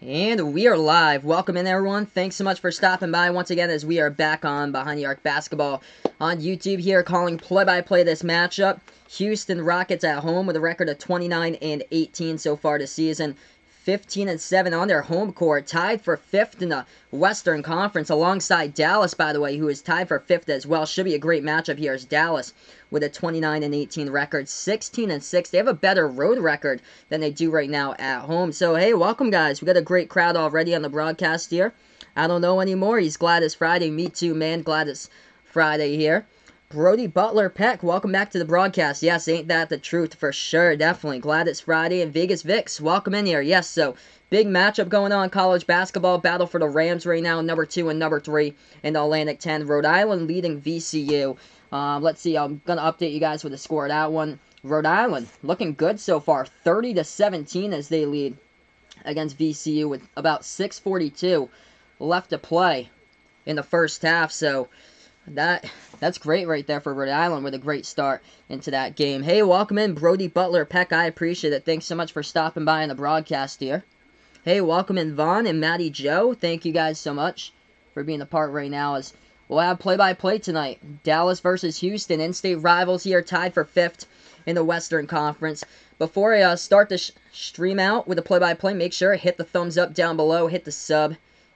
And we are live. Welcome in, everyone. Thanks so much for stopping by once again as we are back on Behind the Arc Basketball on YouTube here, calling play-by-play this matchup. Houston Rockets at home with a record of 29-18 so far this season. 15-7 on their home court, tied for 5th in the Western Conference alongside Dallas, by the way, who is tied for 5th as well. Should be a great matchup here as Dallas with a 29-18 record, 16-6. They have a better road record than they do right now at home. So, hey, welcome, guys. We got a great crowd already on the broadcast here. I don't know anymore. He's glad it's Friday. Me too, man. Glad it's Friday here. Brody Butler Peck, welcome back to the broadcast. Yes, ain't that the truth for sure, definitely. Glad it's Friday. And Vegas Vix, welcome in here. Yes, so big matchup going on, college basketball. Battle for the Rams right now, number 2 and number 3 in the Atlantic 10. Rhode Island leading VCU. Let's see, I'm going to update you guys with the score of that one. Rhode Island looking good so far, 30-17 as they lead against VCU with about 6:42 left to play in the first half, so that's great right there for Rhode Island with a great start into that game. Hey, welcome in, Brody Butler Peck. I appreciate it. Thanks so much for stopping by on the broadcast here. Hey, welcome in, Vaughn and Matty Joe. Thank you guys so much for being a part right now as we'll have play-by-play tonight. Dallas versus Houston, in-state rivals here, tied for 5th in the Western Conference. Before I start the stream out with the play-by-play, make sure hit the thumbs up down below, hit the sub,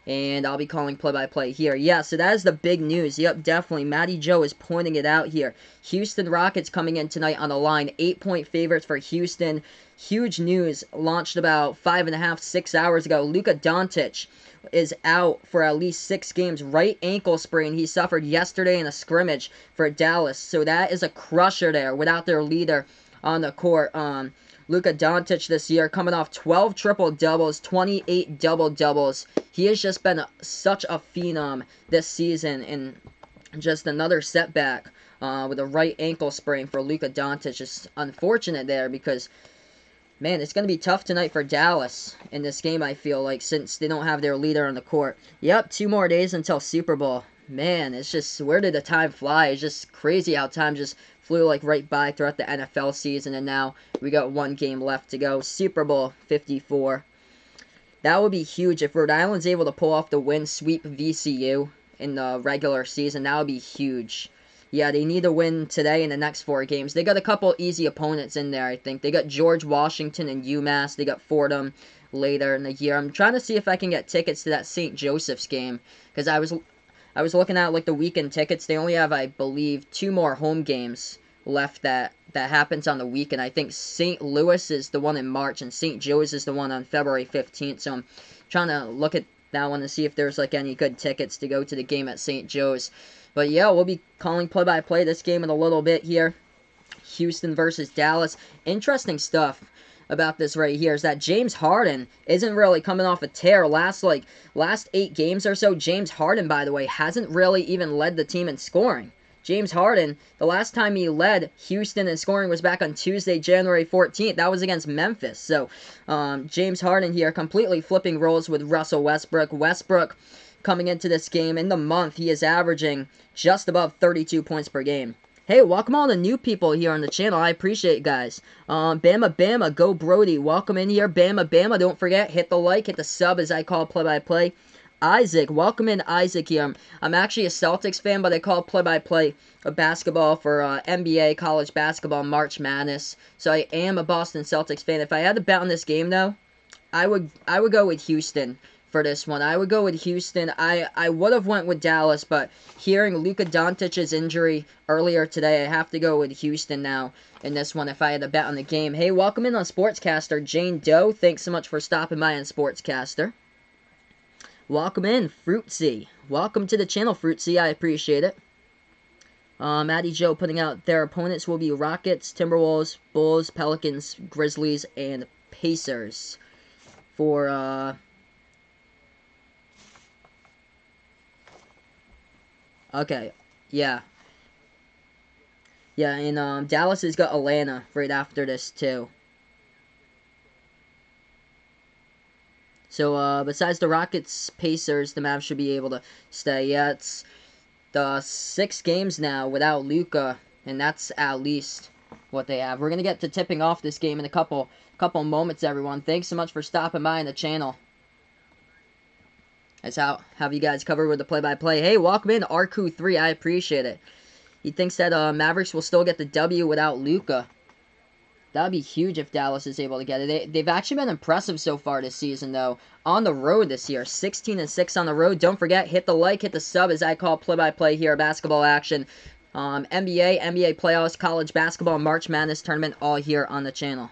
and I'll be calling play-by-play here. Yeah, so that is the big news. Yep, definitely. Matty Joe is pointing it out here. Houston Rockets coming in tonight on the line. 8-point favorites for Houston. Huge news launched about 5.5, 6 hours ago. Luka Doncic is out for at least 6 games. Right ankle sprain he suffered yesterday in a scrimmage for Dallas. So that is a crusher there without their leader on the court. Luka Doncic this year coming off 12 triple-doubles, 28 double-doubles. He has just been such a phenom this season, and just another setback with a right ankle sprain for Luka Doncic. It's unfortunate there because, man, it's going to be tough tonight for Dallas in this game, I feel like, since they don't have their leader on the court. Yep, 2 more days until Super Bowl. Man, it's just, where did the time fly? It's just crazy how time just flew like right by throughout the NFL season, and now we got 1 game left to go. Super Bowl 54. That would be huge if Rhode Island's able to pull off the win, sweep VCU in the regular season. That would be huge. Yeah, they need a win today in the next 4 games. They got a couple easy opponents in there, I think. They got George Washington and UMass. They got Fordham later in the year. I'm trying to see if I can get tickets to that St. Joseph's game, because I was looking at like the weekend tickets. They only have, I believe, 2 more home games left that happens on the weekend. I think St. Louis is the one in March and St. Joe's is the one on February 15th. So I'm trying to look at that one to see if there's like any good tickets to go to the game at St. Joe's. But yeah, we'll be calling play-by-play this game in a little bit here. Houston versus Dallas. Interesting stuff about this right here is that James Harden isn't really coming off a tear. Last 8 games or so, James Harden, by the way, hasn't really even led the team in scoring. James Harden, the last time he led Houston in scoring was back on Tuesday, January 14th. That was against Memphis. So, James Harden here completely flipping roles with Russell Westbrook. Westbrook coming into this game, in the month, he is averaging just above 32 points per game. Hey, welcome all the new people here on the channel. I appreciate it, guys. Bama Bama, go Brody. Welcome in here. Bama Bama, don't forget, hit the like, hit the sub as I call play-by-play. Isaac, welcome in Isaac here. I'm actually a Celtics fan, but I call play-by-play of basketball for NBA, college basketball, March Madness. So I am a Boston Celtics fan. If I had to bet on this game, though, I would go with Houston for this one. I would go with Houston. I would have went with Dallas, but hearing Luka Doncic's injury earlier today, I have to go with Houston now in this one if I had to bet on the game. Hey, welcome in on Sportscaster, Jane Doe. Thanks so much for stopping by on Sportscaster. Welcome in, Fruitsy. Welcome to the channel, Fruitsy. I appreciate it. Matty Joe putting out their opponents will be Rockets, Timberwolves, Bulls, Pelicans, Grizzlies, and Pacers. For, okay, yeah. Yeah, and Dallas has got Atlanta right after this, too. So, besides the Rockets, Pacers, the Mavs should be able to stay. Yeah, it's the 6 games now without Luka, and that's at least what they have. We're going to get to tipping off this game in a couple moments, everyone. Thanks so much for stopping by on the channel. That's how have you guys covered with the play-by-play. Hey, welcome in, Arku3. I appreciate it. He thinks that Mavericks will still get the W without Luka. That would be huge if Dallas is able to get it. They've actually been impressive so far this season, though. On the road this year, 16-6 on the road. Don't forget, hit the like, hit the sub, as I call play-by-play here, basketball action. NBA playoffs, college basketball, March Madness tournament, all here on the channel.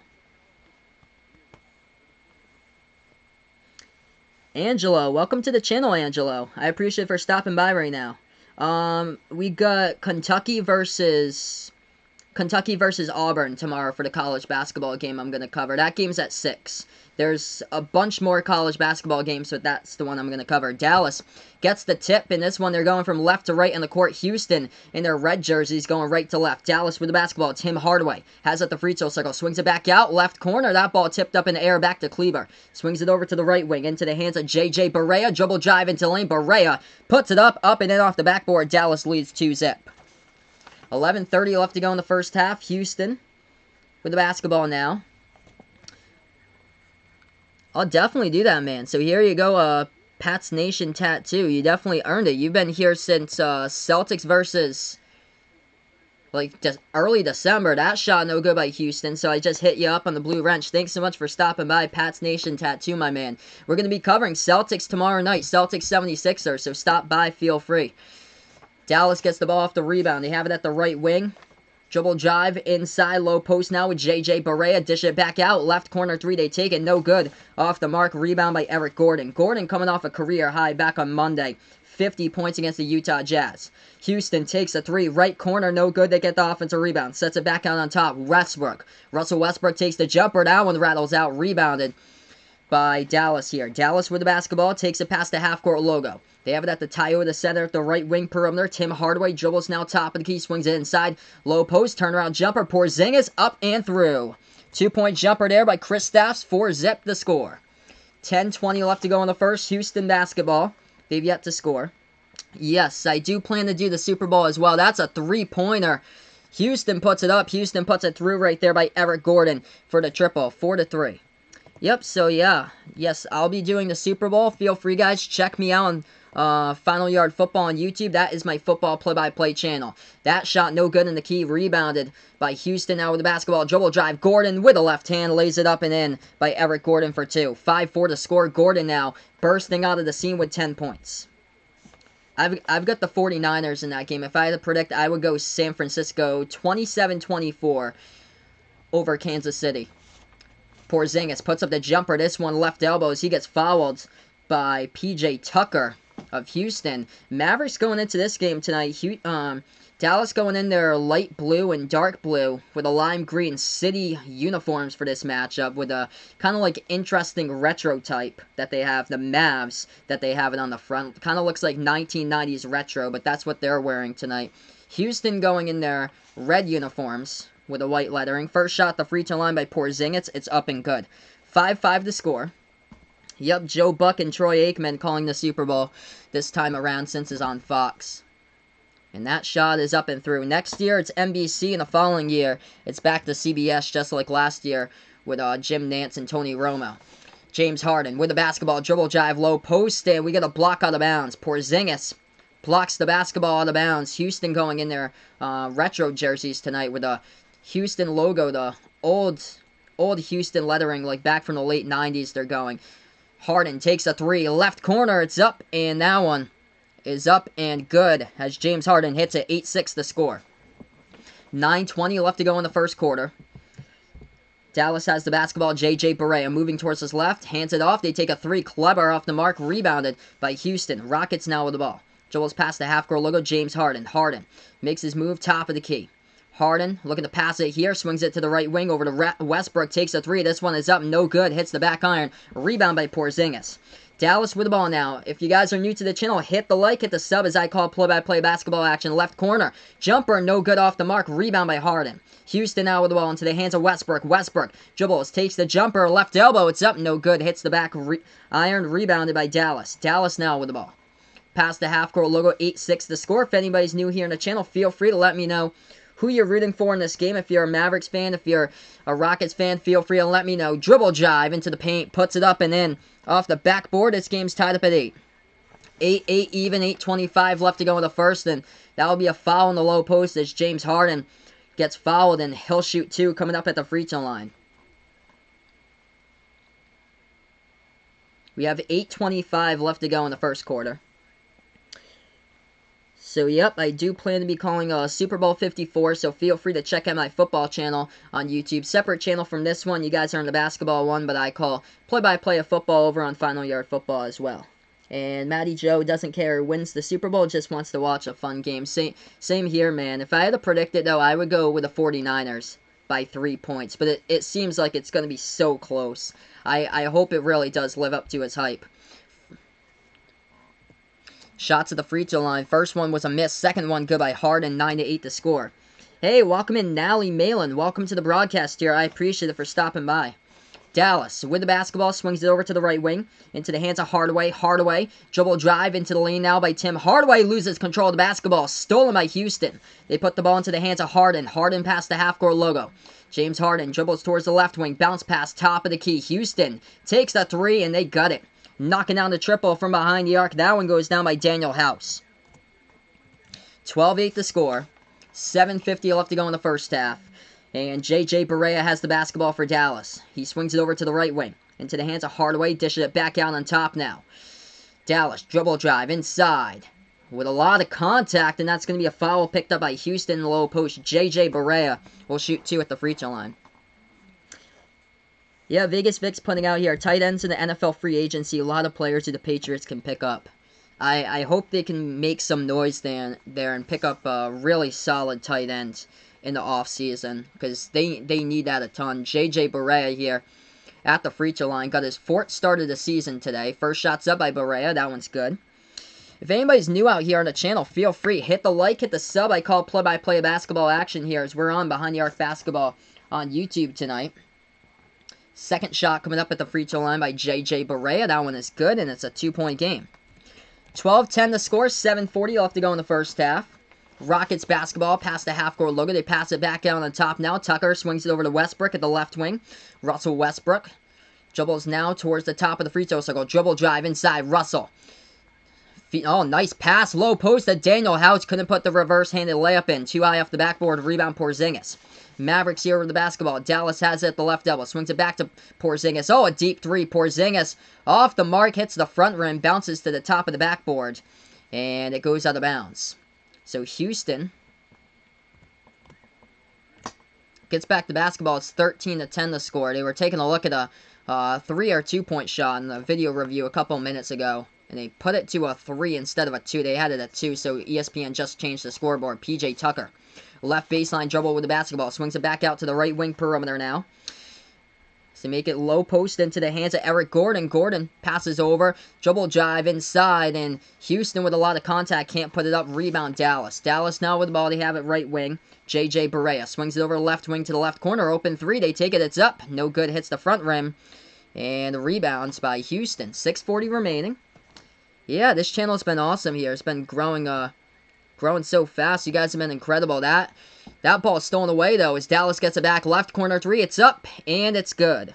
Angelo, welcome to the channel, Angelo. I appreciate it for stopping by right now. We got Kentucky versus Auburn tomorrow for the college basketball game I'm going to cover. That game's at 6. There's a bunch more college basketball games, but that's the one I'm going to cover. Dallas gets the tip. In this one, they're going from left to right in the court. Houston, in their red jerseys, going right to left. Dallas with the basketball. Tim Hardaway has it at the free throw circle. Swings it back out. Left corner. That ball tipped up in the air back to Kleber. Swings it over to the right wing. Into the hands of J.J. Barea. Dribble drive into lane. Barea puts it up and in off the backboard. Dallas leads 2-zip. 11:30 left to go in the first half. Houston with the basketball now. I'll definitely do that, man. So here you go, Pat's Nation tattoo. You definitely earned it. You've been here since Celtics versus early December. That shot no good by Houston, so I just hit you up on the blue wrench. Thanks so much for stopping by, Pat's Nation tattoo, my man. We're going to be covering Celtics tomorrow night, Celtics 76ers, so stop by, feel free. Dallas gets the ball off the rebound. They have it at the right wing. Dribble drive inside, low post now with J.J. Barea. Dish it back out. Left corner three, they take it. No good. Off the mark. Rebound by Eric Gordon. Gordon coming off a career high back on Monday. 50 points against the Utah Jazz. Houston takes a three. Right corner, no good. They get the offensive rebound. Sets it back out on top. Westbrook. Russell Westbrook takes the jumper. That one rattles out. Rebounded by Dallas here. Dallas with the basketball. Takes it past the half-court logo. They have it at the Toyota Center at the right wing perimeter. Tim Hardaway dribbles now top of the key. Swings it inside. Low post. Turnaround jumper. Porzingis up and through. 2-point jumper there by Kristaps. 4-zip the score. 10:20 left to go in the first. Houston basketball. They've yet to score. Yes, I do plan to do the Super Bowl as well. That's a three-pointer. Houston puts it up. Houston puts it through right there by Eric Gordon for the triple. 4-3. Yep, so yeah. Yes, I'll be doing the Super Bowl. Feel free, guys. Check me out on Final Yard Football on YouTube. That is my football play-by-play channel. That shot no good in the key. Rebounded by Houston now with the basketball. Dribble drive. Gordon with a left hand. Lays it up and in by Eric Gordon for 2. 5-4 to score. Gordon now bursting out of the scene with 10 points. I've got the 49ers in that game. If I had to predict, I would go San Francisco 27-24 over Kansas City. Porzingis puts up the jumper. This one left elbow as he gets fouled by P.J. Tucker of Houston. Mavericks going into this game tonight. Dallas going in their light blue and dark blue with a lime green city uniforms for this matchup with a kind of like interesting retro type that they have. The Mavs that they have it on the front. Kind of looks like 1990s retro, but that's what they're wearing tonight. Houston going in their red uniforms with a white lettering. First shot, the free throw line by Porzingis. It's up and good. 5-5 to score. Yep, Joe Buck and Troy Aikman calling the Super Bowl this time around since it's on Fox. And that shot is up and through. Next year, it's NBC, and the following year, it's back to CBS just like last year with Jim Nantz and Tony Romo. James Harden with the basketball, dribble drive, low post, and we get a block out of bounds. Porzingis blocks the basketball out of bounds. Houston going in their retro jerseys tonight with a Houston logo, the old Houston lettering, like back from the late 90s they're going. Harden takes a three, left corner, it's up, and that one is up and good as James Harden hits it. 8-6 the score. 9:20 left to go in the first quarter. Dallas has the basketball. J.J. Barea moving towards his left, hands it off. They take a three, Kleber off the mark, rebounded by Houston. Rockets now with the ball. Dribbles past the half-court logo. James Harden. Harden makes his move, top of the key. Harden looking to pass it here, swings it to the right wing over to Westbrook, takes a three. This one is up, no good, hits the back iron. Rebound by Porzingis. Dallas with the ball now. If you guys are new to the channel, hit the like, hit the sub as I call play-by-play basketball action. Left corner, jumper, no good off the mark. Rebound by Harden. Houston now with the ball into the hands of Westbrook. Westbrook dribbles, takes the jumper, left elbow, it's up, no good, hits the back iron, rebounded by Dallas. Dallas now with the ball. Past the half-court logo, 8-6 the score. If anybody's new here in the channel, feel free to let me know who you're rooting for in this game. If you're a Mavericks fan, if you're a Rockets fan, feel free to let me know. Dribble drive into the paint, puts it up and in. Off the backboard, this game's tied up at 8. 8-8 even, 8:25 left to go in the first, and that will be a foul in the low post as James Harden gets fouled, and he'll shoot 2 coming up at the free throw line. We have 8:25 left to go in the first quarter. So, yep, I do plan to be calling Super Bowl 54, so feel free to check out my football channel on YouTube. Separate channel from this one. You guys are in the basketball one, but I call play-by-play of football over on Final Yard Football as well. And Matty Joe doesn't care who wins the Super Bowl, just wants to watch a fun game. Same here, man. If I had to predict it, though, I would go with the 49ers by 3 points. But it seems like it's going to be so close. I hope it really does live up to its hype. Shots at the free throw line. First one was a miss. Second one good by Harden. 9-8 to score. Hey, welcome in Nally Malin. Welcome to the broadcast here. I appreciate it for stopping by. Dallas with the basketball, swings it over to the right wing, into the hands of Hardaway. Hardaway, dribble drive into the lane now by Tim. Hardaway loses control of the basketball, stolen by Houston. They put the ball into the hands of Harden. Harden past the half-court logo. James Harden dribbles towards the left wing, bounce pass, top of the key. Houston takes the 3, and they gut it. Knocking down the triple from behind the arc. That one goes down by Daniel House. 12-8 to score. 7:50 left to go in the first half. And J.J. Barea has the basketball for Dallas. He swings it over to the right wing. Into the hands of Hardaway. Dishes it back out on top now. Dallas, dribble drive inside. With a lot of contact, and that's going to be a foul picked up by Houston in the low post. J.J. Barea will shoot 2 at the free throw line. Yeah, Vegas Vic's putting out here, tight ends in the NFL free agency, a lot of players who the Patriots can pick up. I hope they can make some noise there and pick up a really solid tight end in the offseason, because they need that a ton. J.J. Barea here at the free throw line got his 4th start of the season today. First shot's up by Barea, that one's good. If anybody's new out here on the channel, feel free. Hit the like, hit the sub. I call play-by-play basketball action here as we're on Behind the Arc Basketball on YouTube tonight. Second shot coming up at the free throw line by J.J. Barea. That one is good, and it's a 2-point game. 12-10 to score, 7:40 left to go in the first half. Rockets basketball past the half-court logo. They pass it back out on top now. Tucker swings it over to Westbrook at the left wing. Russell Westbrook dribbles now towards the top of the free throw circle. Dribble drive inside. Russell. Oh, nice pass. Low post that Daniel House couldn't put the reverse-handed layup in. Too high off the backboard. Rebound Porzingis. Mavericks here with the basketball. Dallas has it at the left elbow. Swings it back to Porzingis. Oh, a deep 3. Porzingis off the mark. Hits the front rim. Bounces to the top of the backboard. And it goes out of bounds. So Houston gets back to basketball. It's 13-10 to score. They were taking a look at a 3 or 2 point shot in the video review a couple minutes ago. And they put it to a 3 instead of a 2. They had it at 2, so ESPN just changed the scoreboard. P.J. Tucker. Left baseline dribble with the basketball. Swings it back out to the right wing perimeter now. So make it low post into the hands of Eric Gordon. Gordon passes over. Dribble drive inside. And Houston with a lot of contact can't put it up. Rebound Dallas. Dallas now with the ball. They have it right wing. J.J. Barea swings it over the left wing to the left corner. Open 3. They take it. It's up. No good. Hits the front rim. And rebounds by Houston. 6:40 remaining. Yeah, this channel has been awesome here. It's been growing so fast. You guys have been incredible. That ball is stolen away, though, as Dallas gets it back. Left corner 3. It's up, and it's good.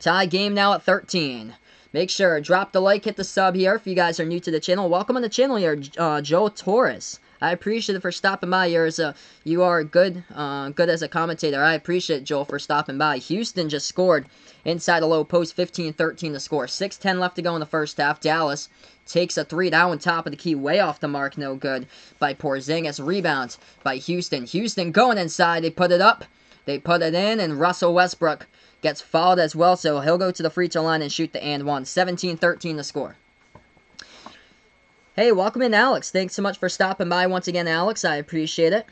Tie game now at 13. Make sure, drop the like, hit the sub here if you guys are new to the channel. Welcome on the channel here, Joe Torres. I appreciate it for stopping by. You are good as a commentator. I appreciate it, Joel, for stopping by. Houston just scored inside the low post, 15-13 to score. 6:10 left to go in the first half. Dallas takes a 3 down on top of the key, way off the mark, no good by Porzingis. Rebounds by Houston. Houston going inside. They put it up. They put it in, and Russell Westbrook gets fouled as well, so he'll go to the free throw line and shoot the and one. 17-13 to score. Hey, welcome in, Alex. Thanks so much for stopping by once again, Alex. I appreciate it.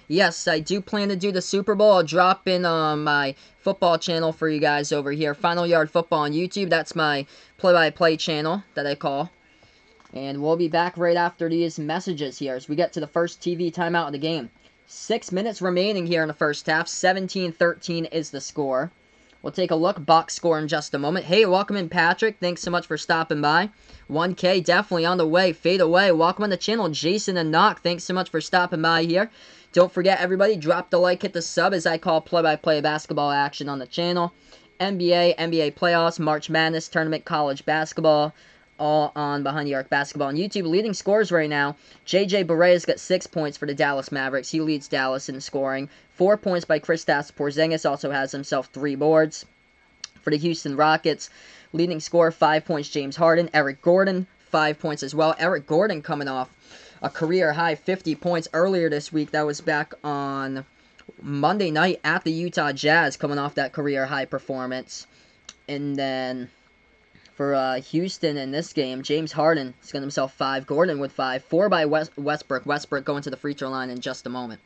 Yes, I do plan to do the Super Bowl. I'll drop in my football channel for you guys over here. Final Yard Football on YouTube. That's my play-by-play channel that I call. And we'll be back right after these messages here as we get to the first TV timeout of the game. 6 minutes remaining here in the first half. 17-13 is the score. We'll take a look. Box score in just a moment. Hey, welcome in, Patrick. Thanks so much for stopping by. 1K definitely on the way. Fade away. Welcome on the channel, Jason and Knock. Thanks so much for stopping by here. Don't forget, everybody, drop the like, hit the sub as I call play-by-play basketball action on the channel. NBA playoffs, March Madness tournament, college basketball, all on Behind the Arc Basketball on YouTube. Leading scores right now, J.J. Barea's got 6 points for the Dallas Mavericks. He leads Dallas in scoring. 4 points by Kristaps Porzingis, also has himself 3 boards. For the Houston Rockets, leading scorer, 5 points, James Harden. Eric Gordon, 5 points as well. Eric Gordon coming off a career-high 50 points earlier this week. That was back on Monday night at the Utah Jazz, coming off that career-high performance. And then for Houston in this game, James Harden has got himself 5. Gordon with 5. 4 by Westbrook. Westbrook going to the free throw line in just a moment.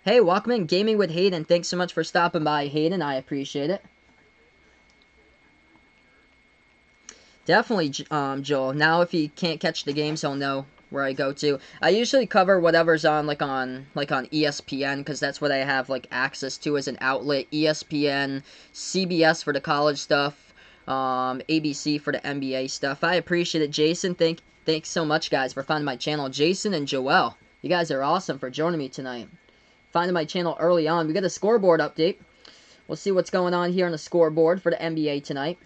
Hey, welcome in Gaming with Hayden. Thanks so much for stopping by, Hayden. I appreciate it. Definitely, Joel. Now if he can't catch the games, he'll know where I go to. I usually cover whatever's on like on ESPN, because that's what I have like access to as an outlet. ESPN, CBS for the college stuff, ABC for the NBA stuff. I appreciate it, Jason. Thanks so much, guys, for finding my channel. Jason and Joel, you guys are awesome for joining me tonight. Finding my channel early on. We got a scoreboard update. We'll see what's going on here on the scoreboard for the NBA tonight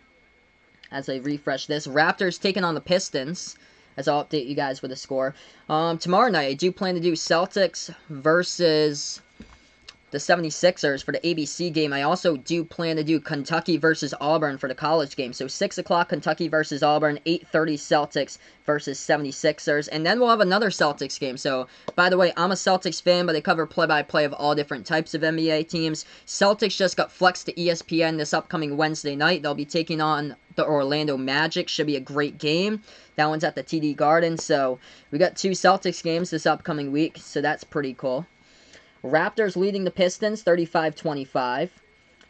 as I refresh this. Raptors taking on the Pistons, as I'll update you guys with the score. Tomorrow night, I do plan to do Celtics versus the 76ers for the ABC game. I also do plan to do Kentucky versus Auburn for the college game. So 6 o'clock, Kentucky versus Auburn, 8:30 Celtics versus 76ers. And then we'll have another Celtics game. So, by the way, I'm a Celtics fan, but I cover play-by-play of all different types of NBA teams. Celtics just got flexed to ESPN this upcoming Wednesday night. They'll be taking on the Orlando Magic. Should be a great game. That one's at the TD Garden. So, we got 2 Celtics games this upcoming week. So, that's pretty cool. Raptors leading the Pistons 35-25.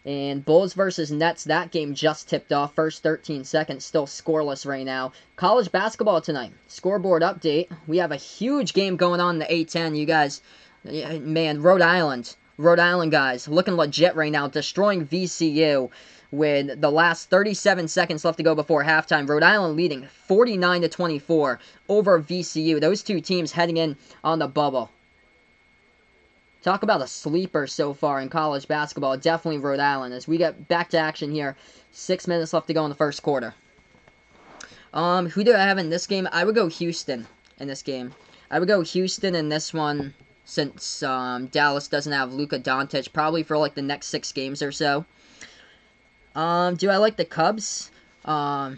And Bulls versus Nets, that game just tipped off. First 13 seconds, still scoreless right now. College basketball tonight. Scoreboard update. We have a huge game going on in the A-10. You guys, man, Rhode Island, guys, looking legit right now. Destroying VCU with the last 37 seconds left to go before halftime. Rhode Island leading 49-24 over VCU. Those two teams heading in on the bubble. Talk about a sleeper so far in college basketball. Definitely Rhode Island. As we get back to action here. 6 minutes left to go in the first quarter. Who do I have in this game? I would go Houston in this game. I would go Houston in this one since Dallas doesn't have Luka Doncic. Probably for like the next 6 games or so. Do I like the Cubs? I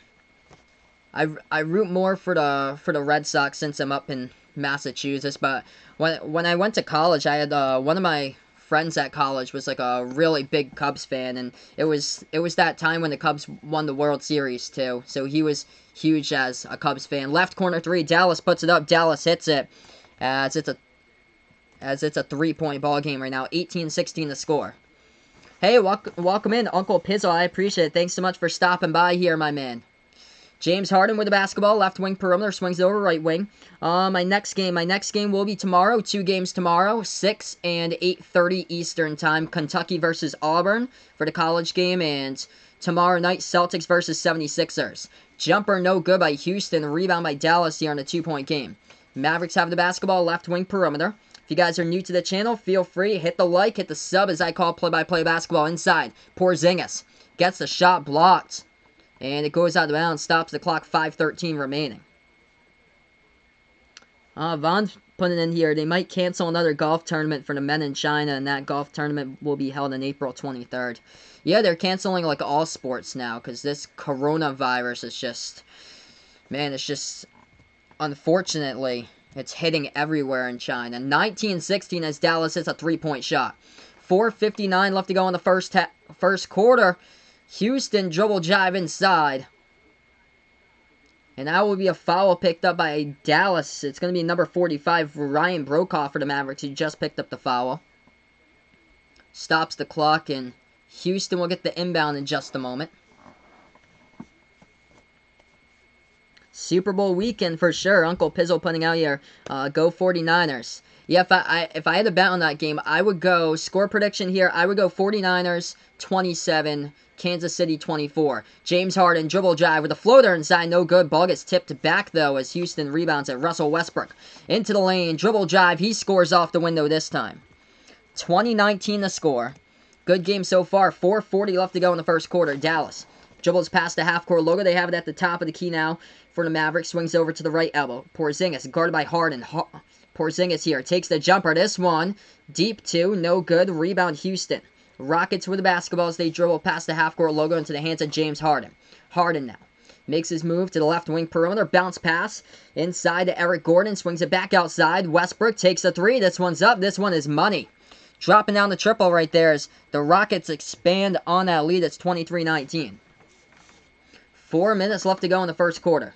root more for the Red Sox since I'm up in Massachusetts, but when I went to college, I had one of my friends at college was like a really big Cubs fan, and it was that time when the Cubs won the World Series too. So he was huge as a Cubs fan. Left corner 3, Dallas puts it up. Dallas hits it as it's a 3-point ball game right now. 18-16 the score. Hey, welcome in, Uncle Pizzle. I appreciate it. Thanks so much for stopping by here, my man. James Harden with the basketball, left wing perimeter, swings it over right wing. My next game will be tomorrow. 2 games tomorrow, 6 and 8:30 Eastern time. Kentucky versus Auburn for the college game, and tomorrow night Celtics versus 76ers. Jumper no good by Houston, rebound by Dallas here on a 2-point game. Mavericks have the basketball, left wing perimeter. If you guys are new to the channel, feel free, hit the like, hit the sub as I call play-by-play basketball inside. Porzingis gets the shot blocked. And it goes out of bounds, stops the clock, 5:13 remaining. Vaughn's putting in here, they might cancel another golf tournament for the men in China, and that golf tournament will be held on April 23rd. Yeah, they're canceling like all sports now, because this coronavirus is just, man, it's just, unfortunately, it's hitting everywhere in China. 19-16 as Dallas hits a 3-point shot. 4:59 left to go in the first quarter. Houston dribble jive inside. And that will be a foul picked up by Dallas. It's going to be number 45, Ryan Brokaw for the Mavericks. He just picked up the foul. Stops the clock, and Houston will get the inbound in just a moment. Super Bowl weekend for sure. Uncle Pizzle putting out here. Go 49ers. Yeah, if I had to bet on that game, I would go, score prediction here, I would go 49ers 27, Kansas City 24. James Harden, dribble drive with a floater inside, no good. Ball gets tipped back, though, as Houston rebounds at Russell Westbrook. Into the lane, dribble drive, he scores off the window this time. 20-19 the score. Good game so far. 4:40 left to go in the first quarter. Dallas dribbles past the half-court logo. They have it at the top of the key now for the Mavericks. Swings over to the right elbow. Porzingis guarded by Harden. Porzingis here takes the jumper. This one deep two. No good. Rebound Houston. Rockets with the basketball as they dribble past the half-court logo into the hands of James Harden. Harden now makes his move to the left wing perimeter. Bounce pass inside to Eric Gordon. Swings it back outside. Westbrook takes a three. This one's up. This one is money. Dropping down the triple right there as the Rockets expand on that lead. It's 23-19. 4 minutes left to go in the first quarter.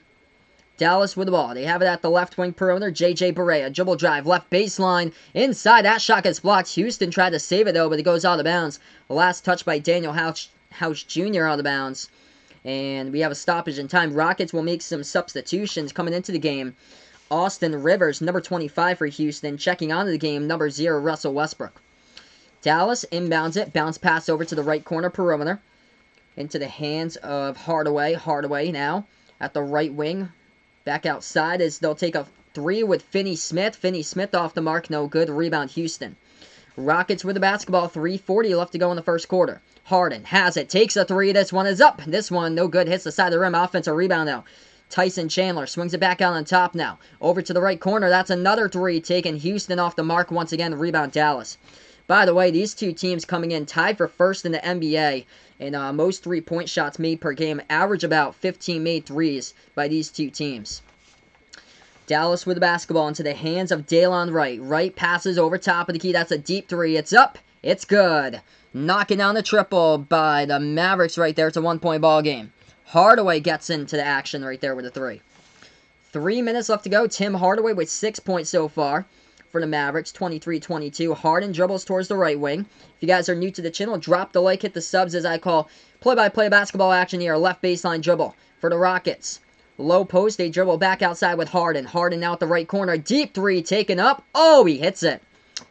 Dallas with the ball. They have it at the left wing perimeter. J.J. Barea. Dribble drive. Left baseline. Inside. That shot gets blocked. Houston tried to save it, though, but it goes out of bounds. The last touch by Daniel House Jr. out of bounds. And we have a stoppage in time. Rockets will make some substitutions coming into the game. Austin Rivers, number 25 for Houston. Checking onto the game, number 0, Russell Westbrook. Dallas inbounds it. Bounce pass over to the right corner perimeter. Into the hands of Hardaway. Hardaway now at the right wing. Back outside as they'll take a three with Finney Smith. Finney Smith off the mark. No good. Rebound Houston. Rockets with the basketball. 3:40 left to go in the first quarter. Harden has it. Takes a three. This one is up. This one no good. Hits the side of the rim. Offensive rebound now. Tyson Chandler swings it back out on top now. Over to the right corner. That's another three. Taking Houston off the mark once again. Rebound Dallas. By the way, these two teams coming in tied for first in the NBA. And most three-point shots made per game. Average about 15 made threes by these two teams. Dallas with the basketball into the hands of Daylon Wright. Wright passes over top of the key. That's a deep three. It's up. It's good. Knocking down the triple by the Mavericks right there. It's a one-point ball game. Hardaway gets into the action right there with a three. 3 minutes left to go. Tim Hardaway with 6 points so far for the Mavericks, 23-22. Harden dribbles towards the right wing. If you guys are new to the channel, drop the like, hit the subs as I call play-by-play basketball action here. Left baseline dribble for the Rockets. Low post, they dribble back outside with Harden. Harden now at the right corner. Deep three taken up. Oh, he hits it.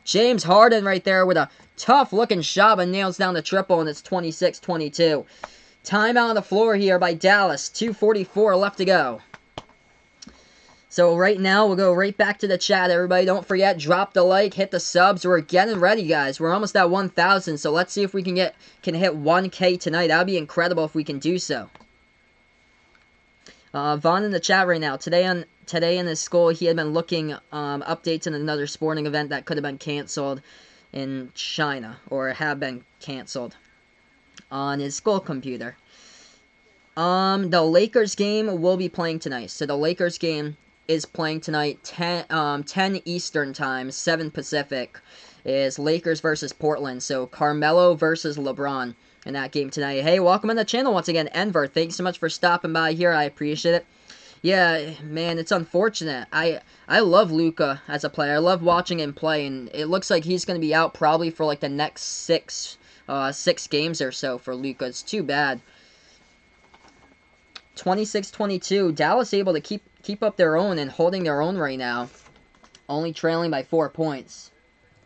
James Harden right there with a tough-looking shot and nails down the triple, and it's 26-22. Timeout on the floor here by Dallas. 2:44 left to go. So right now, we'll go right back to the chat, everybody. Don't forget, drop the like, hit the subs. We're getting ready, guys. We're almost at 1,000, so let's see if we can hit 1K tonight. That would be incredible if we can do so. Vaughn in the chat right now. Today in his school, he had been looking updates in another sporting event that could have been canceled in China, or have been canceled on his school computer. The Lakers game will be playing tonight. So the Lakers game is playing tonight, 10 Eastern time, 7 Pacific, is Lakers versus Portland. So Carmelo versus LeBron in that game tonight. Hey, welcome on the channel once again, Enver. Thanks so much for stopping by here. I appreciate it. Yeah, man, it's unfortunate. I love Luka as a player. I love watching him play, and it looks like he's going to be out probably for like the next six games or so for Luka. It's too bad. 26-22. Dallas able to keep up their own and holding their own right now. Only trailing by 4 points.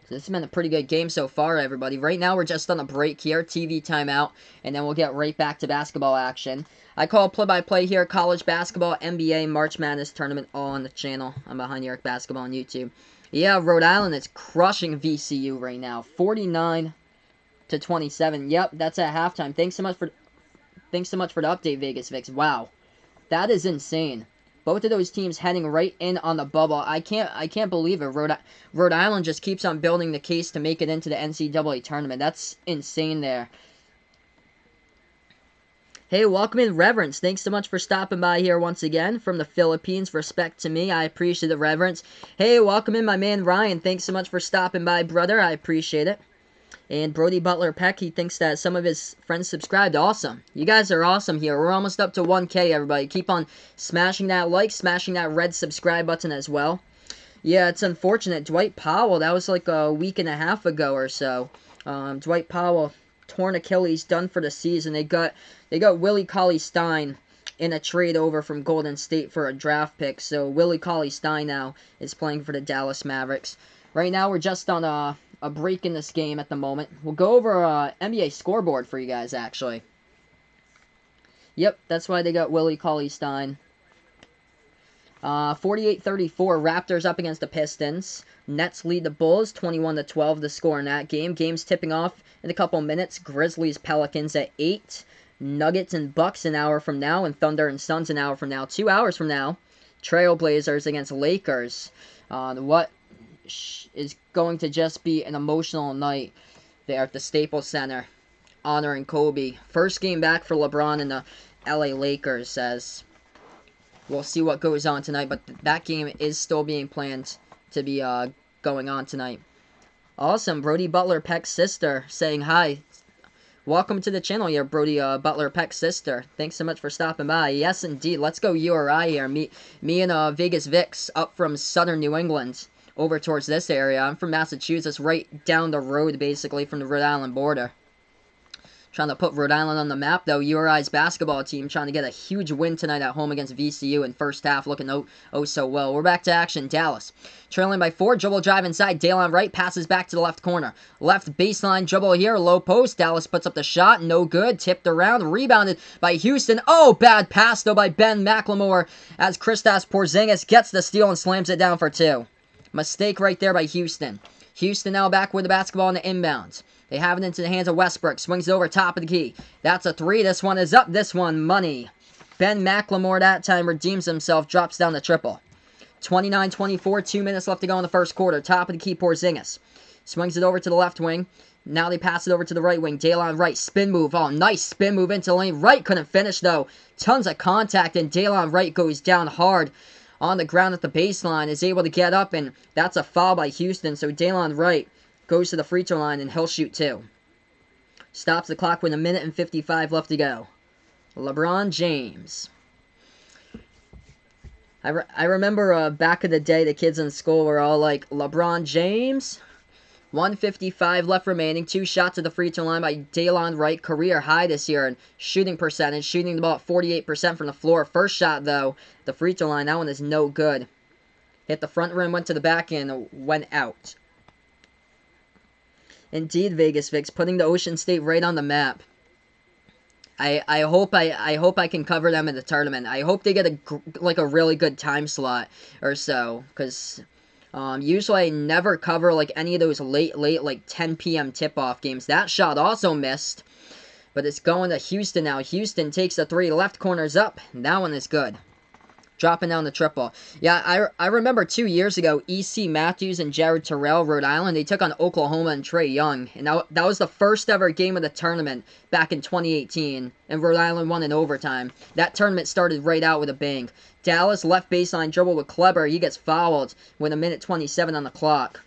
So this has been a pretty good game so far, everybody. Right now we're just on a break here, TV timeout, and then we'll get right back to basketball action. I call play-by-play here, college basketball, NBA, March Madness tournament, all on the channel. I'm behind New York basketball on YouTube. Yeah, Rhode Island is crushing VCU right now, 49-27. Yep, that's at halftime. Thanks so much for the update, Vegas Vix. Wow, that is insane. Both of those teams heading right in on the bubble. I can't believe it. Rhode Island just keeps on building the case to make it into the NCAA tournament. That's insane there. Hey, welcome in, Reverence. Thanks so much for stopping by here once again from the Philippines. Respect to me. I appreciate the reverence. Hey, welcome in, my man Ryan. Thanks so much for stopping by, brother. I appreciate it. And Brody Butler Peck, he thinks that some of his friends subscribed. Awesome. You guys are awesome here. We're almost up to 1K, everybody. Keep on smashing that like, smashing that red subscribe button as well. Yeah, it's unfortunate. Dwight Powell, that was like a week and a half ago or so. Dwight Powell, torn Achilles, done for the season. They got Willie Cauley-Stein in a trade over from Golden State for a draft pick. So Willie Cauley-Stein now is playing for the Dallas Mavericks. Right now we're just on a break in this game at the moment. We'll go over NBA scoreboard for you guys, actually. Yep, that's why they got Willie Cauley-Stein. 48-34, Raptors up against the Pistons. Nets lead the Bulls 21-12 the score in that game. Game's tipping off in a couple minutes. Grizzlies Pelicans at 8. Nuggets and Bucks an hour from now, and Thunder and Suns an hour from now. 2 hours from now, Trailblazers against Lakers. What is going to just be an emotional night there at the Staples Center, honoring Kobe. First game back for LeBron and the LA Lakers, says. We'll see what goes on tonight, but that game is still being planned to be going on tonight. Awesome, Brody Butler Peck's sister saying hi. Welcome to the channel here, Brody Butler Peck's sister. Thanks so much for stopping by. Yes, indeed. Let's go URI here. Me and Vegas Vix up from southern New England over towards this area. I'm from Massachusetts, right down the road, basically, from the Rhode Island border. Trying to put Rhode Island on the map, though. URI's basketball team trying to get a huge win tonight at home against VCU in first half, looking oh so well. We're back to action. Dallas trailing by 4. Dribble drive inside. Daylon Wright passes back to the left corner. Left baseline dribble here. Low post. Dallas puts up the shot. No good. Tipped around. Rebounded by Houston. Oh, bad pass, though, by Ben McLemore as Kristaps Porzingis gets the steal and slams it down for 2. Mistake right there by Houston. Houston now back with the basketball in the inbounds. They have it into the hands of Westbrook. Swings it over top of the key. That's a 3. This one is up. This one, money. Ben McLemore that time redeems himself. Drops down the triple. 29-24. 2 minutes left to go in the first quarter. Top of the key, Porzingis. Swings it over to the left wing. Now they pass it over to the right wing. Daylon Wright. Spin move. Oh, nice spin move into the lane. Wright couldn't finish, though. Tons of contact, and Daylon Wright goes down hard on the ground at the baseline. Is able to get up, and that's a foul by Houston. So Daylon Wright goes to the free throw line, and he'll shoot 2. Stops the clock with 1:55 left to go. LeBron James. I remember back in the day, the kids in school were all like, LeBron James? 1:55 left remaining. 2 shots at the free throw line by Daylon Wright. Career high this year in shooting percentage. Shooting about 48% from the floor. First shot, though, the free throw line, that one is no good. Hit the front rim, went to the back, and went out. Indeed, Vegas Vix, putting the Ocean State right on the map. I hope I can cover them in the tournament. I hope they get a really good time slot or so, because usually I never cover like any of those late like 10 p.m. tip-off games. That shot also missed, but it's going to Houston now. Houston takes the 3, left corner's up. That one is good. Dropping down the triple. Yeah, I remember 2 years ago, E.C. Matthews and Jared Terrell, Rhode Island, they took on Oklahoma and Trae Young. And that was the first ever game of the tournament back in 2018. And Rhode Island won in overtime. That tournament started right out with a bang. Dallas left baseline dribble with Kleber. He gets fouled with 1:27 on the clock.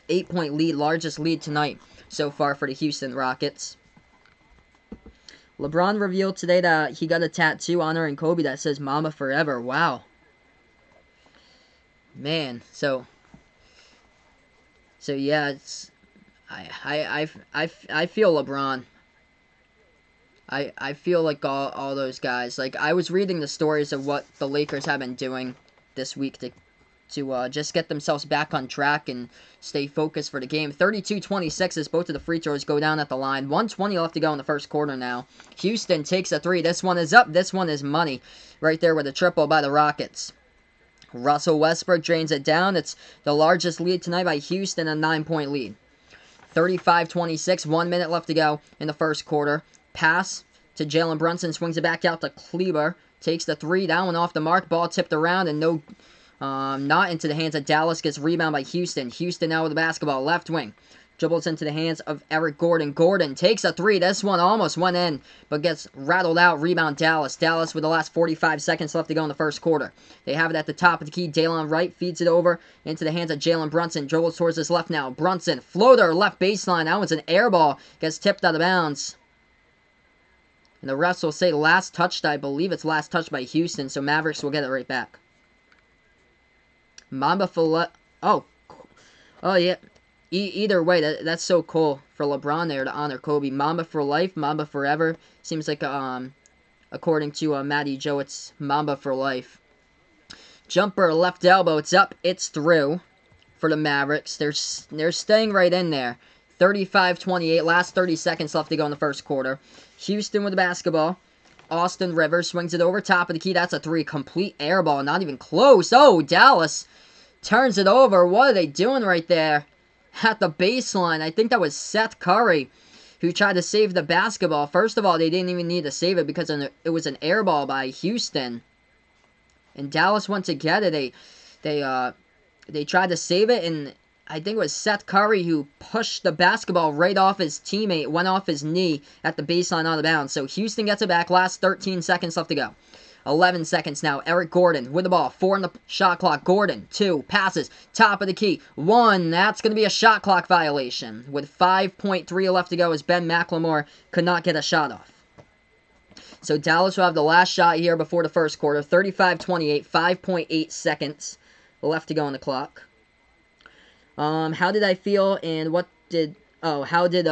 8-point lead, largest lead tonight so far for the Houston Rockets. LeBron revealed today that he got a tattoo honoring Kobe that says Mamba Forever. Wow. Man, so yeah, it's I feel LeBron. I feel like all those guys. Like, I was reading the stories of what the Lakers have been doing this week to just get themselves back on track and stay focused for the game. 32-26 as both of the free throws go down at the line. 1:20 left to go in the first quarter now. Houston takes a 3. This one is up. This one is money. Right there with a triple by the Rockets. Russell Westbrook drains it down. It's the largest lead tonight by Houston, a 9-point lead. 35-26, 1 minute left to go in the first quarter. Pass to Jalen Brunson. Swings it back out to Kleber. Takes the 3. That one off the mark. Ball tipped around and no... not into the hands of Dallas. Gets rebound by Houston. Houston now with the basketball. Left wing. Dribbles into the hands of Eric Gordon. Gordon takes a 3. This one almost went in, but gets rattled out. Rebound Dallas. Dallas with the last 45 seconds left to go in the first quarter. They have it at the top of the key. Daylon Wright feeds it over into the hands of Jalen Brunson. Dribbles towards his left now. Brunson. Floater. Left baseline. That one's an air ball. Gets tipped out of bounds. And the refs will say last touched. I believe it's last touched by Houston, so Mavericks will get it right back. Mamba for oh yeah. Either way, that's so cool for LeBron there to honor Kobe. Mamba for life, Mamba forever. Seems like according to Matty Joe, it's Mamba for life. Jumper left elbow, it's up, it's through for the Mavericks. They're staying right in there. 35-28, last 30 seconds left to go in the first quarter. Houston with the basketball. Austin Rivers swings it over top of the key. That's a 3. Complete air ball. Not even close. Oh, Dallas turns it over. What are they doing right there at the baseline? I think that was Seth Curry who tried to save the basketball. First of all, they didn't even need to save it because it was an air ball by Houston. And Dallas went to get it. They tried to save it, and I think it was Seth Curry who pushed the basketball right off his teammate, went off his knee at the baseline out of bounds. So Houston gets it back. Last 13 seconds left to go. 11 seconds now. Eric Gordon with the ball. 4 on the shot clock. Gordon, 2. Passes. Top of the key. 1. That's going to be a shot clock violation. With 5.3 left to go as Ben McLemore could not get a shot off. So Dallas will have the last shot here before the first quarter. 35-28. 5.8 seconds left to go on the clock. How did I feel and how did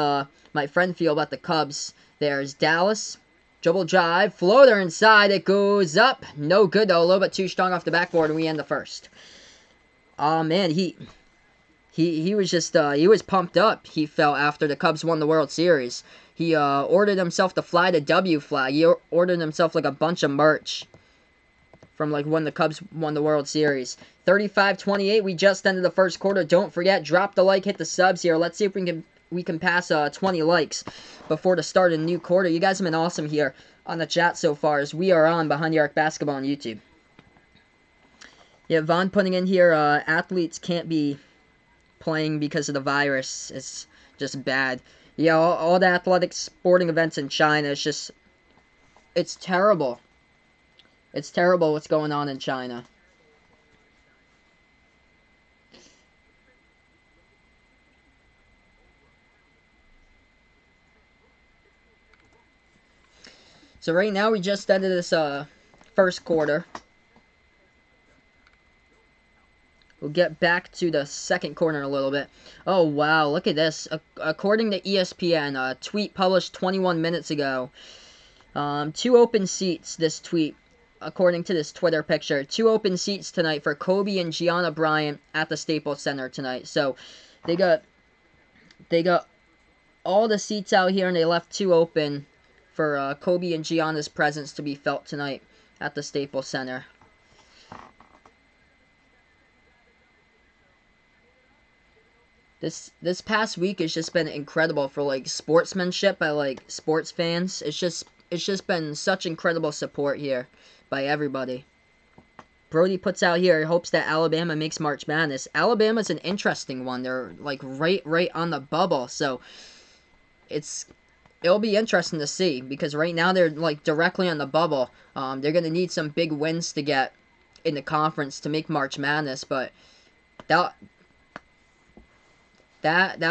my friend feel about the Cubs? There's Dallas. Dribble drive, floater inside, it goes up. No good though, a little bit too strong off the backboard, and we end the first. Oh man, he was just, he was pumped up, he felt, after the Cubs won the World Series. He ordered himself to fly the W flag. He ordered himself like a bunch of merch from like when the Cubs won the World Series. 35-28, we just ended the first quarter. Don't forget, drop the like, hit the subs here. Let's see if we can pass 20 likes before the start of the new quarter. You guys have been awesome here on the chat so far as we are on Behind the Arc Basketball on YouTube. Yeah, Vaughn putting in here, athletes can't be playing because of the virus. It's just bad. Yeah, all the athletic sporting events in China, it's terrible. It's terrible what's going on in China. So right now we just ended this first quarter. We'll get back to the second quarter in a little bit. Oh wow, look at this. According to ESPN, a tweet published 21 minutes ago. 2 open seats, this tweet, according to this Twitter picture. 2 open seats tonight for Kobe and Gianna Bryant at the Staples Center tonight. So they got all the seats out here, and they left 2 open for Kobe and Gianna's presence to be felt tonight at the Staples Center. This past week has just been incredible for like sportsmanship by like sports fans. It's just been such incredible support here by everybody. Brody puts out here, he hopes that Alabama makes March Madness. Alabama's an interesting one. They're like right on the bubble, so it'll be interesting to see, because right now they're like directly on the bubble. They're gonna need some big wins to get in the conference to make March Madness, but that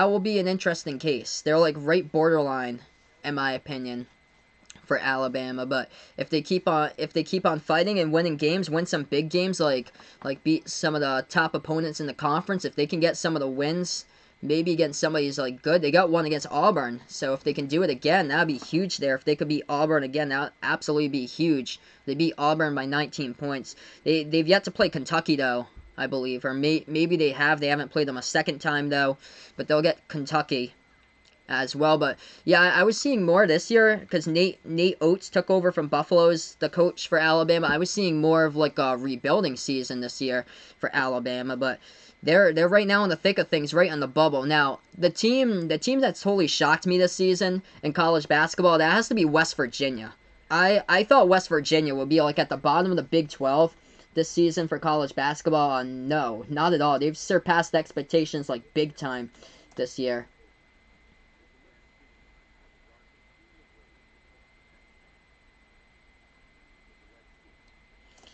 will be an interesting case. They're like right borderline, in my opinion, for Alabama. But if they keep on fighting and winning games, win some big games, like beat some of the top opponents in the conference, if they can get some of the wins, maybe against somebody who's like good. They got one against Auburn, so if they can do it again, that would be huge there. If they could beat Auburn again, that would absolutely be huge. They beat Auburn by 19 points. They've yet to play Kentucky though, I believe, or maybe they have. They haven't played them a second time though, but they'll get Kentucky as well. But yeah, I was seeing more this year because Nate Oates took over from Buffalo as the coach for Alabama. I was seeing more of like a rebuilding season this year for Alabama, but they're right now in the thick of things, right on the bubble. Now, the team that's totally shocked me this season in college basketball, that has to be West Virginia. I thought West Virginia would be like at the bottom of the Big 12 this season for college basketball. No, not at all. They've surpassed expectations like big time this year.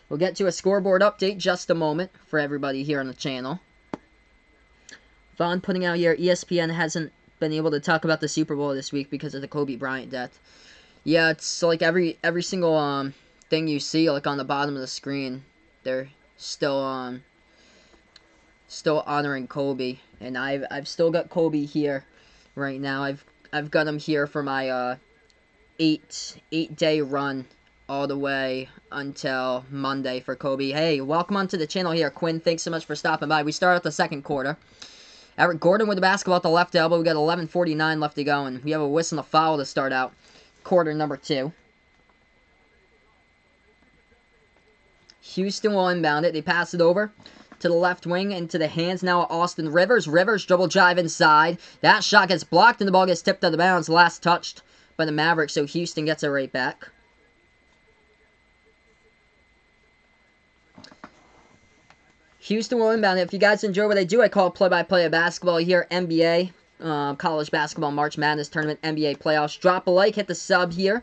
We'll get to a scoreboard update just a moment for everybody here on the channel. Vaughn putting out here, ESPN hasn't been able to talk about the Super Bowl this week because of the Kobe Bryant death. Yeah, it's like every single thing you see like on the bottom of the screen, they're still honoring Kobe, and I've still got Kobe here right now. I've got him here for my 8-day run all the way until Monday for Kobe. Hey, welcome onto the channel here, Quinn. Thanks so much for stopping by. We start out the second quarter. Eric Gordon with the basketball at the left elbow. We got 11:49 left to go, and we have a whistle and a foul to start out quarter number 2. Houston will inbound it. They pass it over to the left wing into the hands now of Austin Rivers. Rivers dribble drive inside. That shot gets blocked and the ball gets tipped out of bounds. Last touched by the Mavericks, so Houston gets it right back. Houston will inbound it. If you guys enjoy what I do, I call play-by-play of basketball here, NBA, college basketball, March Madness tournament, NBA playoffs. Drop a like, hit the sub here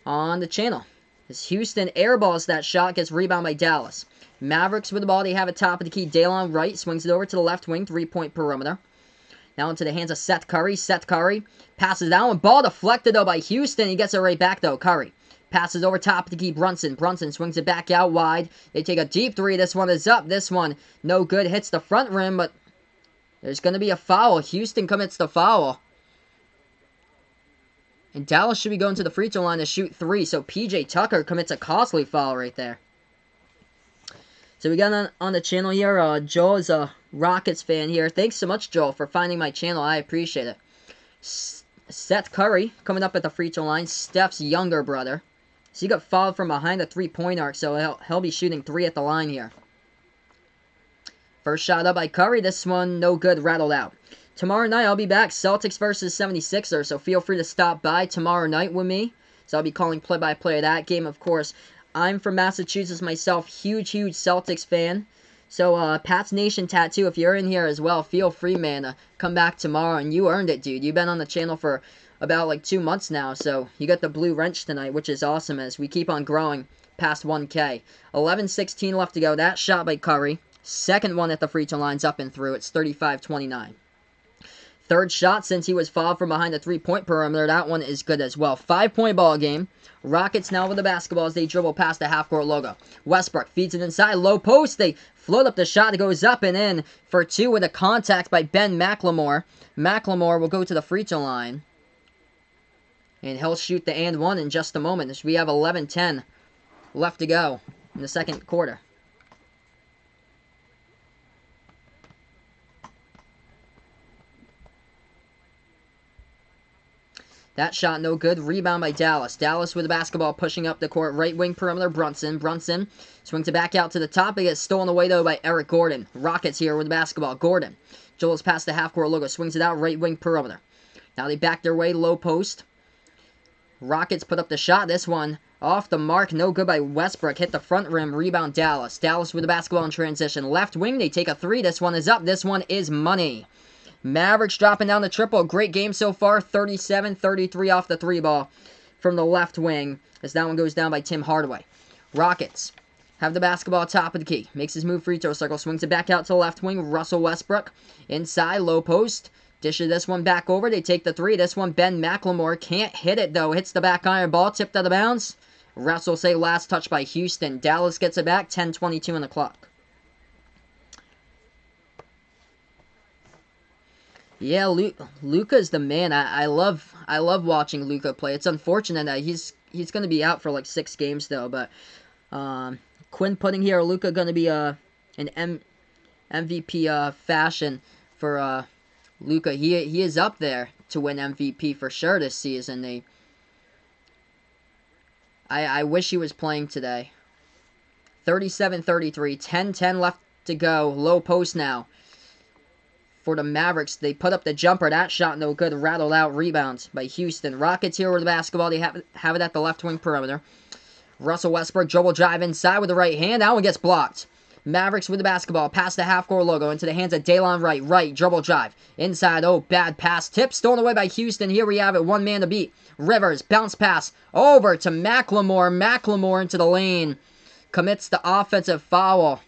on the channel. As Houston airballs that shot, gets rebound by Dallas. Mavericks with the ball. They have it top of the key. Daylon Wright swings it over to the left wing, three-point perimeter. Now into the hands of Seth Curry. Seth Curry passes down. Ball deflected, though, by Houston. He gets it right back, though. Curry passes over top of the key. Brunson. Brunson swings it back out wide. They take a deep three. This one is up. This one, no good. Hits the front rim, but there's going to be a foul. Houston commits the foul. And Dallas should be going to the free throw line to shoot three. So P.J. Tucker commits a costly foul right there. So we got on the channel here, Joel is a Rockets fan here. Thanks so much, Joel, for finding my channel. I appreciate it. Seth Curry coming up at the free throw line. Steph's younger brother. So he got fouled from behind the three-point arc, so he'll be shooting three at the line here. First shot up by Curry. This one, no good, rattled out. Tomorrow night, I'll be back. Celtics versus 76ers, so feel free to stop by tomorrow night with me. So I'll be calling play-by-play of that game, of course. I'm from Massachusetts myself, huge Celtics fan. So, Pat's Nation Tattoo, if you're in here as well, feel free, man, to come back tomorrow. And you earned it, dude. You've been on the channel for about, like, 2 months now. So, you got the blue wrench tonight, which is awesome as we keep on growing past 1K. 11:16 left to go. That shot by Curry. Second one at the free throw line's up and through. It's 35-29. Third shot since he was fouled from behind the three-point perimeter. That one is good as well. 5-point ball game. Rockets now with the basketball as they dribble past the half-court logo. Westbrook feeds it inside. Low post. They float up the shot. It goes up and in for two with a contact by Ben McLemore. McLemore will go to the free throw line. And he'll shoot the and one in just a moment. As we have 11:10 left to go in the second quarter. That shot no good. Rebound by Dallas. Dallas with the basketball pushing up the court. Right wing perimeter. Brunson. Brunson swings it back out to the top. It gets stolen away though by Eric Gordon. Rockets here with the basketball. Gordon. Joel's past the half court logo. Swings it out. Right wing perimeter. Now they back their way. Low post. Rockets put up the shot. This one off the mark. No good by Westbrook. Hit the front rim. Rebound Dallas. Dallas with the basketball in transition. Left wing. They take a three. This one is up. This one is money. Mavericks dropping down the triple. Great game so far. 37-33 off the three ball from the left wing as that one goes down by Tim Hardaway. Rockets have the basketball top of the key. Makes his move free throw circle. Swings it back out to the left wing. Russell Westbrook inside. Low post. Dishes this one back over. They take the three. This one Ben McLemore can't hit it though. Hits the back iron ball. Tipped out of bounds. Refs will say last touch by Houston. Dallas gets it back. 10:22 on the clock. Yeah, Luka's the man. I love watching Luka play. It's unfortunate that he's going to be out for like 6 games though. But Quinn putting here Luka going to be an MVP fashion for Luka. He is up there to win MVP for sure this season. I wish he was playing today. 37-33, 10-10 left to go. Low post now. For the Mavericks, they put up the jumper. That shot no good. Rattled out. Rebounds by Houston. Rockets here with the basketball. They have it at the left wing perimeter. Russell Westbrook dribble drive inside with the right hand. That one gets blocked. Mavericks with the basketball. Past the half-court logo into the hands of Daylon Wright. Right dribble drive. Inside. Oh, bad pass. Tip stolen away by Houston. Here we have it. One man to beat. Rivers. Bounce pass. Over to McLemore. McLemore into the lane. Commits the offensive foul.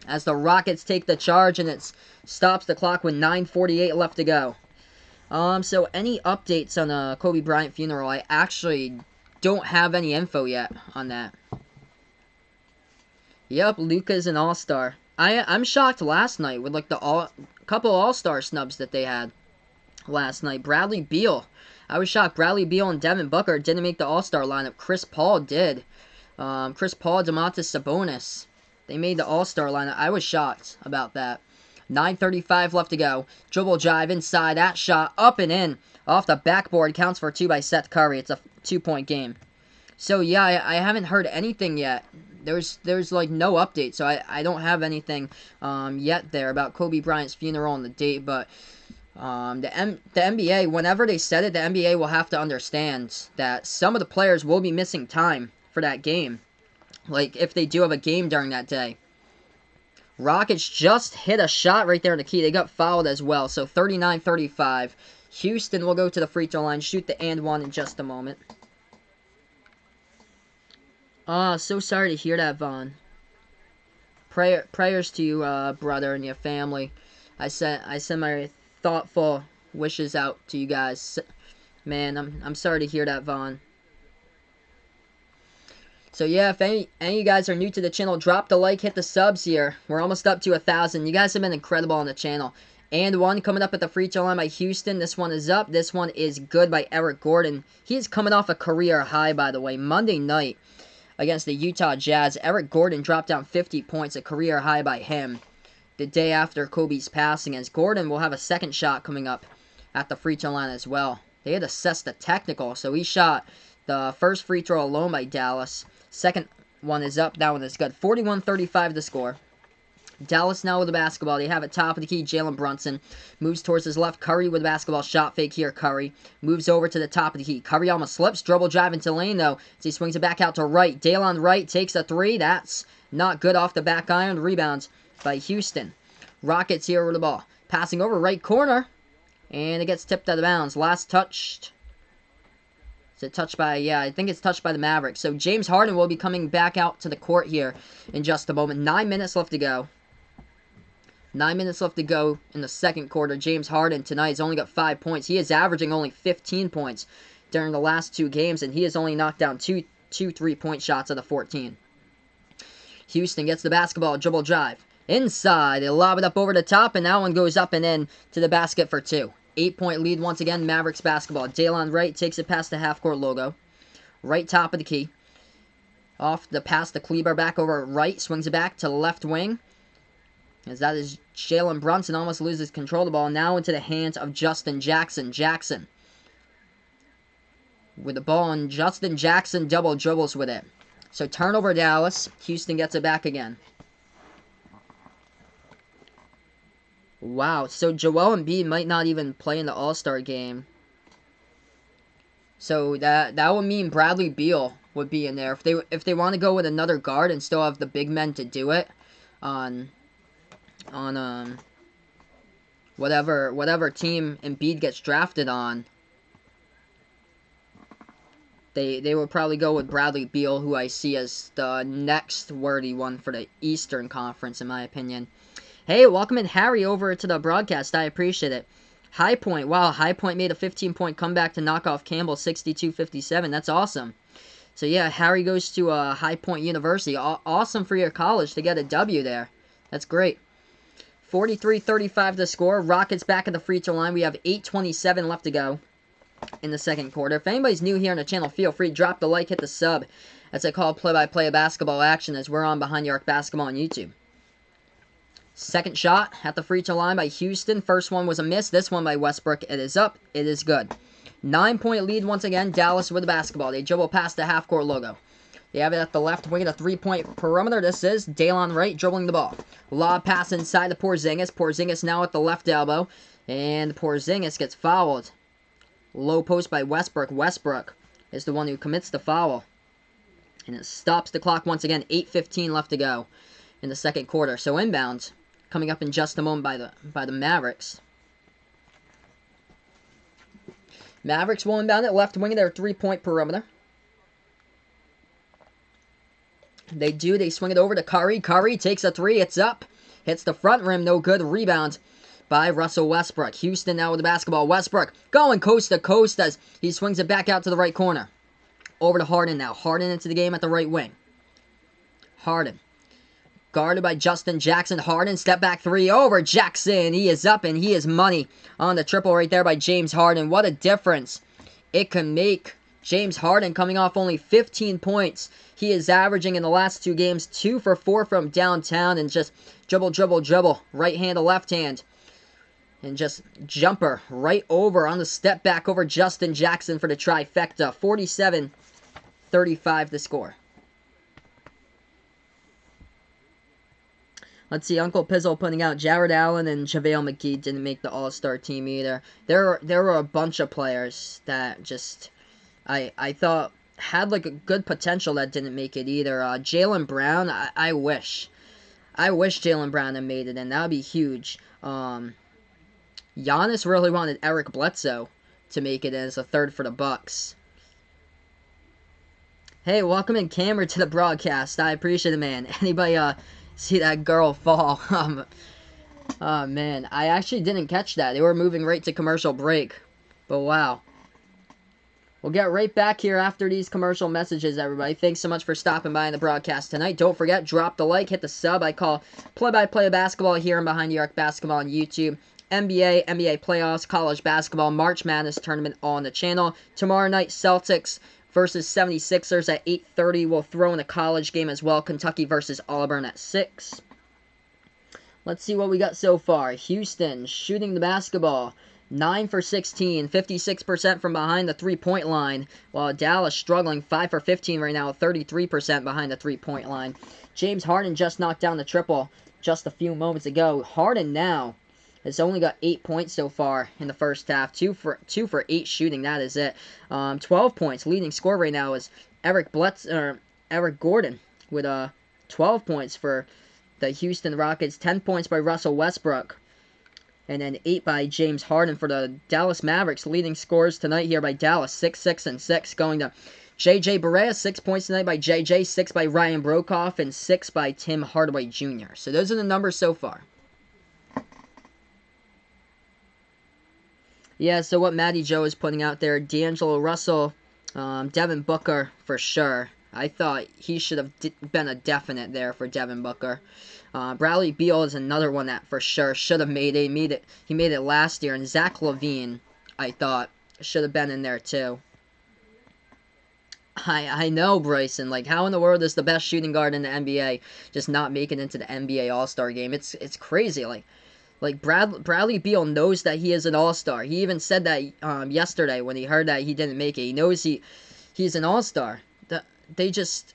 As the Rockets take the charge and it stops the clock with 9:48 left to go. So any updates on the Kobe Bryant funeral? I actually don't have any info yet on that. Yep, Luka's an all-star. I'm shocked last night with like couple all-star snubs that they had last night. Bradley Beal. I was shocked. Bradley Beal and Devin Booker didn't make the all-star lineup. Chris Paul did. Chris Paul, Domantas Sabonis. They made the all-star lineup. I was shocked about that. 9:35 left to go. Dribble drive inside. That shot up and in. Off the backboard. Counts for 2 by Seth Curry. It's a 2-point game. So, yeah, I haven't heard anything yet there's like no update, so I don't have anything yet there about Kobe Bryant's funeral and the date, but the NBA, whenever they said it, the NBA will have to understand that some of the players will be missing time for that game, like if they do have a game during that day. Rockets just hit a shot right there in the key. They got fouled as well, so 39-35. Houston will go to the free throw line, shoot the and one in just a moment. So sorry to hear that, Vaughn. Prayers to you, brother, and your family. I send my thoughtful wishes out to you guys. Man, I'm sorry to hear that, Vaughn. So yeah, if any of you guys are new to the channel, drop the like, hit the subs here. We're almost up to 1,000. You guys have been incredible on the channel. And one coming up at the free throw line by Houston. This one is up. This one is good by Eric Gordon. He's coming off a career high, by the way. Monday night against the Utah Jazz, Eric Gordon dropped down 50 points, a career high by him. The day after Kobe's passing, as Gordon will have a second shot coming up at the free throw line as well. They had assessed the technical, so he shot the first free throw alone by Dallas. Second one is up. That one is good. 41-35 the score. Dallas now with the basketball. They have it top of the key. Jalen Brunson moves towards his left. Curry with the basketball. Shot fake here. Curry moves over to the top of the key. Curry almost slips. Dribble drive into lane, though, as he swings it back out to right. Dalen Wright takes a three. That's not good off the back iron. Rebounds by Houston. Rockets here with the ball. Passing over right corner. And it gets tipped out of bounds. Last touched. Is it touched by, yeah, I think it's touched by the Mavericks. So James Harden will be coming back out to the court here in just a moment. 9 minutes left to go. 9 minutes left to go in the second quarter. James Harden tonight has only got 5 points. He is averaging only 15 points during the last 2 games, and he has only knocked down two 3-point shots of the 14. Houston gets the basketball, dribble drive. Inside, they lob it up over the top, and that one goes up and in to the basket for 2. 8-point lead once again, Mavericks basketball. Dalen Wright takes it past the half-court logo. Right top of the key. Off the pass to Kleber, back over right. Swings it back to the left wing. As that is Jalen Brunson almost loses control of the ball. Now into the hands of Justin Jackson. Jackson with the ball, and Justin Jackson double dribbles with it. So turnover Dallas. Houston gets it back again. Wow, so Joel Embiid might not even play in the All-Star game. So that would mean Bradley Beal would be in there. If they want to go with another guard and still have the big men to do it on whatever team Embiid gets drafted on, they would probably go with Bradley Beal, who I see as the next worthy one for the Eastern Conference, in my opinion. Hey, welcome in Harry over to the broadcast. I appreciate it. High Point. Wow, High Point made a 15-point comeback to knock off Campbell 62-57. That's awesome. So, yeah, Harry goes to High Point University. Awesome for your college to get a W there. That's great. 43-35 the score. Rockets back at the free throw line. We have 8:27 left to go in the second quarter. If anybody's new here on the channel, feel free to drop the like, hit the sub. As I call play-by-play of basketball action, as we're on Behind the Arc Basketball on YouTube. Second shot at the free throw line by Houston. First one was a miss. This one by Westbrook. It is up. It is good. 9-point lead once again. Dallas with the basketball. They dribble past the half-court logo. They have it at the left wing at a 3-point perimeter. This is Dalen Wright dribbling the ball. Lob pass inside to Porzingis. Porzingis now at the left elbow. And Porzingis gets fouled. Low post by Westbrook. Westbrook is the one who commits the foul. And it stops the clock once again. 8:15 left to go in the second quarter. So inbounds coming up in just a moment by the Mavericks. Mavericks will inbound it. Left wing of their 3-point perimeter. They do. They swing it over to Curry. Curry takes a 3. It's up. Hits the front rim. No good. Rebound by Russell Westbrook. Houston now with the basketball. Westbrook going coast to coast as he swings it back out to the right corner. Over to Harden now. Harden into the game at the right wing. Harden. Guarded by Justin Jackson. Harden, step back 3 over Jackson. He is up and he is money on the triple right there by James Harden. What a difference it can make. James Harden coming off only 15 points. He is averaging in the last 2 games 2 for 4 from downtown and just dribble, dribble, dribble. Right hand to left hand. And just jumper right over on the step back over Justin Jackson for the trifecta. 47-35 the score. Let's see, Uncle Pizzle putting out Jared Allen and JaVale McGee didn't make the All-Star team either. There were a bunch of players that just I thought had like a good potential that didn't make it either. Jaylen Brown, I wish Jaylen Brown had made it, and that would be huge. Giannis really wanted Eric Bledsoe to make it as a third for the Bucks. Hey, welcome in Cameron to the broadcast. I appreciate it, man. Anybody see that girl fall? Oh man, I actually didn't catch that. They were moving right to commercial break. But wow. We'll get right back here after these commercial messages, everybody. Thanks so much for stopping by in the broadcast tonight. Don't forget, drop the like, hit the sub. I call play-by-play basketball here and Behind the Arc Basketball on YouTube. NBA, NBA playoffs, college basketball, March Madness tournament all on the channel. Tomorrow night, Celtics versus 76ers at 8:30. We'll throw in a college game as well. Kentucky versus Auburn at 6. Let's see what we got so far. Houston shooting the basketball. 9 for 16, 56% from behind the three-point line, while Dallas struggling 5 for 15 right now, 33% behind the three-point line. James Harden just knocked down the triple just a few moments ago. Harden now has only got 8 points so far in the first half. 2 for 8 shooting. That is it. 12 points. Leading scorer right now is Eric Gordon with 12 points for the Houston Rockets. 10 points by Russell Westbrook. And then 8 by James Harden for the Dallas Mavericks. Leading scorers tonight here by Dallas. 6, 6, and 6. Going to J.J. Barea. 6 points tonight by J.J. 6 by Ryan Broekhoff. And 6 by Tim Hardaway Jr. So those are the numbers so far. Yeah, so what Matty Joe is putting out there, D'Angelo Russell, Devin Booker for sure. I thought he should have been a definite there for Devin Booker. Bradley Beal is another one that for sure should have made it. He made it last year. And Zach LaVine, I thought, should have been in there too. I know, Bryson. Like, how in the world is the best shooting guard in the NBA just not making it into the NBA All-Star game? It's crazy. Like Bradley Beal knows that he is an all-star. He even said that yesterday when he heard that he didn't make it. He knows he's an all-star. They did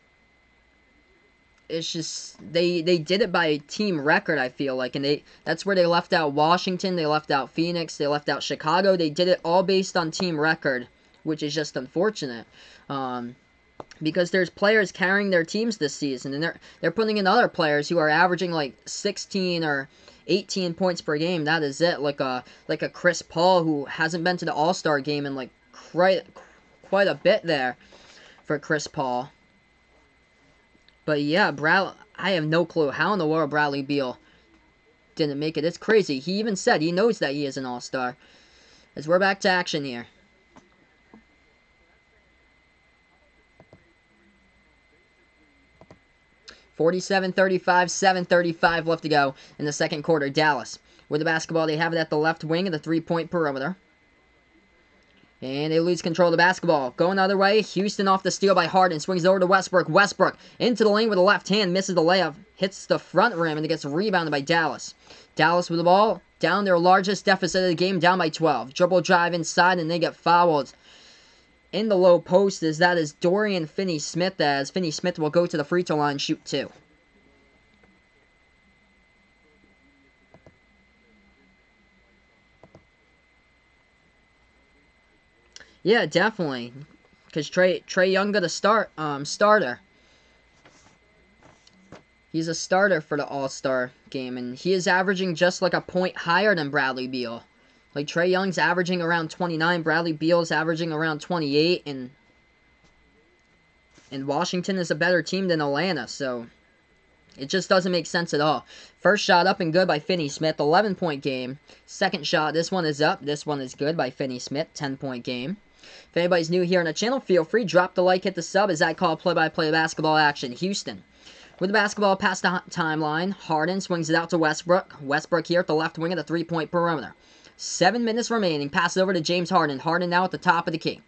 it by team record, I feel like, and that's where they left out Washington, they left out Phoenix, they left out Chicago. They did it all based on team record, which is just unfortunate. Because there's players carrying their teams this season, and they're putting in other players who are averaging like 16 or 18 points per game. That is it. Like a Chris Paul, who hasn't been to the All-Star game in like quite a bit there for Chris Paul. But yeah, I have no clue how in the world Bradley Beal didn't make it. It's crazy. He even said he knows that he is an All-Star. As we're back to action here. (47-35), 7:35 left to go in the second quarter. Dallas with the basketball. They have it at the left wing of the three-point perimeter. And they lose control of the basketball. Going the other way, Houston off the steal by Harden. Swings over to Westbrook. Westbrook into the lane with the left hand. Misses the layup. Hits the front rim and it gets rebounded by Dallas. Dallas with the ball. Down their largest deficit of the game. Down by 12. Dribble drive inside and they get fouled. In the low post that is Dorian Finney-Smith, as Finney-Smith will go to the free throw line and shoot 2. Yeah, definitely. Because Trae Young got a starter. He's a starter for the All-Star game, and he is averaging just like a point higher than Bradley Beal. Like, Trae Young's averaging around 29, Bradley Beal's averaging around 28, and Washington is a better team than Atlanta, so it just doesn't make sense at all. First shot up and good by Finney-Smith, 11-point game. Second shot, this one is up, this one is good by Finney-Smith, 10-point game. If anybody's new here on the channel, feel free, drop the like, hit the sub as I call play-by-play basketball action. Houston with the basketball past the timeline. Harden swings it out to Westbrook. Westbrook here at the left wing of the three-point perimeter. 7 minutes remaining. Pass it over to James Harden. Harden now at the top of the key.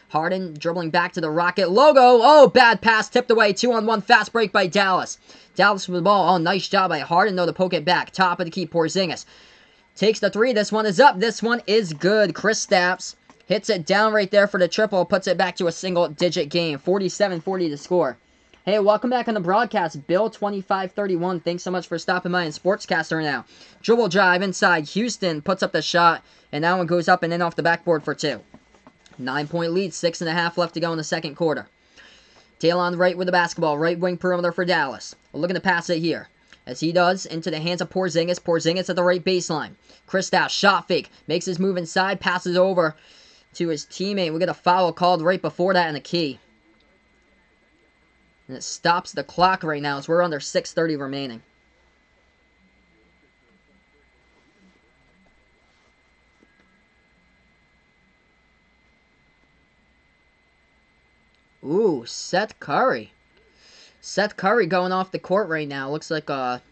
Harden dribbling back to the Rocket logo. Oh, bad pass. Tipped away. 2-on-1 fast break by Dallas. Dallas with the ball. Oh, nice job by Harden, though, to poke it back. Top of the key. Porzingis takes the three. This one is up. This one is good. Kristaps hits it down right there for the triple. Puts it back to a single-digit game. 47-40 to score. Hey, welcome back on the broadcast. Bill2531, thanks so much for stopping by in Sportscaster now. Dribble drive inside. Houston puts up the shot, and that one goes up and in off the backboard for 2. 9-point lead, 6.5 left to go in the second quarter. Talon Wright with the basketball, right wing perimeter for Dallas. Looking to pass it here. As he does, into the hands of Porzingis. Porzingis at the right baseline. Kristaps, shot fake, makes his move inside, passes over to his teammate. We get a foul called right before that in the key. And it stops the clock right now as we're under 6:30 remaining. Ooh, Seth Curry. Seth Curry going off the court right now. Looks like a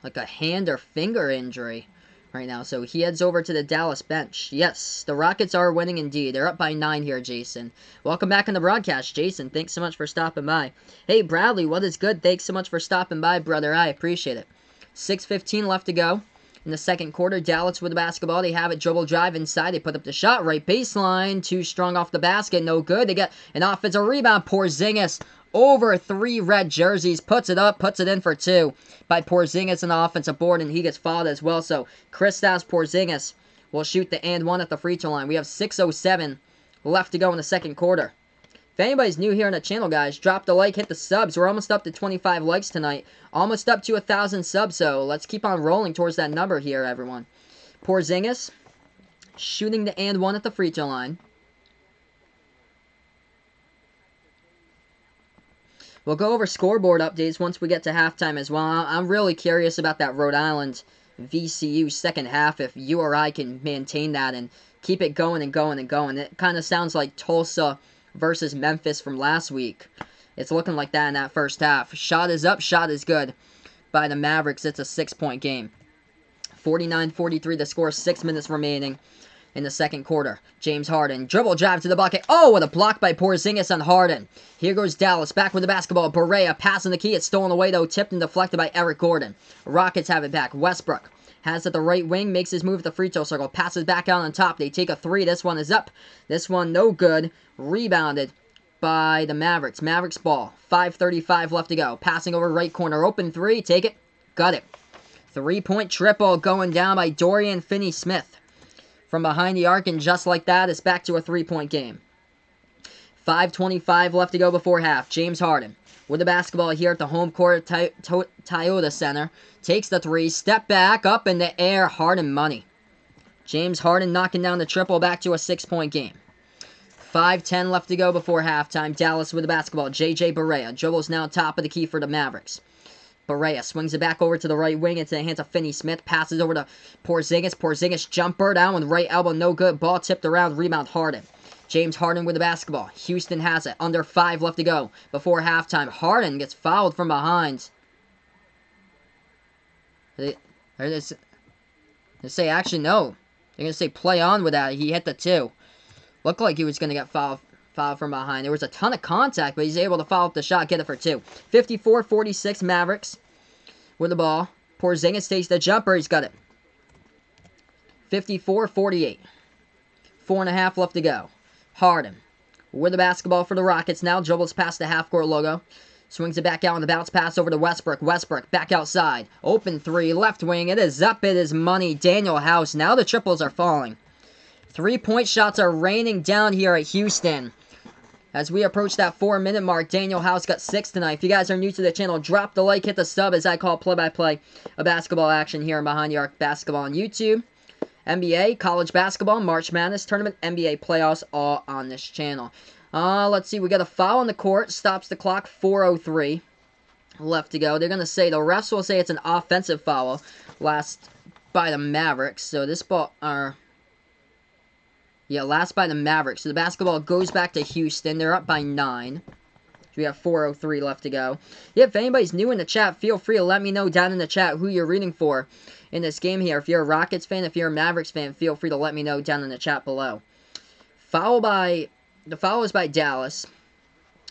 hand or finger injury right now. So he heads over to the Dallas bench. Yes, the Rockets are winning indeed. They're up by 9 here, Jason. Welcome back on the broadcast, Jason. Thanks so much for stopping by. Hey, Bradley, what is good? Thanks so much for stopping by, brother. I appreciate it. 6:15 left to go in the second quarter. Dallas with the basketball. They have it. Dribble drive inside. They put up the shot. Right baseline. Too strong off the basket. No good. They get an offensive rebound. Porzingis over 3 red jerseys. Puts it up. Puts it in for 2 by Porzingis on the offensive board. And he gets fouled as well. So Kristaps Porzingis will shoot the and one at the free throw line. We have 6:07 left to go in the second quarter. If anybody's new here on the channel, guys, drop the like, hit the subs. We're almost up to 25 likes tonight. Almost up to 1,000 subs, so let's keep on rolling towards that number here, everyone. Porzingis shooting the and one at the free throw line. We'll go over scoreboard updates once we get to halftime as well. I'm really curious about that Rhode Island VCU second half, if you or I can maintain that and keep it going and going and going. It kind of sounds like Tulsa versus Memphis from last week. It's looking like that in that first half. Shot is up, shot is good by the Mavericks. It's a 6-point game. 49-43 the score, 6 minutes remaining in the second quarter. James Harden, dribble drive to the bucket. Oh, what a block by Porzingis on Harden. Here goes Dallas, back with the basketball. Barea passing the key. It's stolen away, though, tipped and deflected by Eric Gordon. Rockets have it back. Westbrook has it the right wing, makes his move at the free throw circle, passes back out on top. They take a 3. This one is up. This one no good. Rebounded by the Mavericks. Mavericks ball. 5:35 left to go. Passing over right corner. Open 3. Take it. Got it. 3-point triple going down by Dorian Finney-Smith from behind the arc, and just like that, it's back to a 3-point game. 5:25 left to go before half. James Harden with the basketball here at the home court Toyota Center. Takes the 3. Step back, up in the air. Harden money. James Harden knocking down the triple, back to a 6-point game. 5:10 left to go before halftime. Dallas with the basketball. J.J. Barea dribbles now top of the key for the Mavericks. Barea swings it back over to the right wing into the hands of Finney-Smith. Passes over to Porzingis. Porzingis jumper down with right elbow. No good. Ball tipped around. Rebound Harden. James Harden with the basketball. Houston has it. Under 5 left to go before halftime. Harden gets fouled from behind. They say, actually, no. They're going to say play on with that. He hit the 2. Looked like he was going to get fouled from behind. There was a ton of contact, but he's able to foul up the shot, get it for 2. 54-46 Mavericks with the ball. Porzingis takes the jumper. He's got it. 54-48. 4.5 left to go. Harden with the basketball for the Rockets now. Dribbles past the half-court logo. Swings it back out on the bounce pass over to Westbrook. Westbrook back outside. Open 3. Left wing. It is up. It is money. Daniel House. Now the triples are falling. 3-point shots are raining down here at Houston. As we approach that 4-minute mark, Daniel House got 6 tonight. If you guys are new to the channel, drop the like, hit the sub as I call play-by-play of basketball action here in Behind the Arc Basketball on YouTube. NBA, college basketball, March Madness tournament, NBA playoffs, all on this channel. Let's see, we got a foul on the court, stops the clock, 4:03 left to go. They're going to say, the refs will say it's an offensive foul, last by the Mavericks. So this ball, last by the Mavericks. So the basketball goes back to Houston. They're up by 9. We have 4:03 left to go. Yeah, if anybody's new in the chat, feel free to let me know down in the chat who you're rooting for in this game here. If you're a Rockets fan, if you're a Mavericks fan, feel free to let me know down in the chat below. The foul is by Dallas.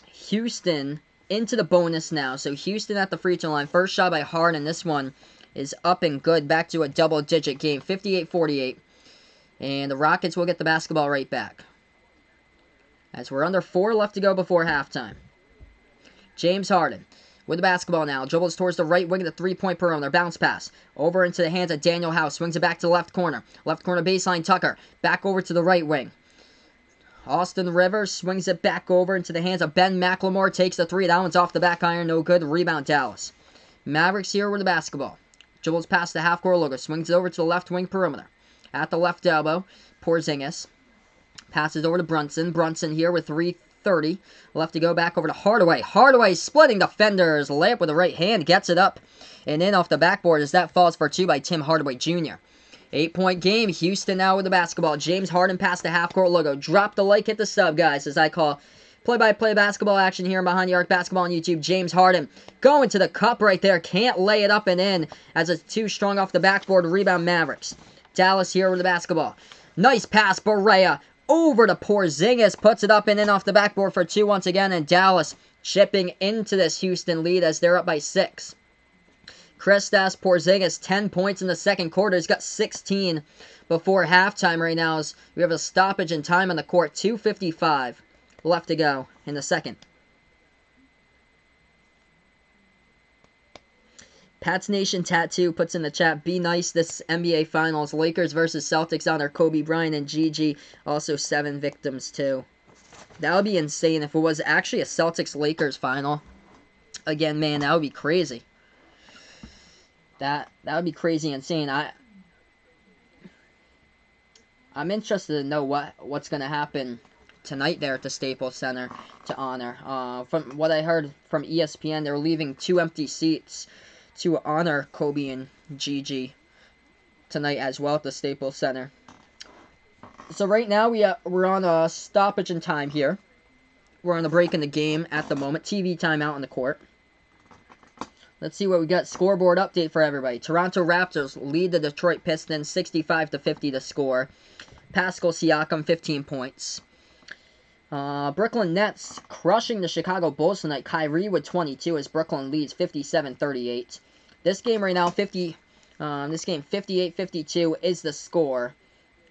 Houston into the bonus now. So Houston at the free throw line. First shot by Harden. This one is up and good. Back to a double-digit game. 58-48. And the Rockets will get the basketball right back. As we're under 4 left to go before halftime. James Harden with the basketball now. Dribbles towards the right wing of the three-point perimeter. Bounce pass. Over into the hands of Daniel House. Swings it back to the left corner. Left corner baseline Tucker. Back over to the right wing. Austin Rivers swings it back over into the hands of Ben McLemore. Takes the three. That one's off the back iron. No good. Rebound Dallas. Mavericks here with the basketball. Dribbles past the half-court logo. Swings it over to the left wing perimeter. At the left elbow. Porzingis. Passes over to Brunson. Brunson here with 3:30 left to go. Back over to Hardaway. Hardaway splitting defenders. Layup with the right hand. Gets it up and in off the backboard as that falls for two by Tim Hardaway Jr. 8-point game. Houston now with the basketball. James Harden past the half-court logo. Drop the like, hit the sub, guys, as I call play-by-play basketball action here Behind the Arc Basketball on YouTube. James Harden going to the cup right there. Can't lay it up and in as it's too strong off the backboard. Rebound Mavericks. Dallas here with the basketball. Nice pass. Barea over to Porzingis. Puts it up and in off the backboard for two once again. And Dallas chipping into this Houston lead as they're up by 6. Kristaps Porzingis, 10 points in the second quarter. He's got 16 before halftime right now as we have a stoppage in time on the court. 2:55 left to go in the second. Pats Nation Tattoo puts in the chat, be nice this NBA Finals. Lakers versus Celtics honor Kobe Bryant and Gigi. Also 7 victims too. That would be insane if it was actually a Celtics-Lakers final. Again, man, that would be crazy. That would be crazy insane. I'm interested to know what's going to happen tonight there at the Staples Center to honor. From what I heard from ESPN, they're leaving 2 empty seats to honor Kobe and Gigi tonight as well at the Staples Center. So right now we're on a stoppage in time here. We're on a break in the game at the moment. TV timeout on the court. Let's see what we got. Scoreboard update for everybody. Toronto Raptors lead the Detroit Pistons 65-50 to score. Pascal Siakam 15 points. Brooklyn Nets crushing the Chicago Bulls tonight. Kyrie with 22 as Brooklyn leads 57-38. This game right now 58-52 is the score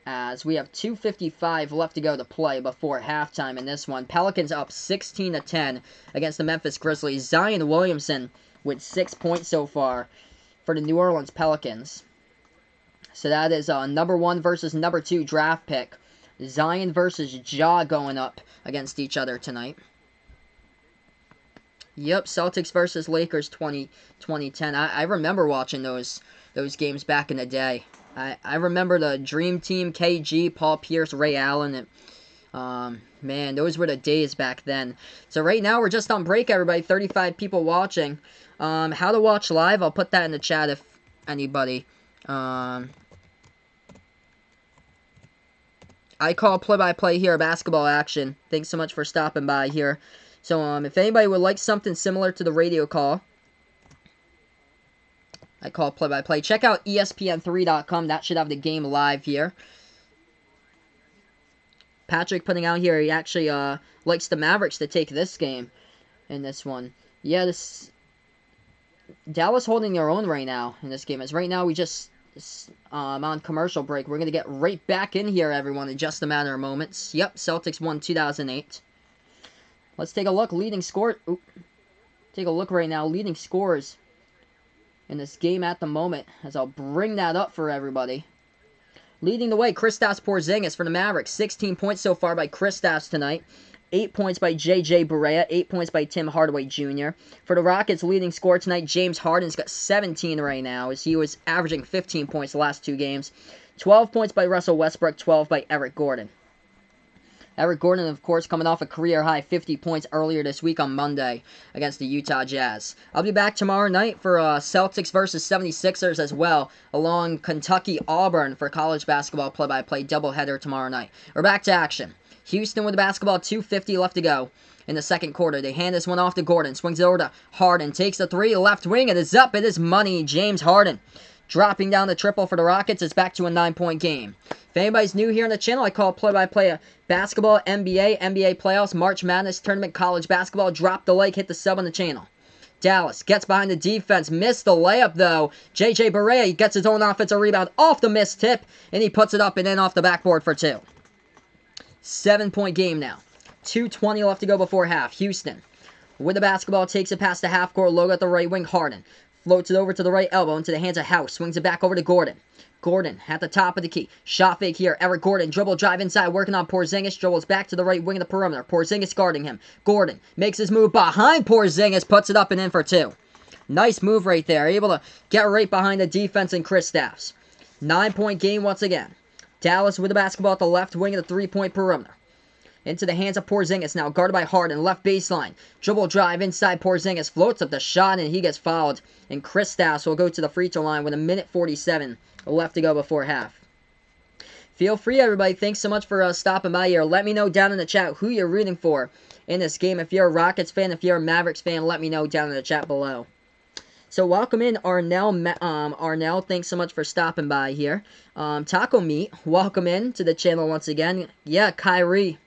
as we have 2:55 left to go to play before halftime in this one. Pelicans up 16-10 against the Memphis Grizzlies. Zion Williamson with 6 points so far for the New Orleans Pelicans. So that is number 1 versus number 2 draft pick. Zion versus Ja going up against each other tonight. Yep, Celtics versus Lakers 2010. I remember watching those games back in the day. I remember the Dream Team, KG, Paul Pierce, Ray Allen, and man, those were the days back then. So right now we're just on break, everybody. 35 people watching. How to watch live, I'll put that in the chat if anybody. I call play-by-play here, basketball action. Thanks so much for stopping by here. So if anybody would like something similar to the radio call, I call play-by-play. Check out ESPN3.com. That should have the game live here. Patrick putting out here, he actually likes the Mavericks to take this game in this one. Yeah, Dallas holding their own right now in this game. As right now we just on commercial break. We're going to get right back in here, everyone, in just a matter of moments. Yep, Celtics won 2008. Let's take a look. Leading score. Take a look right now. Leading scores in this game at the moment, as I'll bring that up for everybody. Leading the way, Kristaps Porzingis for the Mavericks. 16 points so far by Kristaps tonight. 8 points by J.J. Barea. 8 points by Tim Hardaway Jr. For the Rockets, leading scorer tonight, James Harden's got 17 right now, as he was averaging 15 points the last 2 games. 12 points by Russell Westbrook. 12 by Eric Gordon. Eric Gordon, of course, coming off a career-high 50 points earlier this week on Monday against the Utah Jazz. I'll be back tomorrow night for Celtics versus 76ers as well, along Kentucky-Auburn for college basketball play-by-play doubleheader tomorrow night. We're back to action. Houston with the basketball, 2:50 left to go in the second quarter. They hand this one off to Gordon. Swings it over to Harden. Takes the 3, left wing. It is up. It is money. James Harden dropping down the triple for the Rockets. It's back to a 9-point game. If anybody's new here on the channel, I call play-by-play basketball, NBA playoffs, March Madness tournament, college basketball. Drop the like, hit the sub on the channel. Dallas gets behind the defense. Missed the layup, though. J.J. Barea gets his own offensive rebound off the missed tip, and he puts it up and in off the backboard for 2. 7-point game now. 2:20 left to go before half. Houston with the basketball, takes it past the half-court logo at the right wing. Harden floats it over to the right elbow into the hands of House. Swings it back over to Gordon. Gordon at the top of the key. Shot fake here. Eric Gordon dribble drive inside, working on Porzingis. Dribbles back to the right wing of the perimeter. Porzingis guarding him. Gordon makes his move behind Porzingis, puts it up and in for two. Nice move right there. Able to get right behind the defense and Kristaps. 9-point game once again. Dallas with the basketball at the left wing of the three-point perimeter. Into the hands of Porzingis now, guarded by Harden, left baseline. Dribble drive inside Porzingis, floats up the shot, and he gets fouled. And Kristaps will go to the free throw line with 1:47 left to go before half. Feel free, everybody. Thanks so much for stopping by here. Let me know down in the chat who you're rooting for in this game. If you're a Rockets fan, if you're a Mavericks fan, let me know down in the chat below. So welcome in Arnell. Arnell, thanks so much for stopping by here. Taco Meat, welcome in to the channel once again. Yeah, Kyrie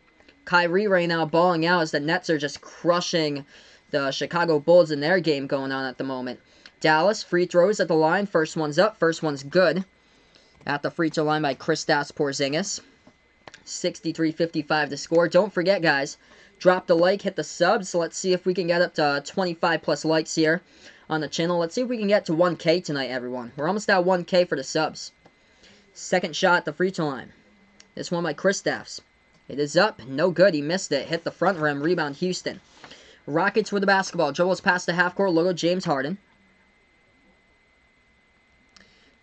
right now balling out as the Nets are just crushing the Chicago Bulls in their game going on at the moment. Dallas, free throws at the line. First one's up. First one's good. At the free throw line by Kristaps Porzingis. 63-55 to score. Don't forget, guys, drop the like, hit the subs. Let's see if we can get up to 25 plus likes here on the channel. Let's see if we can get to 1K tonight, everyone. We're almost at 1K for the subs. Second shot at the free throw line. This one by Kristaps. It is up. No good. He missed it. Hit the front rim. Rebound Houston. Rockets with the basketball. Dribbles past the half-court logo. James Harden.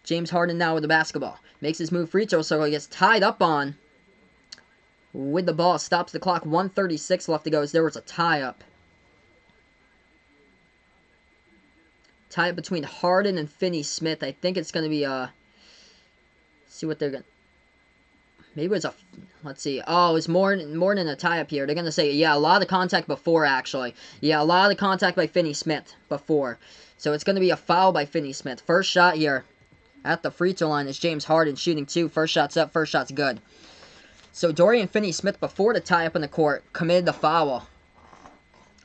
James Harden now with the basketball. Makes his move free throw circle. He gets tied up on with the ball. Stops the clock. 1:36 left to go as there was a tie-up. Tie-up between Harden and Finney-Smith. I think it's going to be see what they're going to... Maybe it's a... Let's see. Oh, it's more than a tie-up here. They're going to say, yeah, a lot of contact before, actually. Yeah, a lot of contact by Finney-Smith before. So it's going to be a foul by Finney-Smith. First shot here at the free throw line is James Harden shooting two. First shot's up. First shot's good. So Dorian Finney-Smith, before the tie-up in the court, committed the foul.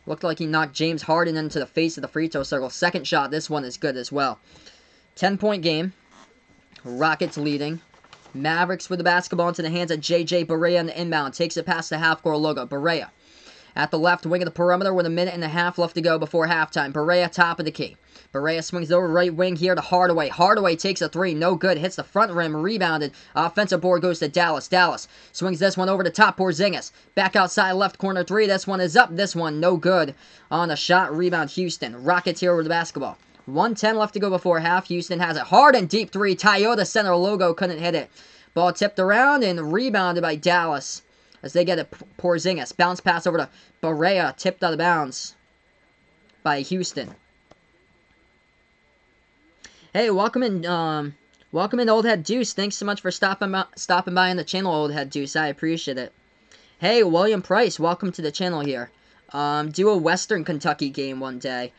Looked like he knocked James Harden into the face of the free throw circle. Second shot, this one is good as well. 10-point game. Rockets leading. Mavericks with the basketball into the hands of J.J. Barea in the inbound. Takes it past the half-court logo. Barea at the left wing of the perimeter with 1.5 left to go before halftime. Barea top of the key. Barea swings over right wing here to Hardaway. Hardaway takes a three. No good. Hits the front rim. Rebounded. Offensive board goes to Dallas. Dallas swings this one over the top. Porzingis. Back outside left corner three. This one is up. This one no good. On the shot. Rebound Houston. Rockets here with the basketball. 1:10 left to go before half. Houston has it. Harden deep three. Toyota center logo couldn't hit it. Ball tipped around and rebounded by Dallas as they get it. Porzingis. Bounce pass over to Barea. Tipped out of bounds by Houston. Hey, welcome in, Old Head Deuce. Thanks so much for stopping by on the channel, Old Head Deuce. I appreciate it. Hey, William Price. Welcome to the channel here. Do a Western Kentucky game one day.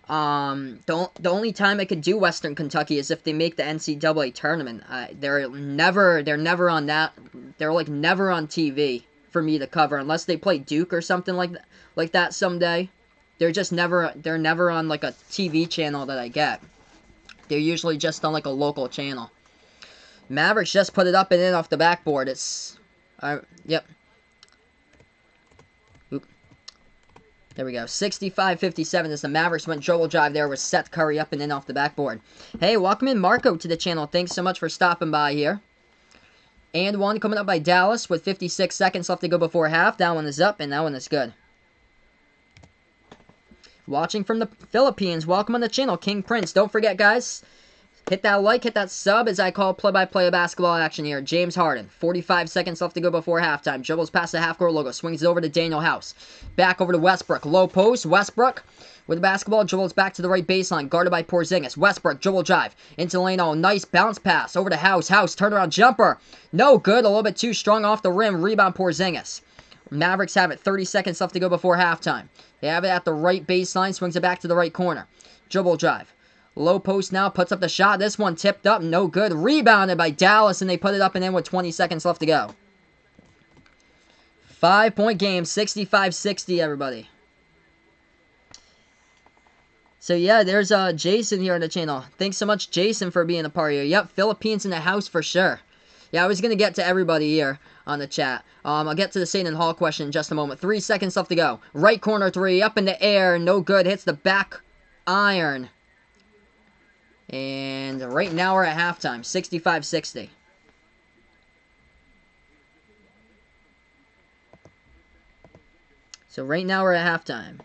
The only time I could do Western Kentucky is if they make the NCAA tournament. They're never on that. They're like never on TV for me to cover unless they play Duke or something like that someday. They're never on like a TV channel that I get. They're usually just on like a local channel. Mavericks just put it up and in off the backboard. It's yep. There we go. 65-57 as the Mavericks went dribble drive there with Seth Curry up and in off the backboard. Hey, welcome in Marco to the channel. Thanks so much for stopping by here. And one coming up by Dallas with 56 seconds left to go before half. That one is up and that one is good. Watching from the Philippines, welcome on the channel, King Prince. Don't forget, guys, hit that like, hit that sub as I call play-by-play basketball action here. James Harden, 45 seconds left to go before halftime. Dribbles past the half-court logo, swings it over to Daniel House. Back over to Westbrook, low post. Westbrook with the basketball, dribbles back to the right baseline, guarded by Porzingis. Westbrook, dribble drive into the lane. Oh, nice bounce pass over to House. House, turnaround jumper. No good, a little bit too strong off the rim. Rebound Porzingis. Mavericks have it. 30 seconds left to go before halftime. They have it at the right baseline. Swings it back to the right corner. Dribble drive. Low post now. Puts up the shot. This one tipped up. No good. Rebounded by Dallas. And they put it up and in with 20 seconds left to go. 5-point game. 65-60, everybody. So, yeah, there's Jason here on the channel. Thanks so much, Jason, for being a part here. Yep, Philippines in the house for sure. Yeah, I was going to get to everybody here. on the chat. I'll get to the Seton Hall question in just a moment. 3 seconds left to go. Right corner three, up in the air, no good. Hits the back iron. And right now we're at halftime, 65-60. So right now we're at halftime.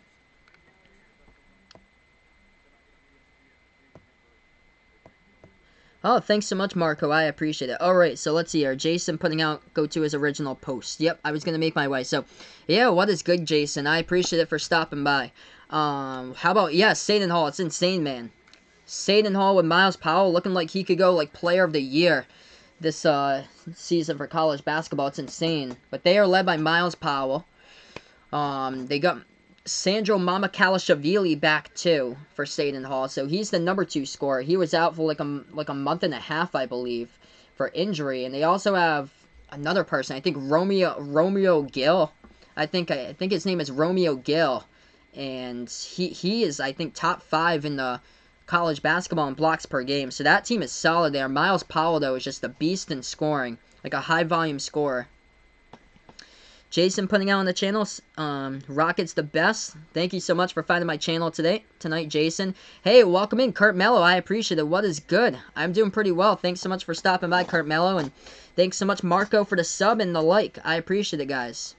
Oh, thanks so much, Marco. I appreciate it. All right, so let's see here. Jason putting out, go to his original post. Yep, I was going to make my way. So, yeah, what is good, Jason? I appreciate it for stopping by. How about, yeah, Seton Hall. It's insane, man. Seton Hall with Miles Powell looking like he could go, like, player of the year this season for college basketball. It's insane. But they are led by Miles Powell. They got Sandro Mamakhalashvili back too for Seton Hall, so he's the number 2 scorer. He was out for like a month and a half, I believe, for injury. And they also have another person. I think Romeo Gill. I think his name is Romeo Gill, and he is, I think, top 5 in the college basketball in blocks per game. So that team is solid there. Miles Powell though is just a beast in scoring, like a high volume scorer. Jason putting out on the channel, Rockets the best. Thank you so much for finding my channel tonight, Jason. Hey, welcome in, Kurt Mello. I appreciate it. What is good? I'm doing pretty well. Thanks so much for stopping by, Kurt Mello. And thanks so much, Marco, for the sub and the like. I appreciate it, guys.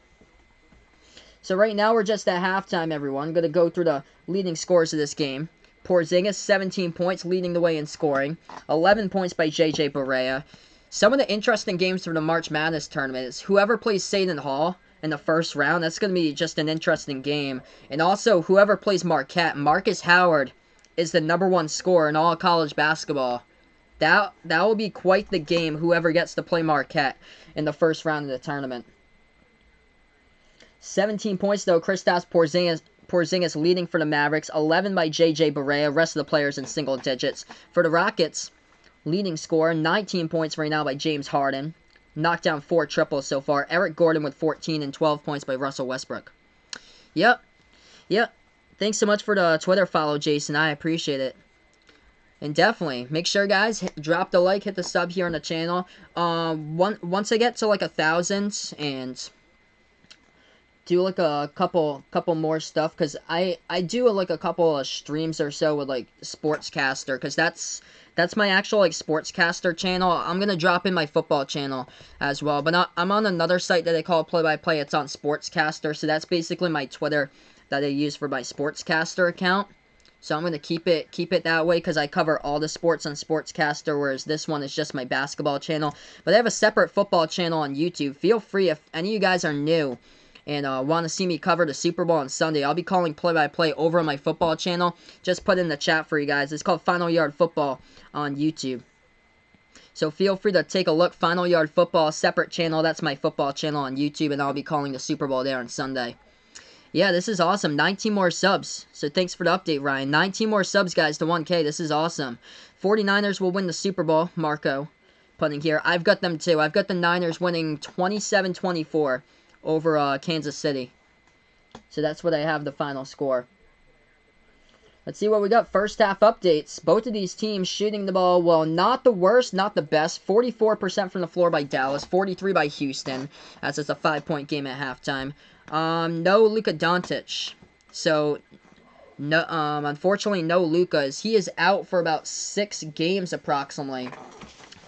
So right now we're just at halftime, everyone. I'm going to go through the leading scores of this game. Porzingis, 17 points, leading the way in scoring. 11 points by J.J. Barea. Some of the interesting games for the March Madness tournament is whoever plays Seton Hall in the first round, that's going to be just an interesting game. And also, whoever plays Marquette, Marcus Howard is the number 1 scorer in all college basketball. That will be quite the game, whoever gets to play Marquette in the first round of the tournament. 17 points, though, Kristaps Porzingis leading for the Mavericks. 11 by J.J. Barea, rest of the players in single digits. For the Rockets, leading scorer, 19 points right now by James Harden. Knocked down 4 triples so far. Eric Gordon with 14 and 12 points by Russell Westbrook. Yep. Thanks so much for the Twitter follow, Jason. I appreciate it. And definitely, make sure, guys, drop the like, hit the sub here on the channel. Once I get to, like, 1,000 and do, like, a couple more stuff, because I do, like, a couple of streams or so with, like, Sportscaster, because that's my actual, like, Sportscaster channel. I'm going to drop in my football channel as well. But I'm on another site that they call Play-by-Play. It's on Sportscaster. So that's basically my Twitter that I use for my Sportscaster account. So I'm going to keep it that way because I cover all the sports on Sportscaster, whereas this one is just my basketball channel. But I have a separate football channel on YouTube. Feel free, if any of you guys are new and want to see me cover the Super Bowl on Sunday, I'll be calling play-by-play over on my football channel. Just put in the chat for you guys. It's called Final Yard Football on YouTube. So feel free to take a look. Final Yard Football, separate channel. That's my football channel on YouTube, and I'll be calling the Super Bowl there on Sunday. Yeah, this is awesome. 19 more subs. So thanks for the update, Ryan. 19 more subs, guys, to 1K. This is awesome. 49ers will win the Super Bowl. Marco putting here. I've got them too. I've got the Niners winning 27-24 over Kansas City. So that's what I have the final score. Let's see what we got. First half updates. Both of these teams shooting the ball, well, not the worst, not the best. 44% from the floor by Dallas, 43% by Houston, as it's a 5-point game at halftime. No Luka Doncic. So, no, unfortunately, no Luka. He is out for about 6 games approximately.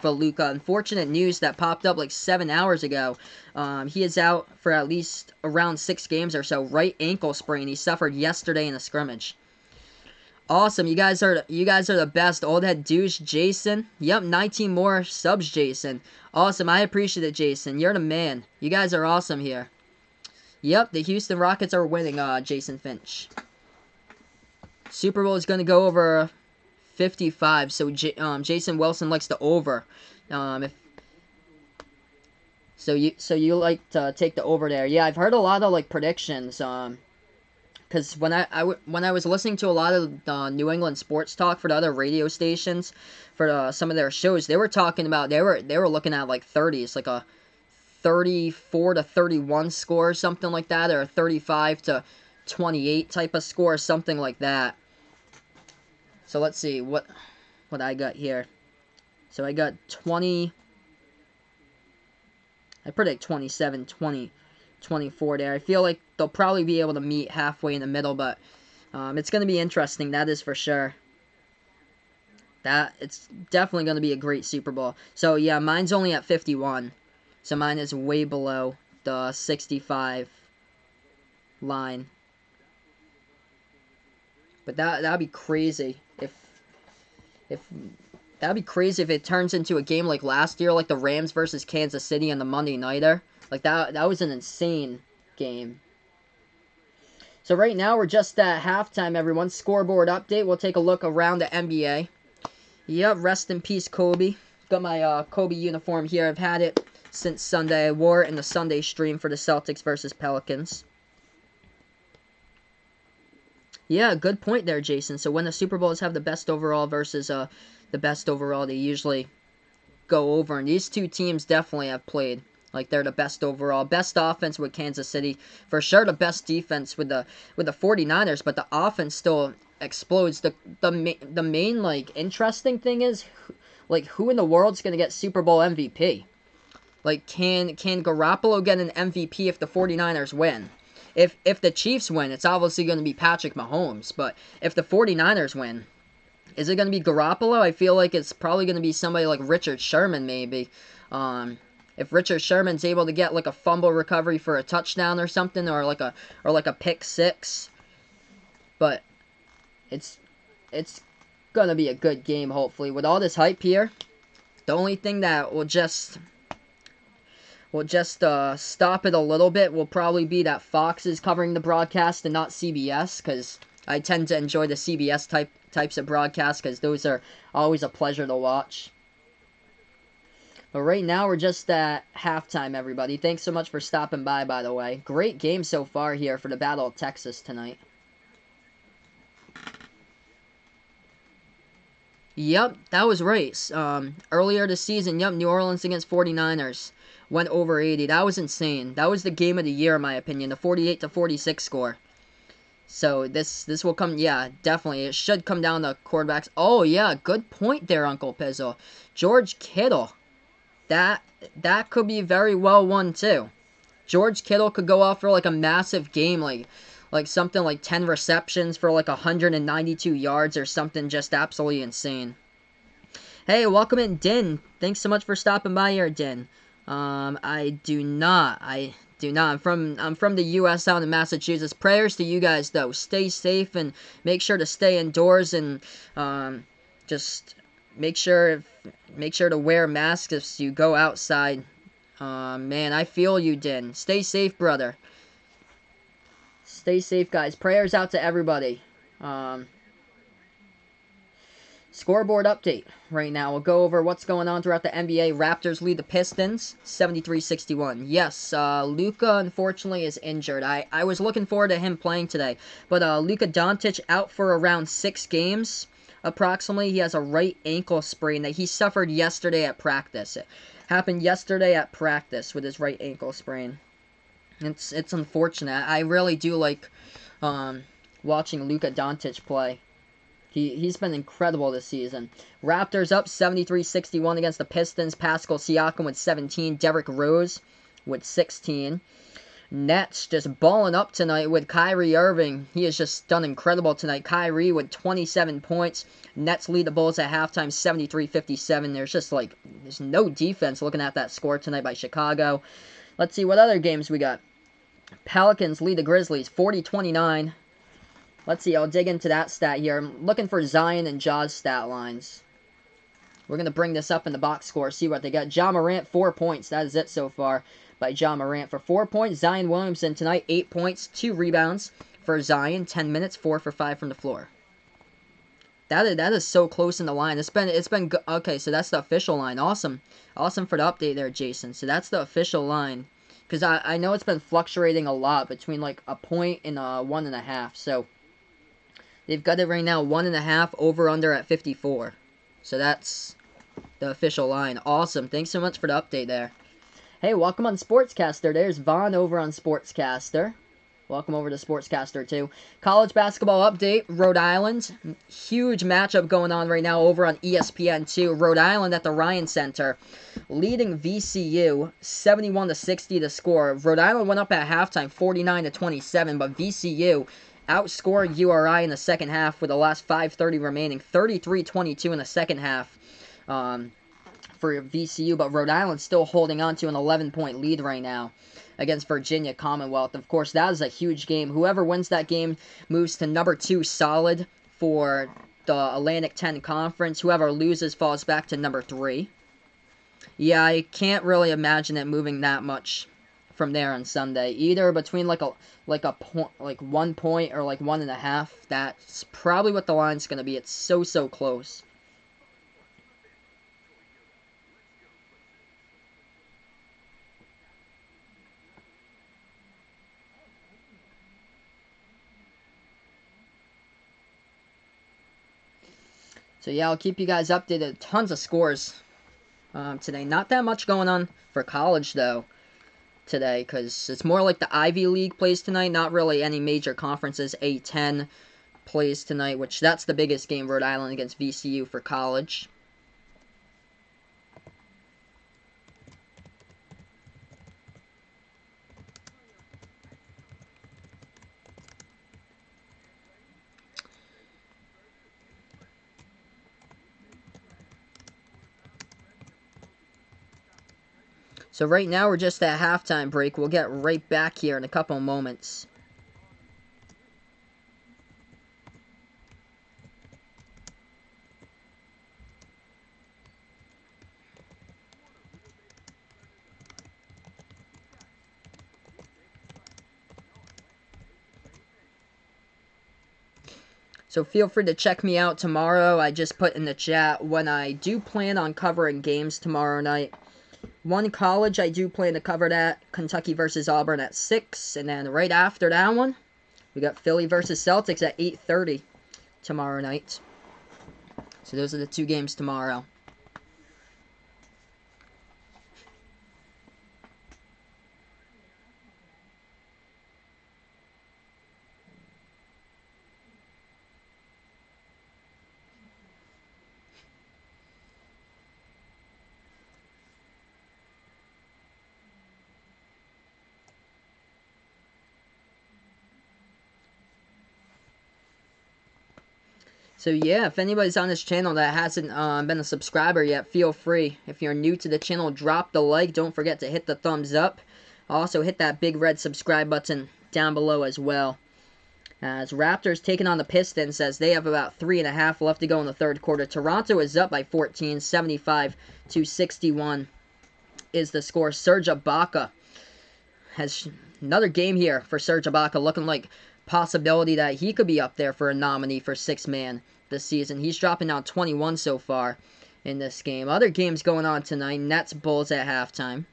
For Luka, unfortunate news that popped up like 7 hours ago. He is out for at least around 6 games or so. Right ankle sprain he suffered yesterday in a scrimmage. Awesome, you guys are the best. Old head douche, Jason. Yep, 19 more subs, Jason. Awesome, I appreciate it, Jason. You're the man. You guys are awesome here. Yep, the Houston Rockets are winning, Jason Finch. Super Bowl is going to go over 55, so Jason Wilson likes the over. So you like to take the over there. Yeah, I've heard a lot of like predictions. Because when I was listening to a lot of the New England sports talk for the other radio stations for some of their shows, they were talking about they were looking at like 30s, like a 34-31 score or something like that, or a 35-28 type of score, or something like that. So let's see what I got here. So I got I predict 27-20, 24 there. I feel like they'll probably be able to meet halfway in the middle, but it's going to be interesting, that is for sure. It's definitely going to be a great Super Bowl. So, yeah, mine's only at 51. So, mine is way below the 65 line. But that'd be crazy if that'd be crazy if it turns into a game like last year, like the Rams versus Kansas City on the Monday Nighter. Like, that was an insane game. So, right now, we're just at halftime, everyone. Scoreboard update. We'll take a look around the NBA. Yep, rest in peace, Kobe. Got my Kobe uniform here. I've had it since Sunday. I wore it in the Sunday stream for the Celtics versus Pelicans. Yeah, good point there, Jason. So when the Super Bowls have the best overall versus the best overall, they usually go over. And these two teams definitely have played like they're the best overall. Best offense with Kansas City. For sure the best defense with the 49ers, but the offense still explodes. The main like interesting thing is like who in the world's going to get Super Bowl MVP? Like can Garoppolo get an MVP if the 49ers win? If the Chiefs win, it's obviously going to be Patrick Mahomes, but if the 49ers win, is it going to be Garoppolo? I feel like it's probably going to be somebody like Richard Sherman maybe. If Richard Sherman's able to get like a fumble recovery for a touchdown or something, or like a pick six, but it's gonna be a good game hopefully. With all this hype here, the only thing that will just stop it a little bit will probably be that Fox is covering the broadcast and not CBS, because I tend to enjoy the CBS types of broadcasts because those are always a pleasure to watch. But right now, we're just at halftime, everybody. Thanks so much for stopping by the way. Great game so far here for the Battle of Texas tonight. Yep, that was right. Earlier this season, yep, New Orleans against 49ers went over 80. That was insane. That was the game of the year, in my opinion. The 48-46 score. So this will come, yeah, definitely. It should come down to quarterbacks. Oh, yeah, good point there, Uncle Pizzo. George Kittle. That could be very well won, too. George Kittle could go off for, like, a massive game, like something like 10 receptions for, like, 192 yards or something just absolutely insane. Hey, welcome in, Din. Thanks so much for stopping by here, Din. I do not. I'm from the U.S. out in Massachusetts. Prayers to you guys, though. Stay safe and make sure to stay indoors and just make sure to wear masks if you go outside. Man, I feel you, Din. Stay safe, brother. Stay safe, guys. Prayers out to everybody. Scoreboard update right now. We'll go over what's going on throughout the NBA. Raptors lead the Pistons 73-61. Yes, Luka unfortunately is injured. I was looking forward to him playing today, but Luka Doncic out for around 6 games approximately. He has a right ankle sprain that he suffered yesterday at practice. It happened yesterday at practice with his right ankle sprain. It's unfortunate. I really do like watching Luka Doncic play. He's been incredible this season. Raptors up 73-61 against the Pistons. Pascal Siakam with 17. Derrick Rose with 16. Nets just balling up tonight with Kyrie Irving. He has just done incredible tonight. Kyrie with 27 points. Nets lead the Bulls at halftime 73-57. There's no defense looking at that score tonight by Chicago. Let's see what other games we got. Pelicans lead the Grizzlies 40-29. Let's see, I'll dig into that stat here. I'm looking for Zion and Ja's stat lines. We're going to bring this up in the box score, see what they got. Ja Morant, 4 points. That is it so far by Ja Morant for 4 points. Zion Williamson tonight, 8 points, 2 rebounds for Zion. 10 minutes, 4 for 5 from the floor. That is so close in the line. It's been okay, so that's the official line. Awesome for the update there, Jason. So that's the official line. Because I know it's been fluctuating a lot between like a point and 1.5. So they've got it right now, 1.5, over under at 54. So that's the official line. Awesome. Thanks so much for the update there. Hey, welcome on Sportscaster. There's Vaughn over on Sportscaster. Welcome over to Sportscaster 2. College basketball update, Rhode Island. Huge matchup going on right now over on ESPN2. Rhode Island at the Ryan Center, leading VCU 71-60 to score. Rhode Island went up at halftime 49-27, but VCU outscored URI in the second half with the last 5:30 remaining, 33-22 in the second half for VCU, but Rhode Island still holding on to an 11-point lead right now against Virginia Commonwealth. Of course, that is a huge game. Whoever wins that game moves to number 2 solid for the Atlantic 10 Conference. Whoever loses falls back to number 3. Yeah, I can't really imagine it moving that much from there on Sunday. Either between like 1 point or like 1.5. That's probably what the line's going to be. It's so close. So yeah, I'll keep you guys updated. Tons of scores today. Not that much going on for college, though, today, because it's more like the Ivy League plays tonight. Not really any major conferences. A10 plays tonight, which that's the biggest game, Rhode Island against VCU for college. So right now we're just at halftime break. We'll get right back here in a couple moments. So feel free to check me out tomorrow. I just put in the chat when I do plan on covering games tomorrow night. One college I do plan to cover that, Kentucky versus Auburn at 6. And then right after that one, we got Philly versus Celtics at 8:30 tomorrow night. So those are the 2 games tomorrow. So yeah, if anybody's on this channel that hasn't been a subscriber yet, feel free. If you're new to the channel, drop the like. Don't forget to hit the thumbs up. Also hit that big red subscribe button down below as well. As Raptors taking on the Pistons as they have about 3.5 left to go in the third quarter. Toronto is up by 14, 75-61 is the score. Serge Ibaka has another game here for Serge Ibaka, looking like possibility that he could be up there for a nominee for 6th man this season. He's dropping down 21 so far in this game. Other games going on tonight. Nets Bulls at halftime.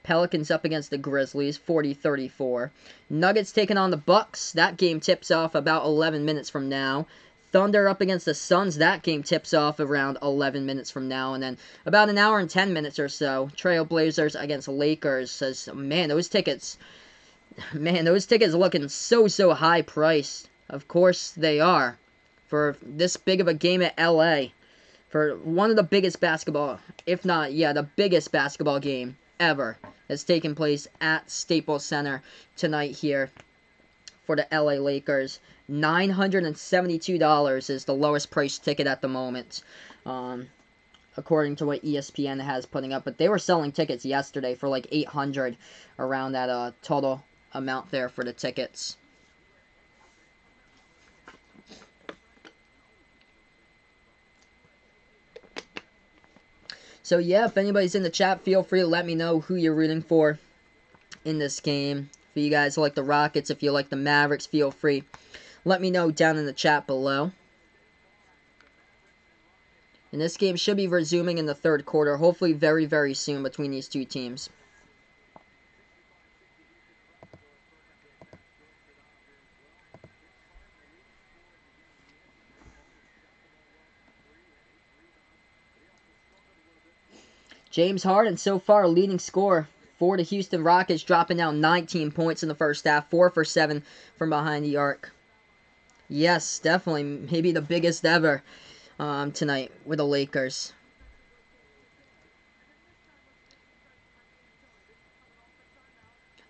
Pelicans up against the Grizzlies, 40-34. Nuggets taking on the Bucks. That game tips off about 11 minutes from now. Thunder up against the Suns. That game tips off around 11 minutes from now. And then about an hour and 10 minutes or so, Trailblazers against Lakers. Says, man, those tickets looking so high priced. Of course they are. For this big of a game at LA. For one of the biggest basketball, if not, yeah, the biggest basketball game ever has taken place at Staples Center tonight here for the LA Lakers. $972 is the lowest priced ticket at the moment, according to what ESPN has putting up. But they were selling tickets yesterday for like $800 around that total amount there for the tickets. So yeah, if anybody's in the chat, feel free to let me know who you're rooting for in this game. If you guys like the Rockets, if you like the Mavericks, feel free. Let me know down in the chat below. And this game should be resuming in the third quarter, hopefully very soon between these two teams. James Harden so far leading scorer for the Houston Rockets, dropping down 19 points in the first half, 4 for 7 from behind the arc. Yes, definitely, maybe the biggest ever tonight with the Lakers.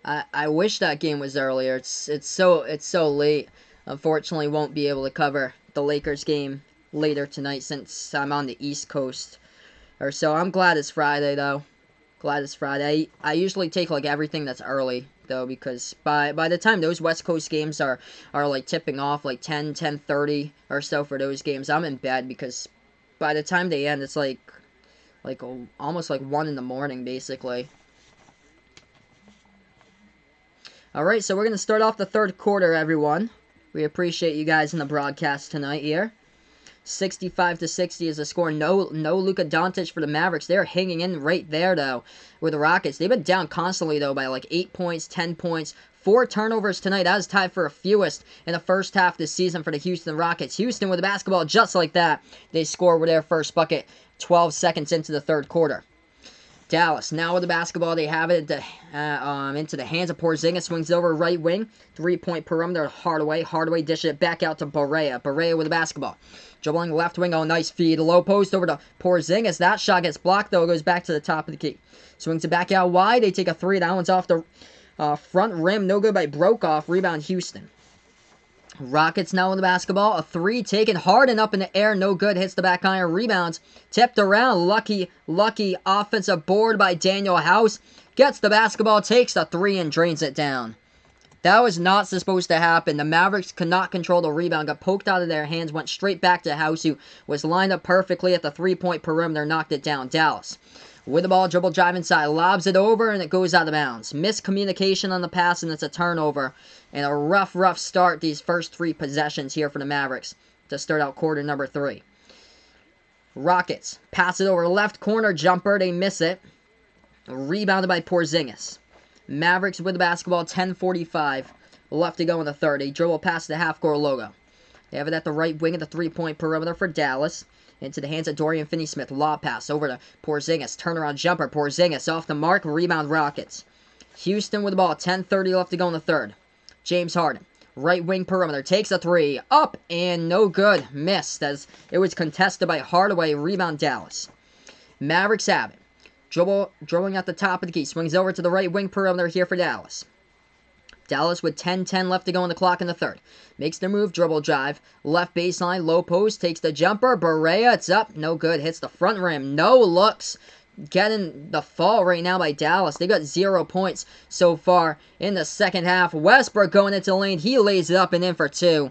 I wish that game was earlier. It's so late. Unfortunately, won't be able to cover the Lakers game later tonight since I'm on the East Coast. Or so I'm glad it's Friday though. Glad it's Friday. I usually take like everything that's early though, because by the time those West Coast games are like tipping off like 10:30 or so for those games, I'm in bed, because by the time they end it's like almost like 1 in the morning basically. Alright, so we're going to start off the third quarter, everyone. We appreciate you guys in the broadcast tonight here. 65-60 is the score. No Luka Doncic for the Mavericks. They're hanging in right there, though, with the Rockets. They've been down constantly, though, by like 8 points, 10 points. 4 turnovers tonight. That was tied for a fewest in the first half this season for the Houston Rockets. Houston with the basketball just like that. They score with their first bucket 12 seconds into the third quarter. Dallas now with the basketball. They have it into the hands of Porzingis. Swings over right wing. 3-point perimeter. Hardaway. Hardaway dishes it back out to Barea. Barea with the basketball. Dribbling left wing. Oh, nice feed. Low post over to Porzingis. That shot gets blocked, though. It goes back to the top of the key. Swings it back out wide. They take a three. That one's off the front rim. No good by Brokoff. Rebound Houston. Rockets now with the basketball. A three taken. Harden up in the air. No good. Hits the back iron. Rebounds. Tipped around. Lucky offensive board by Daniel House. Gets the basketball. Takes the three and drains it down. That was not supposed to happen. The Mavericks could not control the rebound. Got poked out of their hands. Went straight back to House, who was lined up perfectly at the 3-point perimeter. Knocked it down. Dallas with the ball, dribble drive inside, lobs it over, and it goes out of bounds. Miscommunication on the pass, and it's a turnover. And a rough start these first 3 possessions here for the Mavericks to start out quarter number 3. Rockets pass it over left corner jumper. They miss it. Rebounded by Porzingis. Mavericks with the basketball, 10:45 left to go in the third. They dribble past the half-court logo. They have it at the right wing of the 3-point perimeter for Dallas. Into the hands of Dorian Finney-Smith. Lob pass over to Porzingis. Turnaround jumper. Porzingis off the mark. Rebound Rockets. Houston with the ball. 10:30 left to go in the third. James Harden. Right wing perimeter. Takes a three. Up and no good. Missed as it was contested by Hardaway. Rebound Dallas. Mavericks have it. Dribbling at the top of the key. Swings over to the right wing perimeter here for Dallas. Dallas with 10:10 left to go on the clock in the third. Makes the move, dribble drive. Left baseline, low post, takes the jumper. Barea, it's up, no good. Hits the front rim, no looks. Getting the fall right now by Dallas. They got 0 points so far in the second half. Westbrook going into the lane. He lays it up and in for 2.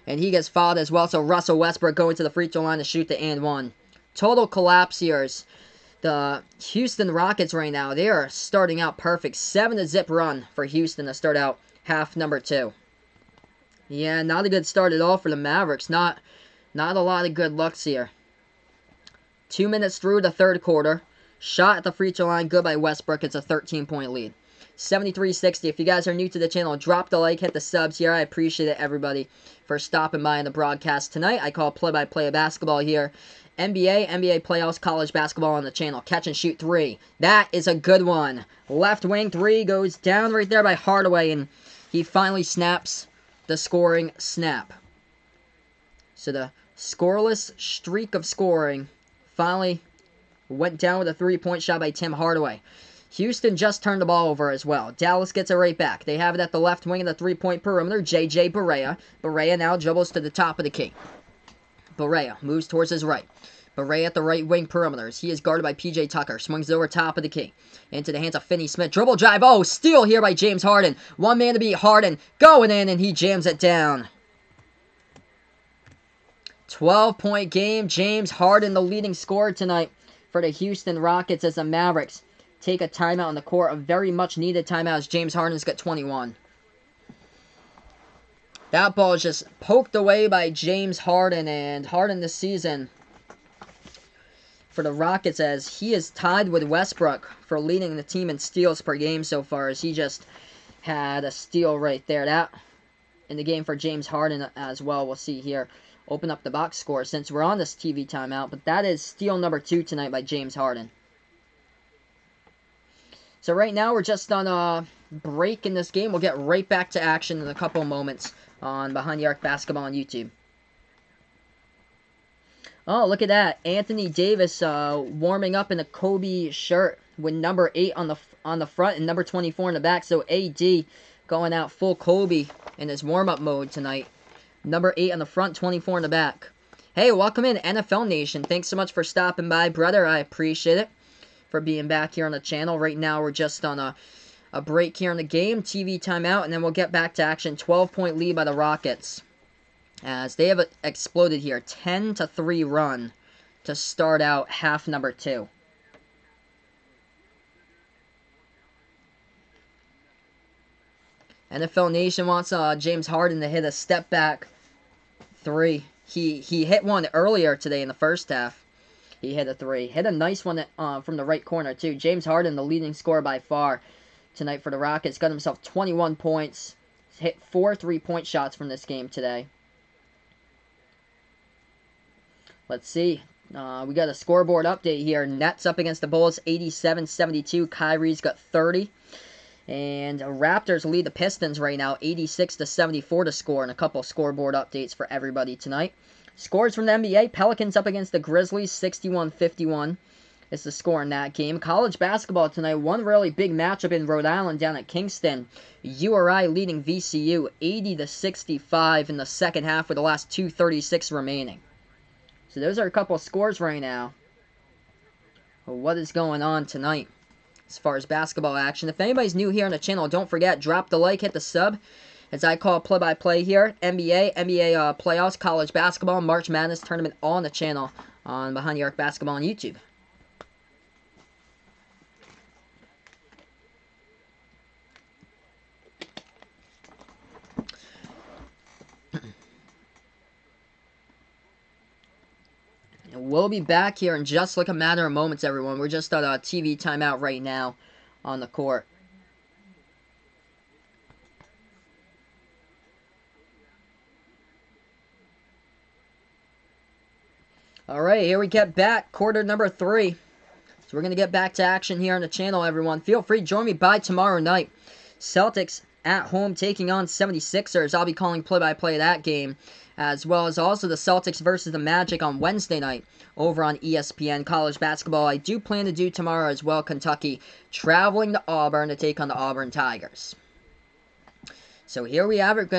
And he gets fouled as well, so Russell Westbrook going to the free throw line to shoot the and 1. Total collapse here. The Houston Rockets right now, they are starting out perfect. 7-0 run for Houston to start out half number 2. Yeah, not a good start at all for the Mavericks. Not a lot of good looks here. 2 minutes through the third quarter. Shot at the free throw line, good by Westbrook. It's a 13-point lead. 73-60. If you guys are new to the channel, drop the like, hit the subs here. I appreciate it, everybody, for stopping by in the broadcast tonight. I call play-by-play of basketball here. NBA playoffs, college basketball on the channel. Catch and shoot 3. That is a good one. Left wing 3 goes down right there by Hardaway, and he finally snaps the scoring snap. So the scoreless streak of scoring finally went down with a 3-point shot by Tim Hardaway. Houston just turned the ball over as well. Dallas gets it right back. They have it at the left wing of the 3-point perimeter. J.J. Barea. Barea now dribbles to the top of the key. Barea moves towards his right. Barea at the right wing perimeters. He is guarded by P.J. Tucker. Swings over top of the key. Into the hands of Finney-Smith. Dribble drive. Oh, steal here by James Harden. One man to beat. Harden going in, and he jams it down. 12-point game. James Harden, the leading scorer tonight for the Houston Rockets, as the Mavericks take a timeout on the court. A very much needed timeout as James Harden's got 21. That ball is just poked away by James Harden, and Harden this season for the Rockets, as he is tied with Westbrook for leading the team in steals per game so far, as he just had a steal right there. That in the game for James Harden as well. We'll see here. Open up the box score since we're on this TV timeout, but that is steal number 2 tonight by James Harden. So right now we're just on a break in this game. We'll get right back to action in a couple moments on Behind the Arc Basketball on YouTube. Oh, look at that. Anthony Davis warming up in a Kobe shirt with number 8 on the front and number 24 in the back. So AD going out full Kobe in his warm-up mode tonight. Number 8 on the front, 24 in the back. Hey, welcome in, NFL Nation. Thanks so much for stopping by, brother. I appreciate it for being back here on the channel. Right now, we're just on a break here in the game. TV timeout, and then we'll get back to action. 12-point lead by the Rockets, as they have exploded here. 10-3 run to start out half number 2. NFL Nation wants James Harden to hit a step back 3. He hit one earlier today in the first half. He hit a 3. Hit a nice one from the right corner, too. James Harden, the leading scorer by far tonight for the Rockets. Got himself 21 points. Hit 4 3-point shots from this game today. Let's see. We got a scoreboard update here. Nets up against the Bulls, 87-72. Kyrie's got 30. And Raptors lead the Pistons right now, 86-74 to score. And a couple scoreboard updates for everybody tonight. Scores from the NBA. Pelicans up against the Grizzlies, 61-51 is the score in that game. College basketball tonight. One really big matchup in Rhode Island down at Kingston. URI leading VCU, 80-65 in the second half with the last 2:36 remaining. So those are a couple of scores right now. Well, what is going on tonight as far as basketball action? If anybody's new here on the channel, don't forget, drop the like, hit the sub, as I call play-by-play here. NBA playoffs, college basketball, March Madness tournament, all on the channel on Behind the Arc Basketball on YouTube. We'll be back here in just like a matter of moments, everyone. We're just at a TV timeout right now on the court. Alright, here we get back. Quarter number 3. So we're going to get back to action here on the channel, everyone. Feel free to join me by tomorrow night. Celtics at home taking on 76ers. I'll be calling play-by-play of that game, as well as also the Celtics versus the Magic on Wednesday night over on ESPN. College basketball I do plan to do tomorrow as well. Kentucky traveling to Auburn to take on the Auburn Tigers. So here we have it.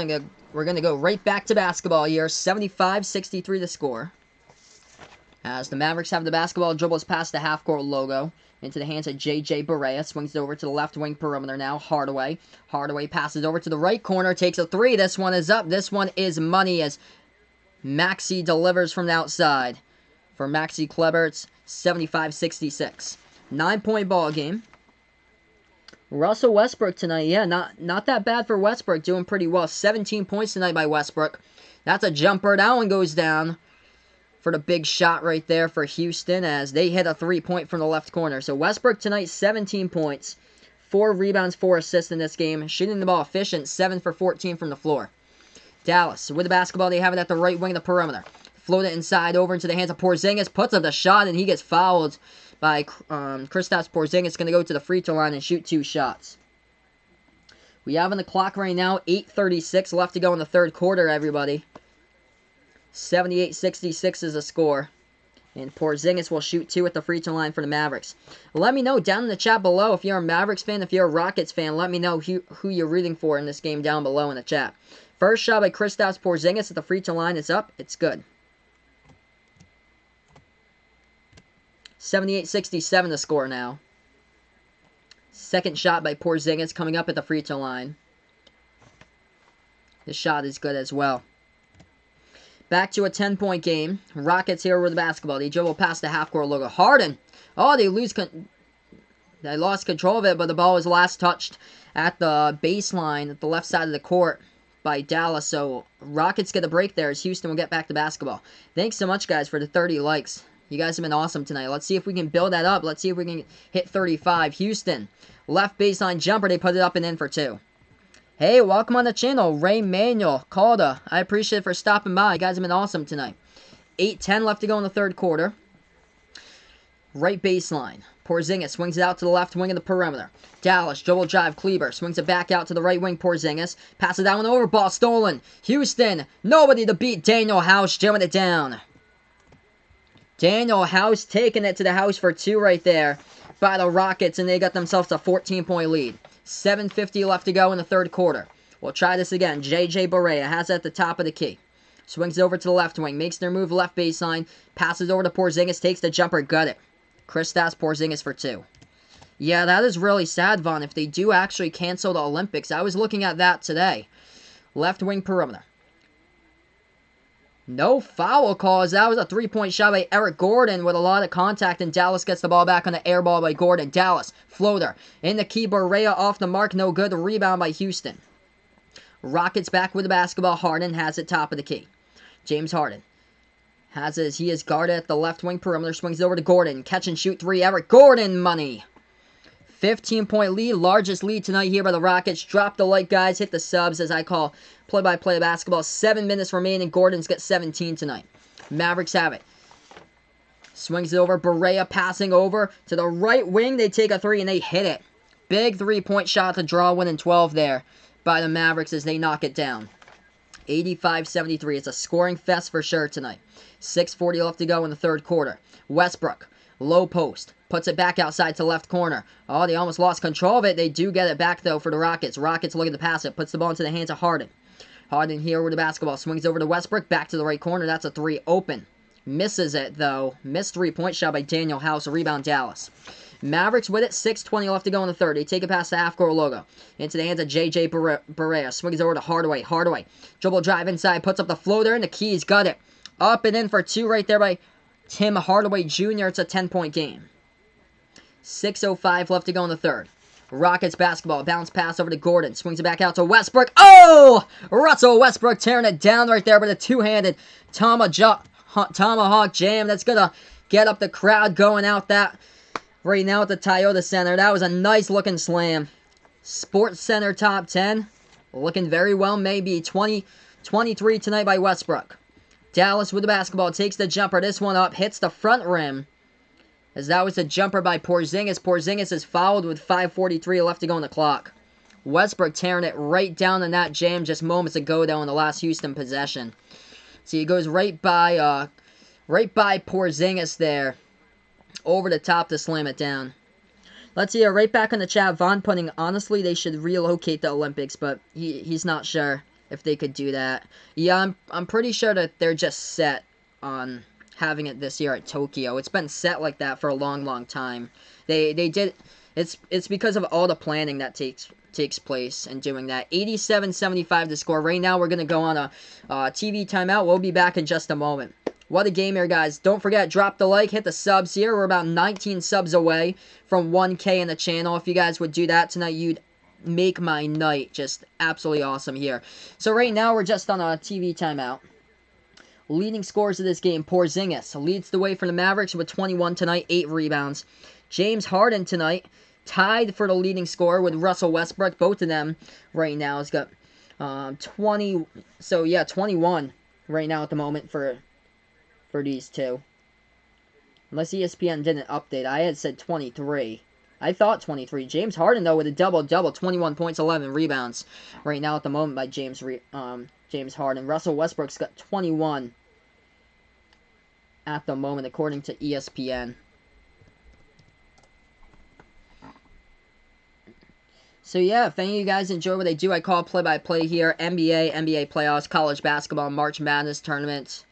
We're going to go right back to basketball here. 75-63 the score, as the Mavericks have the basketball, dribbles past the half-court logo into the hands of J.J. Barea. Swings it over to the left wing perimeter now. Hardaway. Hardaway passes over to the right corner. Takes a 3. This one is up. This one is money as Maxey delivers from the outside. For Maxey Kleber, it's 75-66. 9-point ball game. Russell Westbrook tonight. Yeah, not that bad for Westbrook. Doing pretty well. 17 points tonight by Westbrook. That's a jumper. That one goes down for the big shot right there for Houston, as they hit a 3-point from the left corner. So Westbrook tonight, 17 points, 4 rebounds, 4 assists in this game. Shooting the ball efficient, 7 for 14 from the floor. Dallas, with the basketball, they have it at the right wing of the perimeter. Float it inside over into the hands of Porzingis. Puts up the shot, and he gets fouled by Kristaps Porzingis. Going to go to the free throw line and shoot 2 shots. We have on the clock right now, 8:36 left to go in the third quarter, everybody. 78-66 is the score. And Porzingis will shoot 2 at the free throw line for the Mavericks. Let me know down in the chat below if you're a Mavericks fan, if you're a Rockets fan. Let me know who you're rooting for in this game down below in the chat. First shot by Kristaps Porzingis at the free throw line. It's up. It's good. 78-67 the score now. Second shot by Porzingis coming up at the free throw line. The shot is good as well. Back to a 10-point game. Rockets here with the basketball. They dribble past the half-court logo. Harden. Oh, they lost control of it, but the ball was last touched at the baseline at the left side of the court by Dallas. So Rockets get a break there as Houston will get back to basketball. Thanks so much, guys, for the 30 likes. You guys have been awesome tonight. Let's see if we can build that up. Let's see if we can hit 35. Houston, left baseline jumper. They put it up and in for 2. Hey, welcome on the channel, Ray Manuel Calda. I appreciate it for stopping by. You guys have been awesome tonight. 8:10 left to go in the third quarter. Right baseline. Porzingis swings it out to the left wing of the perimeter. Dallas, dribble drive, Kleber swings it back out to the right wing, Porzingis. Passes down and over, ball stolen. Houston, nobody to beat. Daniel House jamming it down. Daniel House taking it to the house for 2 right there by the Rockets, and they got themselves a 14-point lead. 7:50 left to go in the third quarter. We'll try this again. J.J. Barea has it at the top of the key. Swings it over to the left wing, makes their move left baseline, passes over to Porzingis, takes the jumper, got it. Kristaps Porzingis for 2. Yeah, that is really sad, Vaughn, if they do actually cancel the Olympics. I was looking at that today. Left wing perimeter. No foul calls. That was a 3-point shot by Eric Gordon with a lot of contact, and Dallas gets the ball back on the air ball by Gordon. Dallas, floater. In the key, Barea off the mark, no good. Rebound by Houston. Rockets back with the basketball. Harden has it top of the key. James Harden has it as he is guarded at the left wing perimeter. Swings it over to Gordon. Catch and shoot 3. Eric Gordon money. 15-point lead. Largest lead tonight here by the Rockets. Drop the like, guys. Hit the subs as I call play-by-play basketball. 7 minutes remaining. Gordon's got 17 tonight. Mavericks have it. Swings it over. Barea passing over to the right wing. They take a 3 and they hit it. Big 3-point shot to draw, winning 12 there by the Mavericks as they knock it down. 85-73. It's a scoring fest for sure tonight. 6:40 left to go in the third quarter. Westbrook, low post, puts it back outside to left corner. Oh, they almost lost control of it. They do get it back, though, for the Rockets. Rockets looking to pass it. Puts the ball into the hands of Harden. Harden here with the basketball. Swings over to Westbrook. Back to the right corner. That's a 3 open. Misses it, though. Missed 3-point shot by Daniel House. A rebound, Dallas. Mavericks with it. 6:20 left to go in the third. They take it past the half-court logo. Into the hands of J.J. Barea. Swings over to Hardaway. Hardaway. Dribble drive inside. Puts up the floater, and the Keys got it. Up and in for 2 right there by Tim Hardaway Jr. It's a 10-point game. 6:05 left to go in the third. Rockets basketball. Bounce pass over to Gordon. Swings it back out to Westbrook. Oh! Russell Westbrook tearing it down right there with a two-handed tomahawk jam. That's going to get up the crowd going out that right now at the Toyota Center. That was a nice-looking slam. Sports Center top 10. Looking very well. Maybe 23 tonight by Westbrook. Dallas with the basketball. Takes the jumper. This one up. Hits the front rim. As that was a jumper by Porzingis. Porzingis is fouled with 5:43 left to go on the clock. Westbrook tearing it right down in that jam just moments ago, though, in the last Houston possession. So he goes right by Porzingis there. Over the top to slam it down. Let's see, right back in the chat. Vaughn putting, honestly, they should relocate the Olympics, but he's not sure if they could do that. Yeah, I'm pretty sure that they're just set on having it this year at Tokyo. It's been set like that for a long time. They did. It's because of all the planning that takes place and doing that. 87-75 to score. Right now we're gonna go on a TV timeout. We'll be back in just a moment. What a game here, guys. Don't forget, drop the like, hit the subs here. We're about 19 subs away from 1K in the channel. If you guys would do that tonight, you'd make my night. Just absolutely awesome here. So right now we're just on a TV timeout. Leading scorers of this game, Porzingis leads the way for the Mavericks with 21 tonight, 8 rebounds. James Harden tonight tied for the leading scorer with Russell Westbrook. Both of them right now has got 20. So yeah, 21 right now at the moment for these two. Unless ESPN didn't update. I had said 23. I thought 23. James Harden, though, with a double-double. 21 points, 11 rebounds. Right now at the moment by James Harden. Russell Westbrook's got 21 at the moment, according to ESPN. So yeah, if any of you guys enjoy what I do, I call play-by-play here. NBA playoffs, college basketball, March Madness tournaments.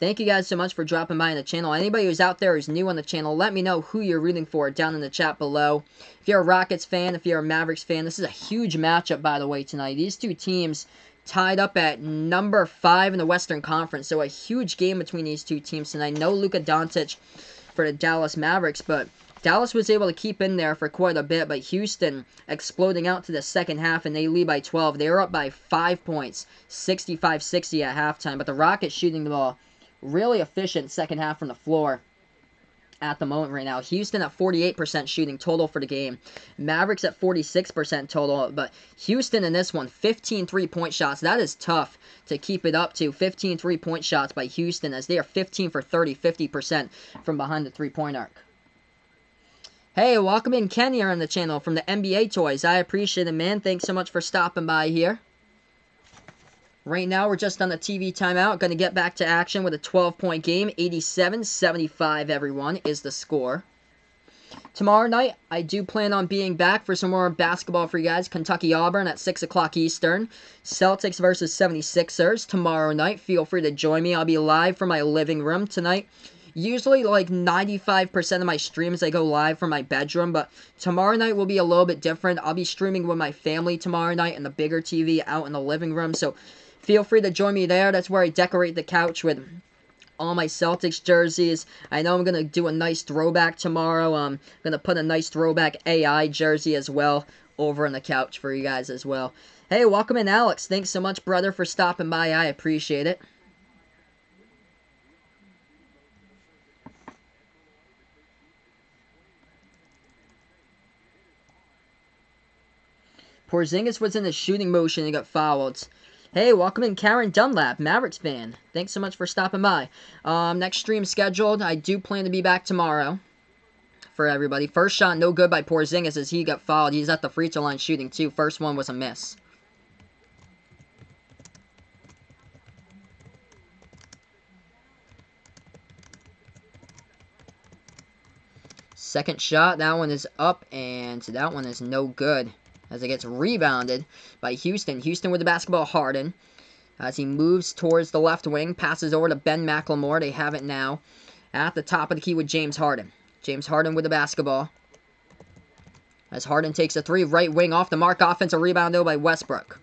Thank you guys so much for dropping by on the channel. Anybody who's out there who's new on the channel, let me know who you're rooting for down in the chat below. If you're a Rockets fan, if you're a Mavericks fan, this is a huge matchup, by the way, tonight. These two teams tied up at number 5 in the Western Conference, so a huge game between these two teams tonight. No Luka Doncic for the Dallas Mavericks, but Dallas was able to keep in there for quite a bit, but Houston exploding out to the second half, and they lead by 12. They were up by 5 points, 65-60 at halftime, but the Rockets shooting the ball really efficient second half from the floor at the moment right now. Houston at 48% shooting total for the game. Mavericks at 46% total, but Houston in this one, 15 3-point shots. That is tough to keep it up to. 15 3-point shots by Houston as they are 15 for 30, 50% from behind the 3-point arc. Hey, welcome in Ken here on the channel from the NBA Toys. I appreciate it, man. Thanks so much for stopping by here. Right now, we're just on the TV timeout. Going to get back to action with a 12-point game. 87-75, everyone, is the score. Tomorrow night, I do plan on being back for some more basketball for you guys. Kentucky-Auburn at 6 o'clock Eastern. Celtics versus 76ers tomorrow night. Feel free to join me. I'll be live from my living room tonight. Usually, like 95% of my streams, I go live from my bedroom, but tomorrow night will be a little bit different. I'll be streaming with my family tomorrow night and the bigger TV out in the living room, so feel free to join me there. That's where I decorate the couch with all my Celtics jerseys. I know I'm going to do a nice throwback tomorrow. I'm going to put a nice throwback AI jersey as well over on the couch for you guys as well. Hey, welcome in, Alex. Thanks so much, brother, for stopping by. I appreciate it. Porzingis was in the shooting motion and got fouled. Hey, welcome in Karen Dunlap, Mavericks fan. Thanks so much for stopping by. Next stream scheduled. I do plan to be back tomorrow for everybody. First shot no good by Porzingis as he got fouled. He's at the free throw line shooting too. First one was a miss. Second shot, that one is up, and that one is no good as it gets rebounded by Houston. Houston with the basketball, Harden. As he moves towards the left wing, passes over to Ben McLemore. They have it now at the top of the key with James Harden. James Harden with the basketball. As Harden takes a three, right wing off the mark. Offensive rebound, though, by Westbrook.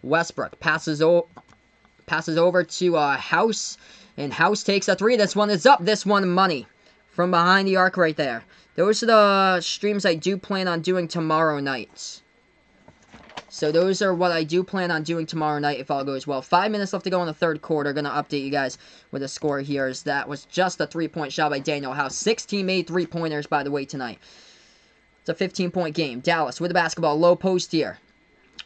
Westbrook passes over to House. And House takes a three. This one is up. This one money from behind the arc right there. Those are the streams I do plan on doing tomorrow night. So those are what I do plan on doing tomorrow night if all goes well. 5 minutes left to go in the third quarter. Going to update you guys with the score here. As that was just a three-point shot by Daniel House. 16 made three-pointers, by the way, tonight. It's a 15-point game. Dallas with the basketball. Low post here.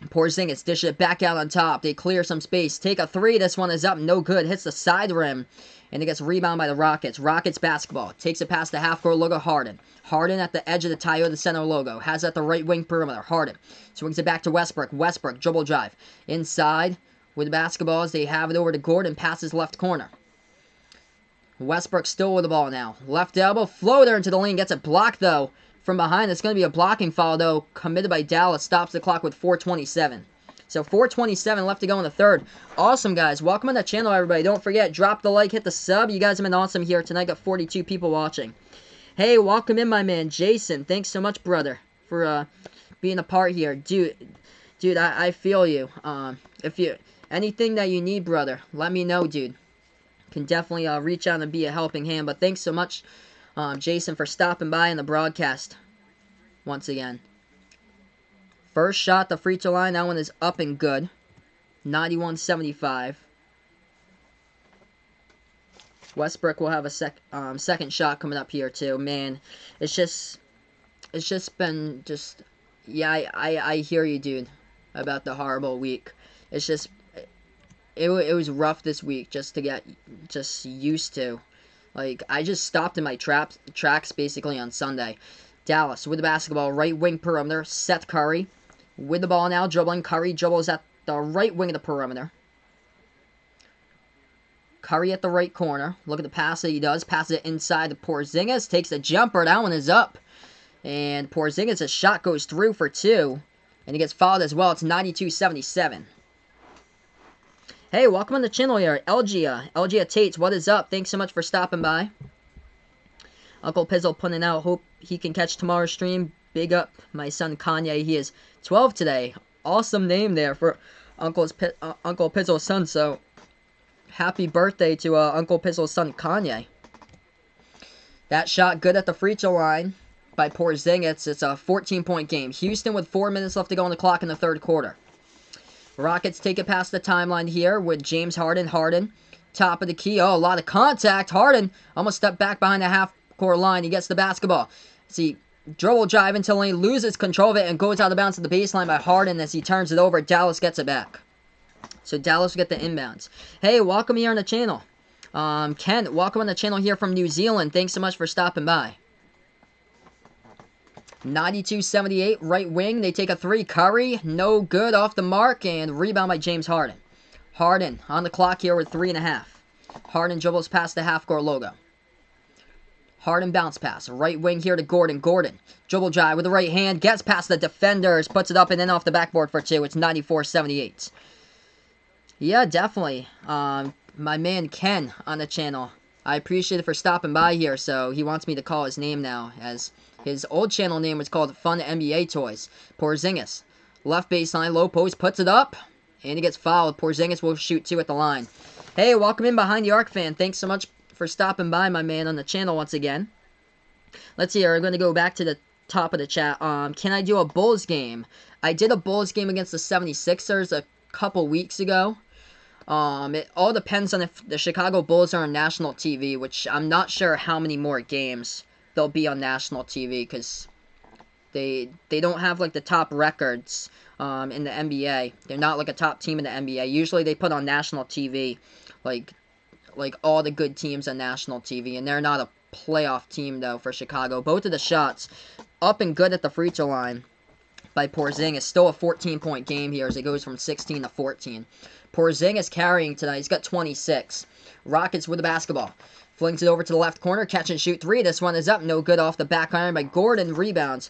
Porzingis dish it back out on top. They clear some space. Take a three. This one is up. No good. Hits the side rim. And it gets rebounded by the Rockets. Rockets basketball. Takes it past the half-court logo. Harden. Harden at the edge of the Toyota Center logo. Has at the right wing perimeter. Harden. Swings it back to Westbrook. Westbrook. Dribble drive. Inside with the basketball as they have it over to Gordon. Passes left corner. Westbrook still with the ball now. Left elbow. Floater into the lane. Gets it blocked, though. From behind. It's going to be a blocking foul, though. Committed by Dallas. Stops the clock with 4:27. So 4:27 left to go in the third. Awesome, guys. Welcome on the channel, everybody. Don't forget, drop the like, hit the sub. You guys have been awesome here tonight. Got 42 people watching. Hey, welcome in, my man, Jason. Thanks so much, brother, for being a part here. Dude, I feel you. If you anything that you need, brother, let me know, dude. Can definitely reach out and be a helping hand. But thanks so much, Jason, for stopping by in the broadcast once again. First shot, the free throw line. That one is up and good. 91-75. Westbrook will have a second shot coming up here too. Man, it's just been yeah. I hear you, dude, about the horrible week. It's just it was rough this week just to get used to. Like, I just stopped in my tracks basically on Sunday. Dallas with the basketball, right wing perimeter. Seth Curry with the ball now, dribbling. Curry dribbles at the right wing of the perimeter. Curry at the right corner. Look at the pass that he does. Passes it inside to Porzingis. Takes a jumper. That one is up. And Porzingis' shot goes through for two. And he gets fouled as well. It's 92-77. Hey, welcome on the channel here. Elgia Tates, what is up? Thanks so much for stopping by. Uncle Pizzle putting out. Hope he can catch tomorrow's stream. Big up my son Kanye. He is 12 today. Awesome name there for Uncle Pizzle's son. So, happy birthday to Uncle Pizzle's son Kanye. That shot good at the free throw line by Porzingis. It's a 14-point game. Houston with 4 minutes left to go on the clock in the third quarter. Rockets take it past the timeline here with James Harden. Harden, top of the key. Oh, a lot of contact. Harden almost stepped back behind the half-court line. He gets the basketball. See, dribble drive until he loses control of it and goes out of bounds to the baseline by Harden as he turns it over. Dallas gets it back. So Dallas will get the inbounds. Hey, welcome here on the channel. Ken, welcome on the channel here from New Zealand. Thanks so much for stopping by. 92-78, right wing. They take a three. Curry, no good, off the mark, and rebound by James Harden. Harden on the clock here with 3.5. Harden dribbles past the half-court logo. Harden bounce pass. Right wing here to Gordon. Gordon, dribble drive with the right hand. Gets past the defenders. Puts it up and then off the backboard for two. It's 94-78. Yeah, definitely. My man Ken on the channel. I appreciate it for stopping by here. So he wants me to call his name now, as his old channel name was called Fun NBA Toys. Porzingis. Left baseline, low post, puts it up. And he gets fouled. Porzingis will shoot two at the line. Hey, welcome in Behind the Arc fan. Thanks so much for stopping by, my man, on the channel once again. Let's see here. I'm going to go back to the top of the chat. Can I do a Bulls game? I did a Bulls game against the 76ers a couple weeks ago. It all depends on if the Chicago Bulls are on national TV, which I'm not sure how many more games they'll be on national TV, because they don't have like the top records in the NBA. They're not like a top team in the NBA. Usually they put on national TV like all the good teams on national TV, and they're not a playoff team though for Chicago. Both of the shots up and good at the free throw line by Porzingis. Still a 14-point game here as it goes from 16 to 14. Porzingis carrying tonight. He's got 26. Rockets with the basketball. Flings it over to the left corner. Catch and shoot three. This one is up. No good, off the back iron by Gordon. Rebounds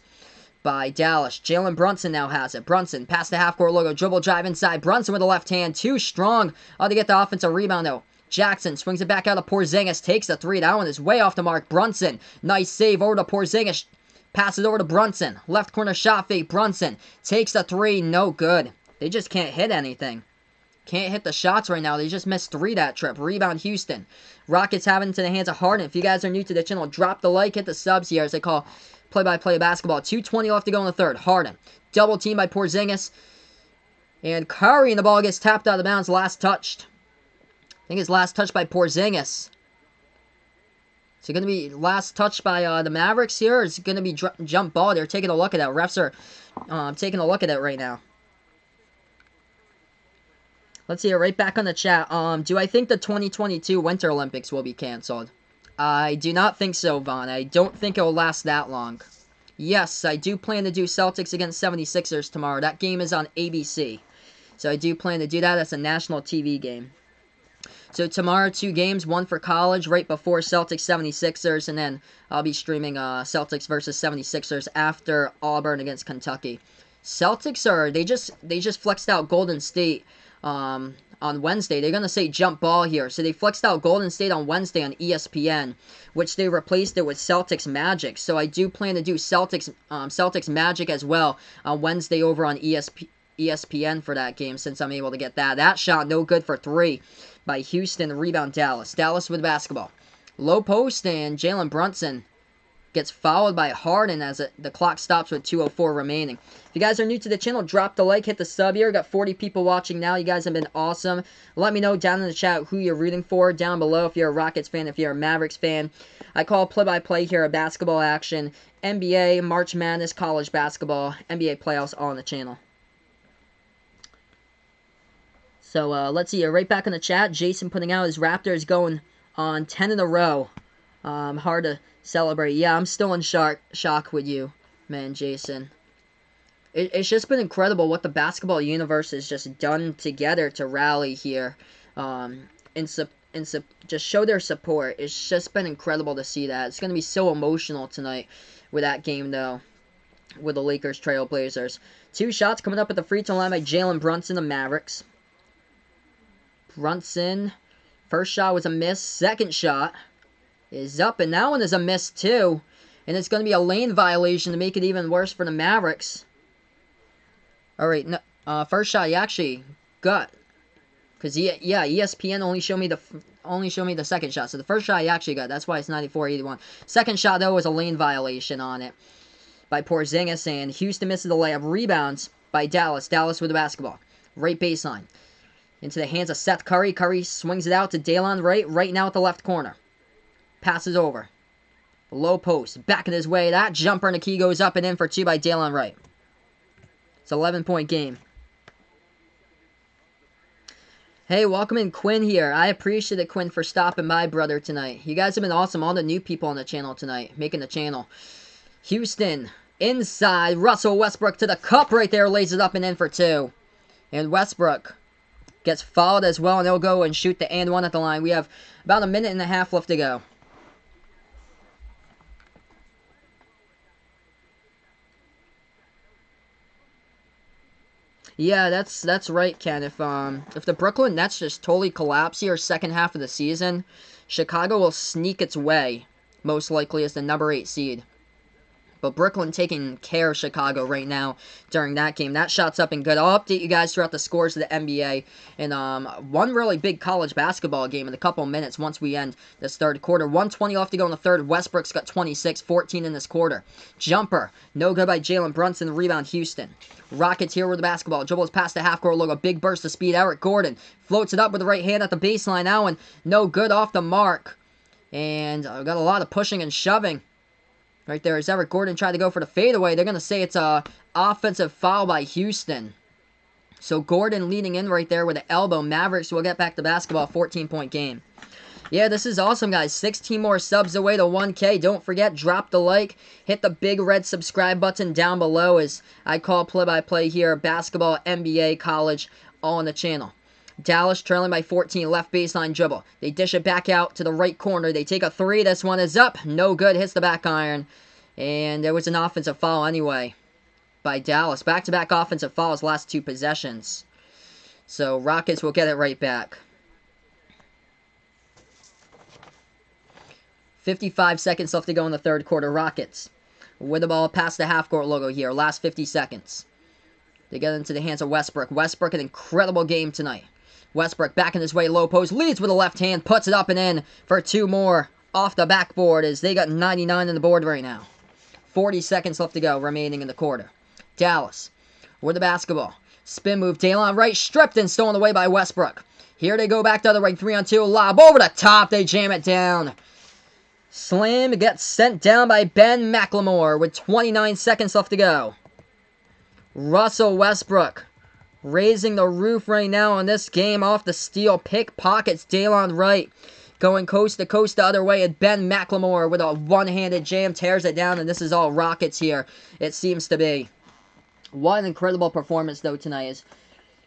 by Dallas. Jalen Brunson now has it. Brunson past the half-court logo. Dribble drive inside. Brunson with the left hand. Too strong. To get the offensive rebound though. Jackson swings it back out to Porzingis. Takes the three. That one is way off the mark. Brunson. Nice save over to Porzingis. Passes over to Brunson. Left corner shot fake. Brunson takes the three. No good. They just can't hit anything. Can't hit the shots right now. They just missed three that trip. Rebound Houston. Rockets have it into the hands of Harden. If you guys are new to the channel, drop the like, hit the subs here as they call play-by-play basketball. 2:20 left to go in the third. Harden. Double team by Porzingis. And Curry, and the ball gets tapped out of bounds. Last touched. I think it's last touched by Porzingis. Is it going to be last touch by the Mavericks here, or is it going to be jump ball? They're taking a look at that. Refs are taking a look at it right now. Let's see it right back on the chat. Do I think the 2022 Winter Olympics will be canceled? I do not think so, Vaughn. I don't think it will last that long. Yes, I do plan to do Celtics against 76ers tomorrow. That game is on ABC. So I do plan to do that. That's a national TV game. So tomorrow, 2 games, one for college right before Celtics 76ers, and then I'll be streaming Celtics versus 76ers after Auburn against Kentucky. Celtics they just flexed out Golden State on Wednesday. They're going to say jump ball here. So they flexed out Golden State on Wednesday on ESPN, which they replaced it with Celtics Magic. So I do plan to do Celtics Magic as well on Wednesday over on ESPN for that game, since I'm able to get that. That shot no good for 3 by Houston. Rebound Dallas. Dallas with basketball. Low post, and Jalen Brunson gets fouled by Harden as the clock stops with 2:04 remaining. If you guys are new to the channel, drop the like, hit the sub here. Got 40 people watching now. You guys have been awesome. Let me know down in the chat who you're rooting for down below. If you're a Rockets fan, if you're a Mavericks fan. I call play-by-play here of basketball action. NBA, March Madness, college basketball, NBA playoffs all on the channel. So let's see here. Right back in the chat. Jason putting out his Raptors going on 10 in a row. Hard to celebrate. Yeah, I'm still in shock with you, man, Jason. It's just been incredible what the basketball universe has just done together to rally here, and just show their support. It's just been incredible to see that. It's going to be so emotional tonight with that game, though, with the Lakers Trailblazers. 2 shots coming up at the free throw line by Jalen Brunson, the Mavericks. Brunson, first shot was a miss. Second shot is up, and that one is a miss too. And it's going to be a lane violation to make it even worse for the Mavericks. Alright, no, first shot he actually got. Because, yeah, ESPN only showed me the second shot. So the first shot he actually got. That's why it's 94-81. Second shot, though, was a lane violation on it by Porzingis. And Houston misses the layup. Rebounds by Dallas. Dallas with the basketball. Right baseline. Into the hands of Seth Curry. Curry swings it out to Daylon Wright. Right now at the left corner. Passes over. Low post. Back in his way. That jumper and the key goes up and in for 2 by Daylon Wright. It's an 11-point game. Hey, welcome in Quinn here. I appreciate it, Quinn, for stopping by, brother, tonight. You guys have been awesome. All the new people on the channel tonight. Making the channel. Houston Inside, Russell Westbrook to the cup right there, lays it up and in for 2. And Westbrook gets fouled as well, and they'll go and shoot the and one at the line. We have about a minute and a half left to go. Yeah, that's right, Ken. If the Brooklyn Nets just totally collapse here second half of the season, Chicago will sneak its way, most likely as the number 8 seed. But Brooklyn taking care of Chicago right now during that game. That shot's up and good. I'll update you guys throughout the scores of the NBA in one really big college basketball game in a couple minutes once we end this third quarter. 1:20 left to go in the third. Westbrook's got 26, 14 in this quarter. Jumper, no good by Jalen Brunson. Rebound, Houston. Rockets here with the basketball. Dribbles past the half-court logo. Big burst of speed. Eric Gordon floats it up with the right hand at the baseline now, and no good off the mark. And got a lot of pushing and shoving. Right there as Eric Gordon tried to go for the fadeaway. They're going to say it's a offensive foul by Houston. So Gordon leading in right there with an elbow. Mavericks will get back to basketball. 14-point game. Yeah, this is awesome, guys. 16 more subs away to 1K. Don't forget, drop the like. Hit the big red subscribe button down below as I call play-by-play here. Basketball, NBA, college, all on the channel. Dallas trailing by 14, left baseline dribble. They dish it back out to the right corner. They take a 3. This one is up. No good. Hits the back iron. And there was an offensive foul anyway by Dallas. Back-to-back offensive fouls last 2 possessions. So Rockets will get it right back. 55 seconds left to go in the third quarter. Rockets with the ball past the half-court logo here. Last 50 seconds. They get into the hands of Westbrook. Westbrook, an incredible game tonight. Westbrook back in his way, low post, leads with a left hand, puts it up and in for 2 more off the backboard as they got 99 on the board right now. 40 seconds left to go remaining in the quarter. Dallas with the basketball. Spin move, Daylon Wright stripped and stolen away by Westbrook. Here they go back the other way, 3-on-2, lob over the top, they jam it down. Slam gets sent down by Ben McLemore with 29 seconds left to go. Russell Westbrook raising the roof right now on this game off the steal. Pickpockets Daylon Wright going coast to coast the other way, and Ben McLemore with a one-handed jam tears it down, and this is all Rockets here, it seems to be. What an incredible performance, though, tonight. Is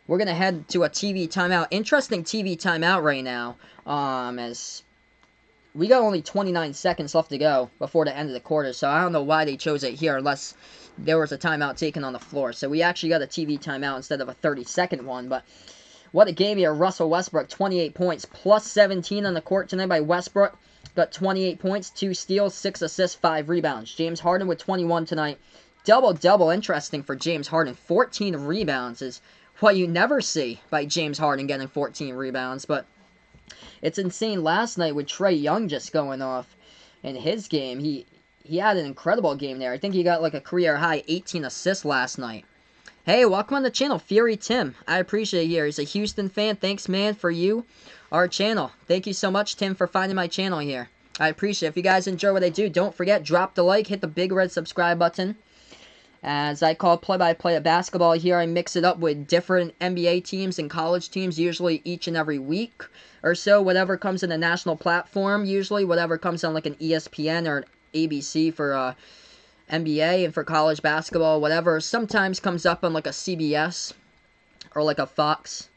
we're going to head to a TV timeout. Interesting TV timeout right now, as we got only 29 seconds left to go before the end of the quarter, so I don't know why they chose it here unless there was a timeout taken on the floor. So we actually got a TV timeout instead of a 30-second one. But what a game here. Russell Westbrook, 28 points. Plus 17 on the court tonight by Westbrook. Got 28 points, 2 steals, 6 assists, 5 rebounds. James Harden with 21 tonight. Double-double. Interesting for James Harden. 14 rebounds is what you never see by James Harden getting 14 rebounds. But it's insane last night with Trae Young just going off in his game. He had an incredible game there. I think he got like a career-high 18 assists last night. Hey, welcome on the channel, Fury Tim. I appreciate you. He's a Houston fan. Thanks, man, for you, our channel. Thank you so much, Tim, for finding my channel here. I appreciate it. If you guys enjoy what I do, don't forget, drop the like, hit the big red subscribe button. As I call play-by-play of basketball here, I mix it up with different NBA teams and college teams, usually each and every week or so. Whatever comes in a national platform, usually. Whatever comes on like an ESPN or an ABC for NBA and for college basketball, whatever. Sometimes comes up on like a CBS or like a Fox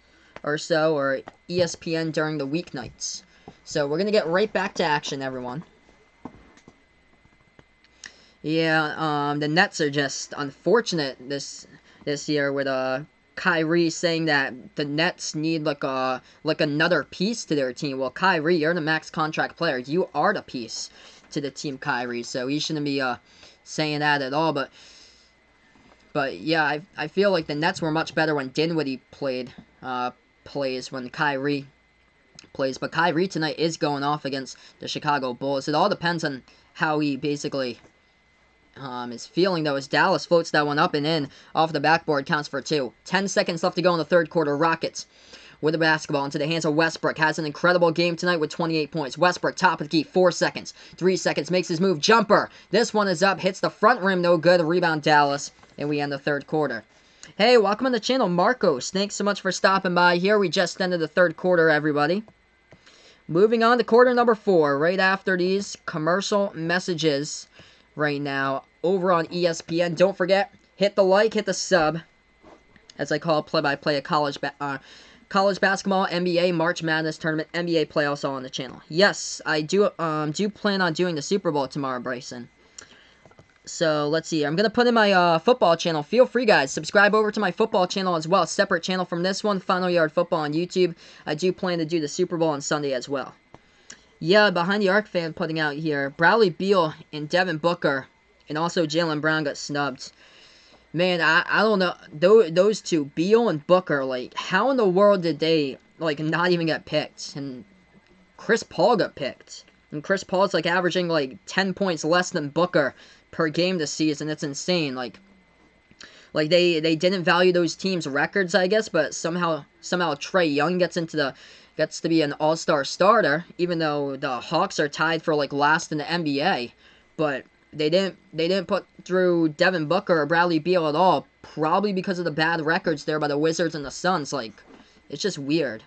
or so, or ESPN during the weeknights. So we're going to get right back to action, everyone. Yeah, the Nets are just unfortunate this year with Kyrie saying that the Nets need like another piece to their team. Well, Kyrie, you're the max contract player. You are the piece to the team, Kyrie. So he shouldn't be saying that at all. But yeah, I feel like the Nets were much better when Dinwiddie plays when Kyrie plays. But Kyrie tonight is going off against the Chicago Bulls. It all depends on how he basically is feeling, though, as Dallas floats that one up and in off the backboard, counts for 2. 10 seconds left to go in the third quarter. Rockets with the basketball into the hands of Westbrook. Has an incredible game tonight with 28 points. Westbrook, top of the key, 4 seconds. 3 seconds, makes his move. Jumper. This one is up, hits the front rim, no good. Rebound, Dallas, and we end the third quarter. Hey, welcome on the channel, Marcos. Thanks so much for stopping by here. We just ended the third quarter, everybody. Moving on to quarter number 4. Right after these commercial messages, right now over on ESPN. Don't forget, hit the like, hit the sub, as I call play-by-play of college basketball, NBA, March Madness tournament, NBA playoffs all on the channel. Yes, I do plan on doing the Super Bowl tomorrow, Bryson. So, let's see. I'm going to put in my football channel. Feel free, guys. Subscribe over to my football channel as well. Separate channel from this one, Final Yard Football on YouTube. I do plan to do the Super Bowl on Sunday as well. Yeah, Behind the Arc fan putting out here. Bradley Beal and Devin Booker and also Jaylen Brown got snubbed. Man, I don't know. Those two, Beal and Booker, like, how in the world did they, like, not even get picked? And Chris Paul got picked. And Chris Paul's, like, averaging, like, 10 points less than Booker per game this season. It's insane. Like they didn't value those teams' records, I guess, but somehow Trae Young gets to be an all-star starter, even though the Hawks are tied for, like, last in the NBA. But they didn't put through Devin Booker or Bradley Beal at all, probably because of the bad records there by the Wizards and the Suns. Like, it's just weird.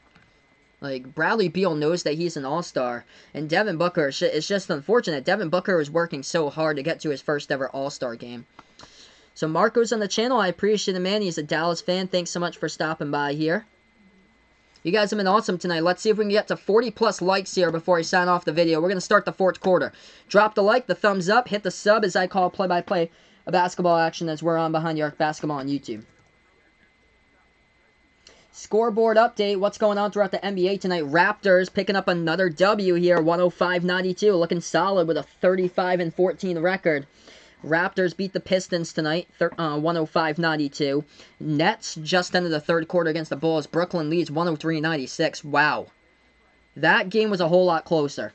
Like, Bradley Beal knows that he's an all-star, and Devin Booker, it's just unfortunate. Devin Booker was working so hard to get to his first ever all-star game. So Marco's on the channel. I appreciate it, man. He's a Dallas fan. Thanks so much for stopping by here. You guys have been awesome tonight. Let's see if we can get to 40+ likes here before I sign off the video. We're going to start the fourth quarter. Drop the like, the thumbs up, hit the sub as I call play-by-play of basketball action as we're on Behind the Arc Basketball on YouTube. Scoreboard update. What's going on throughout the NBA tonight? Raptors picking up another W here, 105-92, looking solid with a 35-14 record. Raptors beat the Pistons tonight, 105-92. Nets just ended the third quarter against the Bulls. Brooklyn leads 103-96. Wow. That game was a whole lot closer.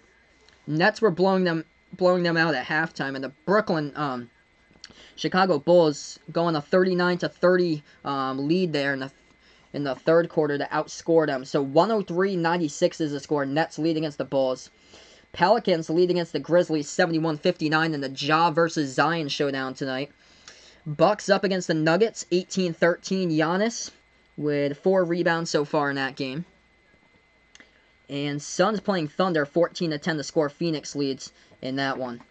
Nets were blowing them out at halftime, and the Brooklyn Chicago Bulls going a 39-30 lead there in the third quarter to outscore them. So 103-96 is the score. Nets lead against the Bulls. Pelicans lead against the Grizzlies 71-59 in the Ja versus Zion showdown tonight. Bucks up against the Nuggets 18-13. Giannis with 4 rebounds so far in that game. And Suns playing Thunder 14-10 to score. Phoenix leads in that one.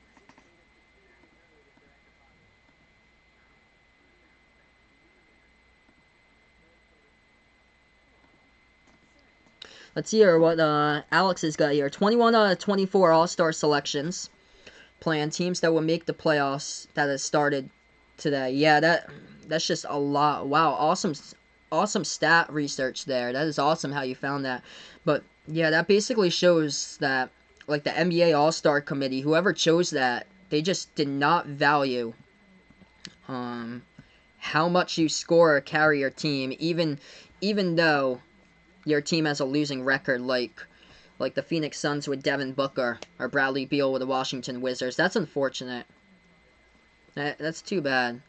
Let's see here what Alex has got here. 21 out of 24 All-Star selections. Playing teams that will make the playoffs that has started today. Yeah, that's just a lot. Wow, awesome stat research there. That is awesome how you found that. But yeah, that basically shows that, like, the NBA All-Star Committee, whoever chose that, they just did not value how much you score or carry your team, even though your team has a losing record, like the Phoenix Suns with Devin Booker or Bradley Beal with the Washington Wizards. That's unfortunate. That's too bad.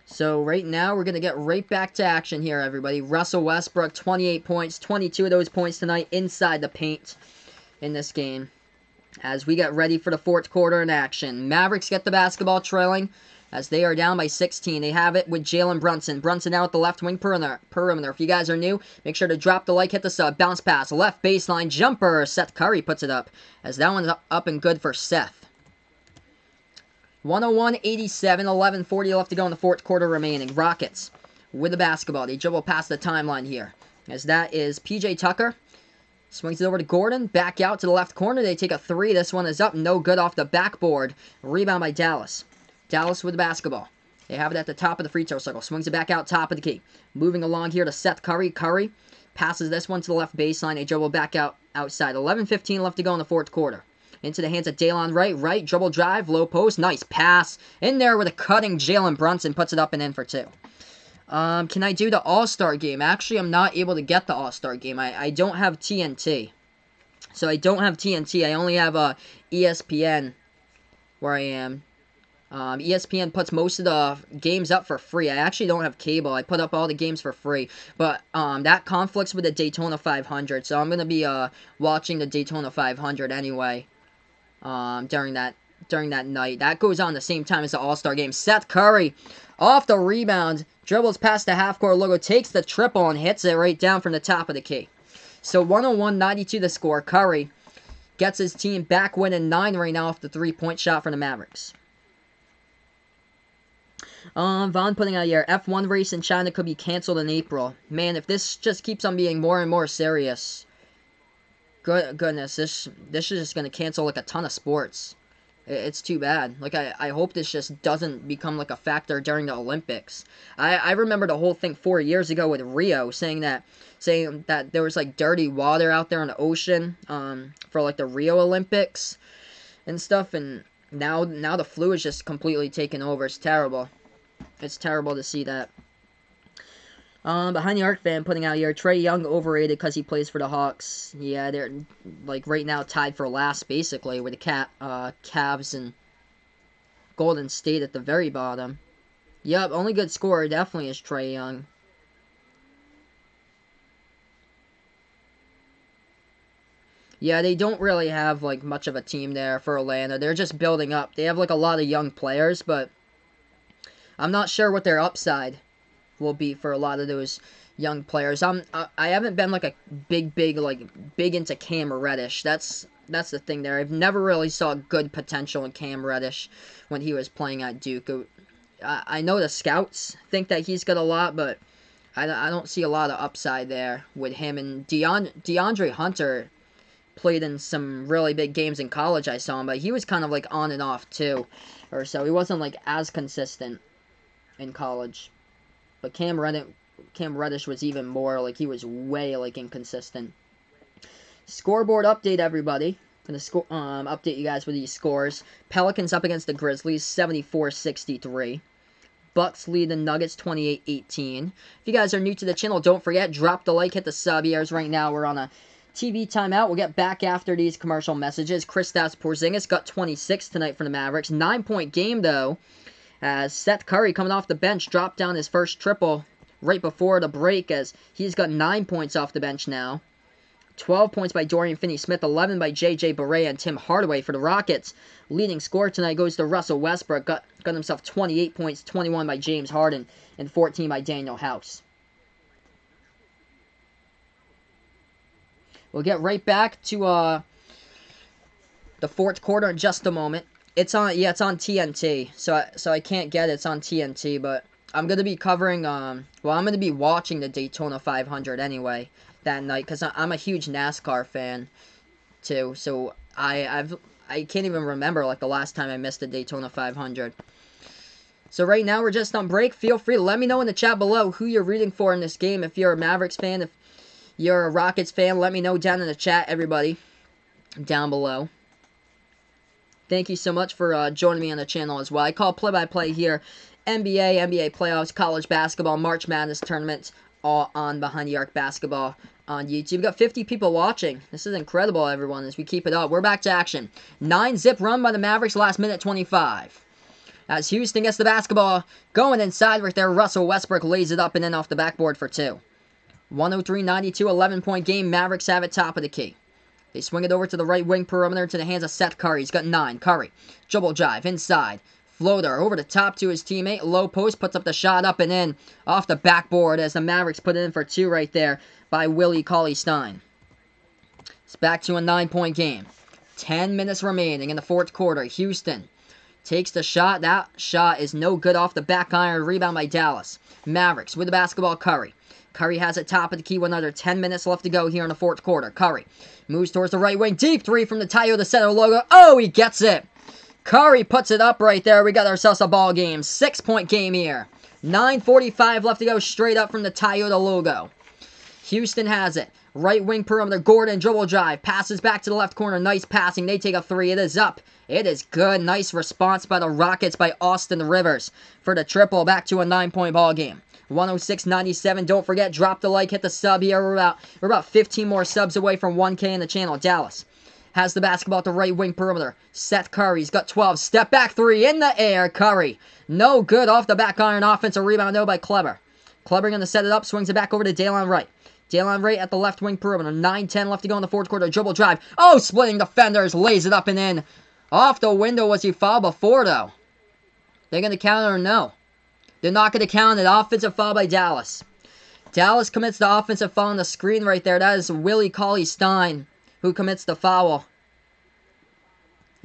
So right now we're going to get right back to action here, everybody. Russell Westbrook, 28 points, 22 of those points tonight inside the paint in this game. As we get ready for the fourth quarter in action. Mavericks get the basketball trailing as they are down by 16. They have it with Jalen Brunson. Brunson now at the left wing perimeter. If you guys are new, make sure to drop the like, hit the sub, bounce pass, left baseline jumper. Seth Curry puts it up as that one's up and good for Seth. 101-87, 11:40 left to go in the fourth quarter remaining. Rockets with the basketball. They dribble past the timeline here as that is P.J. Tucker. Swings it over to Gordon. Back out to the left corner. They take a three. This one is up. No good off the backboard. Rebound by Dallas. Dallas with the basketball. They have it at the top of the free throw circle. Swings it back out top of the key. Moving along here to Seth Curry. Curry passes this one to the left baseline. They dribble back out outside. 11:15 left to go in the fourth quarter. Into the hands of Daylon Wright. Right, dribble drive, low post. Nice pass. In there with a cutting Jalen Brunson. Puts it up and in for 2. Can I do the All-Star game? Actually, I'm not able to get the All-Star game. I don't have TNT. So I don't have TNT. I only have ESPN where I am. ESPN puts most of the games up for free. I actually don't have cable. I put up all the games for free. But that conflicts with the Daytona 500. So I'm going to be watching the Daytona 500 anyway during that night. That goes on the same time as the All-Star game. Seth Curry off the rebound. Dribbles past the half-court logo. Takes the triple and hits it right down from the top of the key. So 101-92 the score. Curry gets his team back winning 9 right now off the 3-point shot for the Mavericks. Vaughn putting out here, F1 race in China could be canceled in April. Man, if this just keeps on being more and more serious, goodness, this is just going to cancel like a ton of sports. It's too bad. Like, I hope this just doesn't become like a factor during the Olympics. I remember the whole thing 4 years ago with Rio saying that there was like dirty water out there in the ocean for like the Rio Olympics and stuff, and now the flu is just completely taken over. It's terrible. It's terrible to see that. Behind the Arc fan putting out here, Trae Young overrated because he plays for the Hawks. Yeah, they're like right now tied for last basically with the Cavs and Golden State at the very bottom. Yep, only good scorer definitely is Trae Young. Yeah, they don't really have like much of a team there for Atlanta. They're just building up. They have like a lot of young players, but I'm not sure what their upside will be for a lot of those young players. I haven't been like a big into Cam Reddish. That's the thing there. I've never really saw good potential in Cam Reddish when he was playing at Duke. I know the scouts think that he's got a lot, but I don't see a lot of upside there with him. And DeAndre Hunter played in some really big games in college. I saw him, but he was kind of like on and off too, or so he wasn't like as consistent in college. But Cam Reddish was even more, like, he was way, like, inconsistent. Scoreboard update, everybody. I'm going to update you guys with these scores. Pelicans up against the Grizzlies, 74-63. Bucks lead the Nuggets, 28-18. If you guys are new to the channel, don't forget, drop the like, hit the sub. As right now, we're on a TV timeout. We'll get back after these commercial messages. Kristaps Porzingis got 26 tonight for the Mavericks. 9-point game, though, as Seth Curry, coming off the bench, dropped down his first triple right before the break, as he's got 9 points off the bench now. 12 points by Dorian Finney-Smith, 11 by J.J. Barea and Tim Hardaway for the Rockets. Leading scorer tonight goes to Russell Westbrook, got himself 28 points, 21 by James Harden, and 14 by Daniel House. We'll get right back to the fourth quarter in just a moment. It's on TNT, so I can't get it. It's on TNT, but I'm gonna be covering. I'm gonna be watching the Daytona 500 anyway that night because I'm a huge NASCAR fan too. So I can't even remember like the last time I missed the Daytona 500. So right now we're just on break. Feel free to let me know in the chat below who you're rooting for in this game. If you're a Mavericks fan, if you're a Rockets fan, let me know down in the chat, everybody, down below. Thank you so much for joining me on the channel as well. I call play-by-play here. NBA playoffs, college basketball, March Madness tournaments, all on Behind the Arc Basketball on YouTube. We've got 50 people watching. This is incredible, everyone, as we keep it up. We're back to action. 9-zip run by the Mavericks, last minute 25. As Houston gets the basketball going inside right there, Russell Westbrook lays it up and in off the backboard for 2. 103-92, 11-point game. Mavericks have it top of the key. They swing it over to the right wing perimeter to the hands of Seth Curry. He's got 9. Curry, dribble drive, inside. Floater over the top to his teammate. Low post, puts up the shot up and in. Off the backboard as the Mavericks put it in for 2 right there by Willie Cauley-Stein. It's back to a 9-point game. 10 minutes remaining in the fourth quarter. Houston takes the shot. That shot is no good off the back iron. Rebound by Dallas. Mavericks with the basketball, Curry. Curry has it top of the key with another 10 minutes left to go here in the fourth quarter. Curry moves towards the right wing. Deep 3 from the Toyota Center logo. Oh, he gets it. Curry puts it up right there. We got ourselves a ball game. 6-point game here. 9:45 left to go straight up from the Toyota logo. Houston has it. Right wing perimeter. Gordon dribble drive. Passes back to the left corner. Nice passing. They take a 3. It is up. It is good. Nice response by the Rockets by Austin Rivers for the triple. Back to a 9-point ball game. 106.97. Don't forget, drop the like, hit the sub here. We're about 15 more subs away from 1K in the channel. Dallas has the basketball at the right wing perimeter. Seth Curry's got 12. Step back 3 in the air. Curry. No good off the back iron. Offensive rebound, though, by Kleber. Kleber going to set it up. Swings it back over to Daylon Wright. Daylon Wright at the left wing perimeter. 9:10 left to go in the fourth quarter. Dribble drive. Oh, splitting defenders. Lays it up and in. Off the window. Was he fouled before, though? They're going to count it or no? They're not going to count it. Offensive foul by Dallas. Dallas commits the offensive foul on the screen right there. That is Willie Cauley-Stein who commits the foul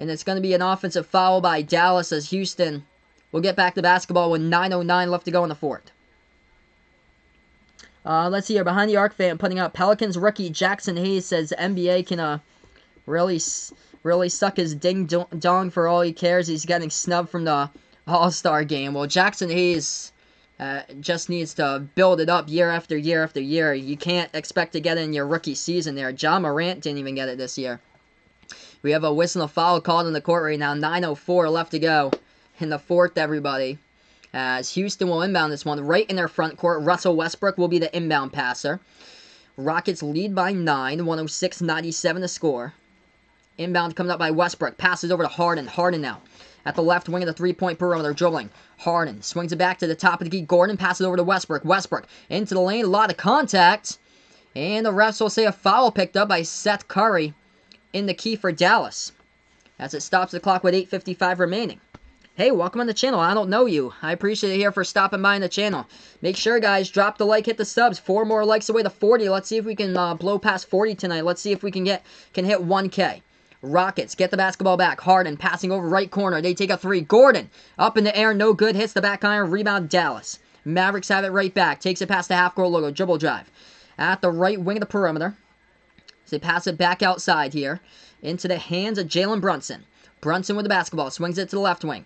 And it's going to be an offensive foul by Dallas as Houston will get back to basketball with 9:09 left to go in the fourth. Let's see here. Behind the arc fan putting out Pelicans rookie Jackson Hayes says NBA can really suck his ding dong for all he cares. He's getting snubbed from the All-Star game. Well, Jackson Hayes just needs to build it up year after year after year. You can't expect to get it in your rookie season there. John Morant didn't even get it this year. We have a whistle and a foul called in the court right now. 9:04 left to go in the fourth, everybody. As Houston will inbound this one right in their front court. Russell Westbrook will be the inbound passer. Rockets lead by 9, 106-97 to score. Inbound coming up by Westbrook. Passes over to Harden. Harden now at the left wing of the three-point perimeter, dribbling. Harden swings it back to the top of the key. Gordon passes over to Westbrook. Westbrook into the lane. A lot of contact. And the refs will say a foul picked up by Seth Curry in the key for Dallas, as it stops the clock with 8:55 remaining. Hey, welcome on the channel. I don't know you. I appreciate it here for stopping by on the channel. Make sure, guys, drop the like, hit the subs. 4 more likes away to 40. Let's see if we can blow past 40 tonight. Let's see if we can hit 1K. Rockets get the basketball back. Harden passing over right corner. They take a three. Gordon up in the air, no good. Hits the back iron. Rebound Dallas. Mavericks have it right back. Takes it past the half-court logo. Dribble drive at the right wing of the perimeter. So they pass it back outside here into the hands of Jalen Brunson. Brunson with the basketball. Swings it to the left wing.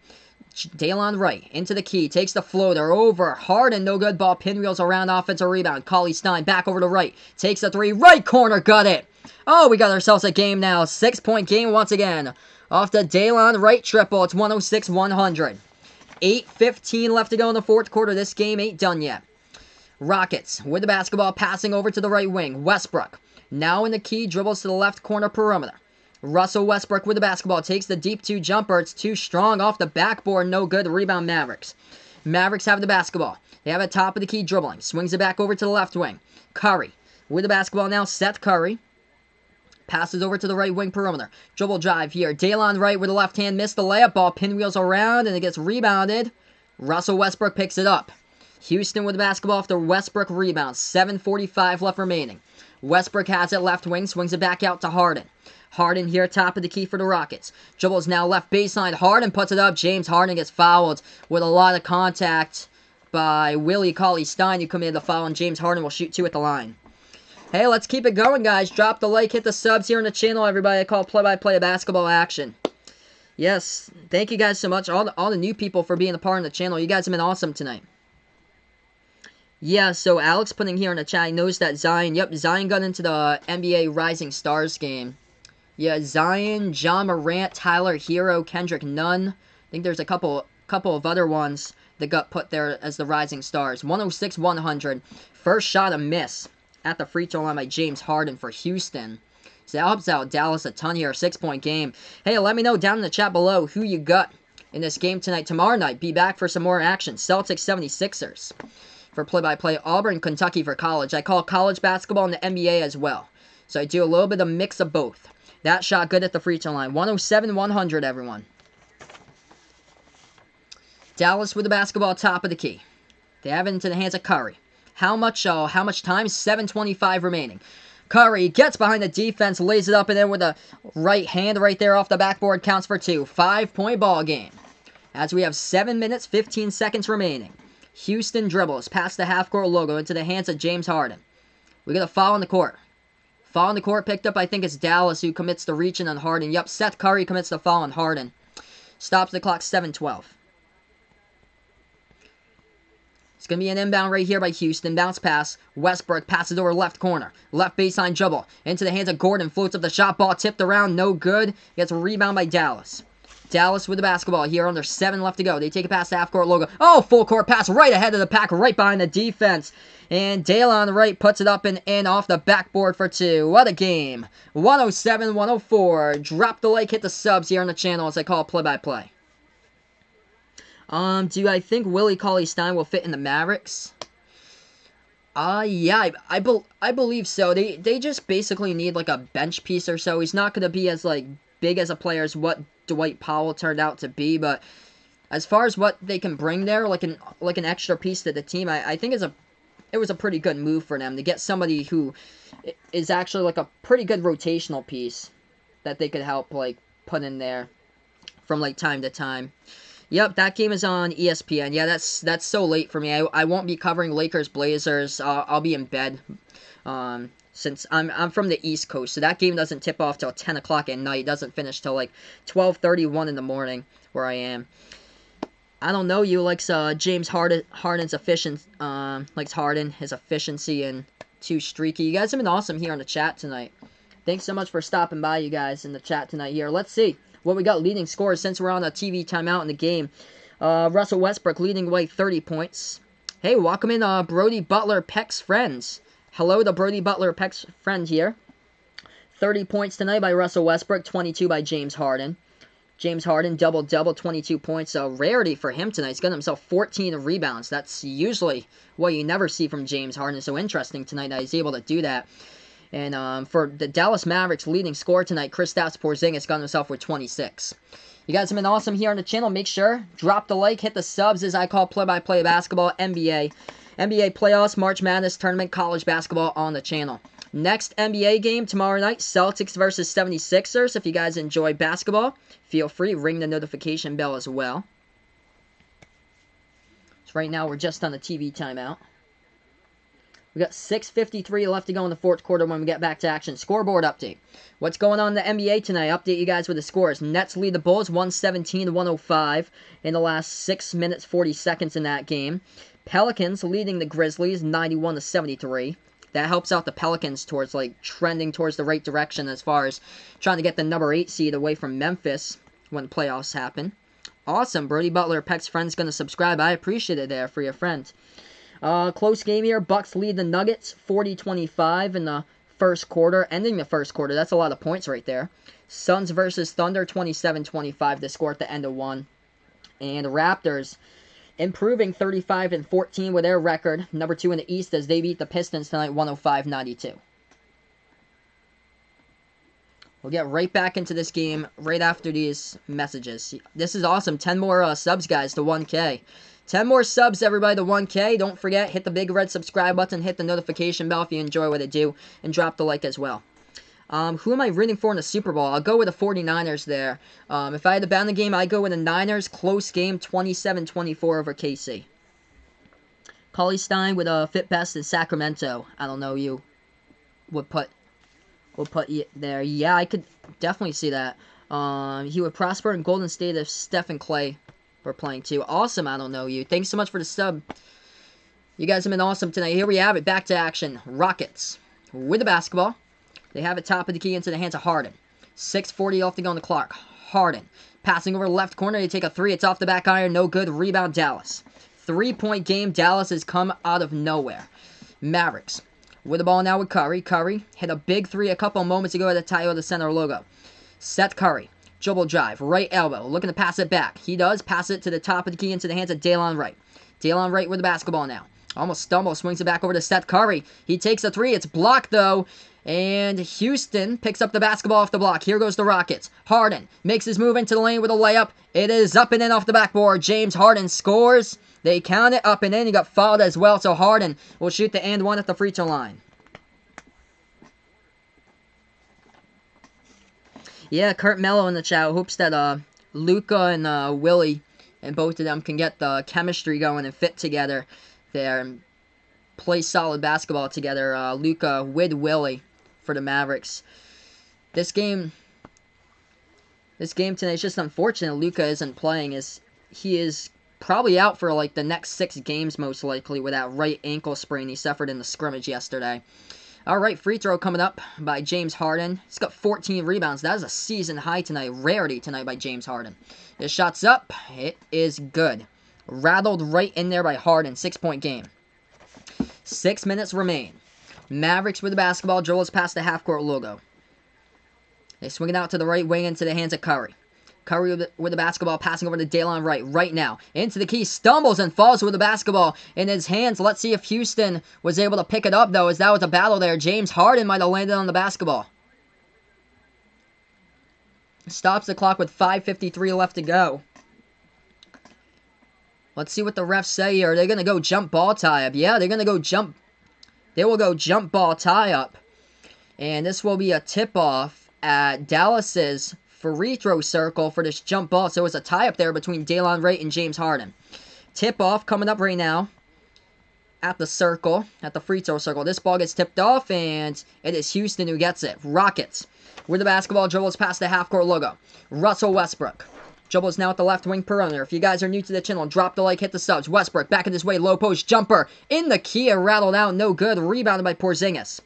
Daylon Wright into the key. Takes the floater over. Harden, no good ball. Pinwheels around. Offensive rebound. Cauley-Stein back over to right. Takes the three. Right corner. Got it. Oh, we got ourselves a game now. 6-point game once again. Off the Daylon Wright triple. It's 106-100. 8:15 left to go in the fourth quarter. This game ain't done yet. Rockets with the basketball passing over to the right wing. Westbrook now in the key. Dribbles to the left corner perimeter. Russell Westbrook with the basketball. Takes the deep 2 jumper. It's too strong off the backboard. No good. Rebound Mavericks. Mavericks have the basketball. They have it top of the key dribbling. Swings it back over to the left wing. Curry with the basketball now. Seth Curry. Passes over to the right wing perimeter. Dribble drive here. Daylon Wright with the left hand. Missed the layup ball. Pinwheels around and it gets rebounded. Russell Westbrook picks it up. Houston with the basketball after Westbrook rebounds. 7:45 left remaining. Westbrook has it left wing. Swings it back out to Harden. Harden here, top of the key for the Rockets. Dribbles now left baseline. Harden puts it up. James Harden gets fouled with a lot of contact by Willie Cauley-Stein, who committed the foul, and James Harden will shoot 2 at the line. Hey, let's keep it going, guys. Drop the like, hit the subs here on the channel, everybody. I call play-by-play basketball action. Yes, thank you guys so much, all the new people for being a part of the channel. You guys have been awesome tonight. Yeah, so Alex putting here in the chat, he knows that Zion, Zion got into the NBA Rising Stars game. Yeah, Zion, John Morant, Tyler Hero, Kendrick Nunn. I think there's a couple of other ones that got put there as the Rising Stars. 106-100. First shot a miss at the free throw line by James Harden for Houston. So that helps out Dallas a ton here. 6-point game. Hey, let me know down in the chat below who you got in this game tonight. Tomorrow night, be back for some more action. Celtics 76ers. For play-by-play, Auburn, Kentucky for college. I call college basketball and the NBA as well. So I do a little bit of mix of both. That shot good at the free throw line. 107-100, everyone. Dallas with the basketball top of the key. They have it into the hands of Curry. How much time? 7:25 remaining. Curry gets behind the defense, lays it up and in with a right hand right there off the backboard. Counts for 2. 5-point ball game. As we have 7 minutes, 15 seconds remaining. Houston dribbles past the half-court logo into the hands of James Harden. We got a foul on the court. Foul on the court picked up, I think it's Dallas who commits the reaching on Harden. Yep, Seth Curry commits the foul on Harden. Stops the clock, 7:12. It's going to be an inbound right here by Houston. Bounce pass. Westbrook passes over left corner. Left baseline dribble. Into the hands of Gordon. Floats up the shot ball. Tipped around. No good. Gets a rebound by Dallas. Dallas with the basketball here under 7 left to go. They take it past the half-court logo. Oh, full court pass right ahead of the pack. Right behind the defense. And Daylon Wright puts it up and in off the backboard for 2. What a game. 107-104. Drop the like, hit the subs here on the channel as I call play-by-play. Do I think Willie Cauley-Stein will fit in the Mavericks? Yeah, I believe so. They just basically need like a bench piece or so. He's not going to be as like big as a player as what Dwight Powell turned out to be, but as far as what they can bring there, like an extra piece to the team, I think it was a pretty good move for them to get somebody who is actually like a pretty good rotational piece that they could help like put in there. from like time to time. Yep, that game is on ESPN. Yeah, that's so late for me. I won't be covering Lakers Blazers. I'll be in bed. Since I'm from the East Coast, so that game doesn't tip off till 10 o'clock at night. It doesn't finish till like 12:31 in the morning where I am. I don't know. You likes James Harden's likes Harden, his efficiency and too streaky. You guys have been awesome here on the chat tonight. Thanks so much for stopping by, you guys, in the chat tonight here. Let's see what we got leading scores since we're on a TV timeout in the game. Russell Westbrook leading away 30 points. Hey, welcome in Brody Butler Peck's friends. Hello to Brody Butler Peck's friend here. 30 points tonight by Russell Westbrook, 22 by James Harden. James Harden, double-double, 22 points. A rarity for him tonight. He's got himself 14 rebounds. That's usually what you never see from James Harden. So interesting tonight that he's able to do that. And for the Dallas Mavericks leading scorer tonight, Kristaps Porzingis got himself with 26. You guys have been awesome here on the channel. Make sure, drop the like, hit the subs as I call play-by-play basketball, NBA playoffs, March Madness tournament, college basketball on the channel. Next NBA game tomorrow night, Celtics versus 76ers. If you guys enjoy basketball, feel free, ring the notification bell as well. So right now we're just on the TV timeout. We got 6:53 left to go in the fourth quarter when we get back to action. Scoreboard update. What's going on in the NBA tonight? Update you guys with the scores. Nets lead the Bulls 117-105 in the last 6 minutes 40 seconds in that game. Pelicans leading the Grizzlies 91-73. That helps out the Pelicans towards like trending towards the right direction as far as trying to get the number 8 seed away from Memphis when playoffs happen. Awesome. Brody Butler, Peck's friend's going to subscribe. I appreciate it there for your friend. Close game here. Bucks lead the Nuggets 40-25 in the first quarter, ending the first quarter. That's a lot of points right there. Suns versus Thunder 27-25 to score at the end of one. And Raptors improving 35-14 with their record, number 2 in the East, as they beat the Pistons tonight 105-92. We'll get right back into this game right after these messages. This is awesome. 10 more subs, guys, to 1K. 10 more subs, everybody, to 1K. Don't forget, hit the big red subscribe button, hit the notification bell if you enjoy what I do, and drop the like as well. Who am I rooting for in the Super Bowl? I'll go with the 49ers there. If I had to bet on the game, I'd go with the Niners. Close game, 27-24 over KC. Cauley Stein with a fit best in Sacramento. I don't know, you would put there. Yeah, I could definitely see that. He would prosper in Golden State if Steph and Clay were playing too. Awesome, I don't know you. Thanks so much for the sub. You guys have been awesome tonight. Here we have it. Back to action. Rockets with the basketball. They have it top of the key into the hands of Harden. 6:40 left to go on the clock. Harden passing over the left corner. They take a three. It's off the back iron. No good. Rebound Dallas. 3-point game. Dallas has come out of nowhere. Mavericks with the ball now with Curry. Curry hit a big three a couple moments ago at the Toyota Center logo. Seth Curry. Dribble drive. Right elbow. Looking to pass it back. He does. Pass it to the top of the key into the hands of Daylon Wright. Daylon Wright with the basketball now. Almost stumbles. Swings it back over to Seth Curry. He takes a three. It's blocked though. And Houston picks up the basketball off the block. Here goes the Rockets. Harden makes his move into the lane with a layup. It is up and in off the backboard. James Harden scores. They count it up and in. He got fouled as well. So Harden will shoot the and one at the free throw line. Yeah, Kurt Mello in the chat hopes that Luka and Willie and both of them can get the chemistry going and fit together there and play solid basketball together. Luka with Willie for the Mavericks. This game tonight is just unfortunate. Luka isn't playing, as he is probably out for like the next 6 games most likely with that right ankle sprain he suffered in the scrimmage yesterday. Alright, free throw coming up by James Harden. He's got 14 rebounds. That is a season high tonight. Rarity tonight by James Harden. His shot's up. It is good. Rattled right in there by Harden. 6-point game. 6 minutes remain. Mavericks with the basketball. Dribbles past the half-court logo. They swing it out to the right wing into the hands of Curry. Curry with the basketball, passing over to Daylon Wright right now. Into the key, stumbles and falls with the basketball in his hands. Let's see if Houston was able to pick it up, though, as that was a battle there. James Harden might have landed on the basketball. Stops the clock with 5:53 left to go. Let's see what the refs say here. Are they going to go jump ball tie-up? Yeah, they're going to go jump. They will go jump ball tie-up. And this will be a tip-off at Dallas's free throw circle for this jump ball. So it's a tie up there between Daylon Wright and James Harden. Tip off coming up right now at the circle, at the free throw circle. This ball gets tipped off, and it is Houston who gets it. Rockets with the basketball, dribbles past the half-court logo. Russell Westbrook dribbles now at the left wing perimeter. If you guys are new to the channel, drop the like, hit the subs. Westbrook back in his way, low post jumper in the key, rattled out, no good. Rebounded by Porzingis.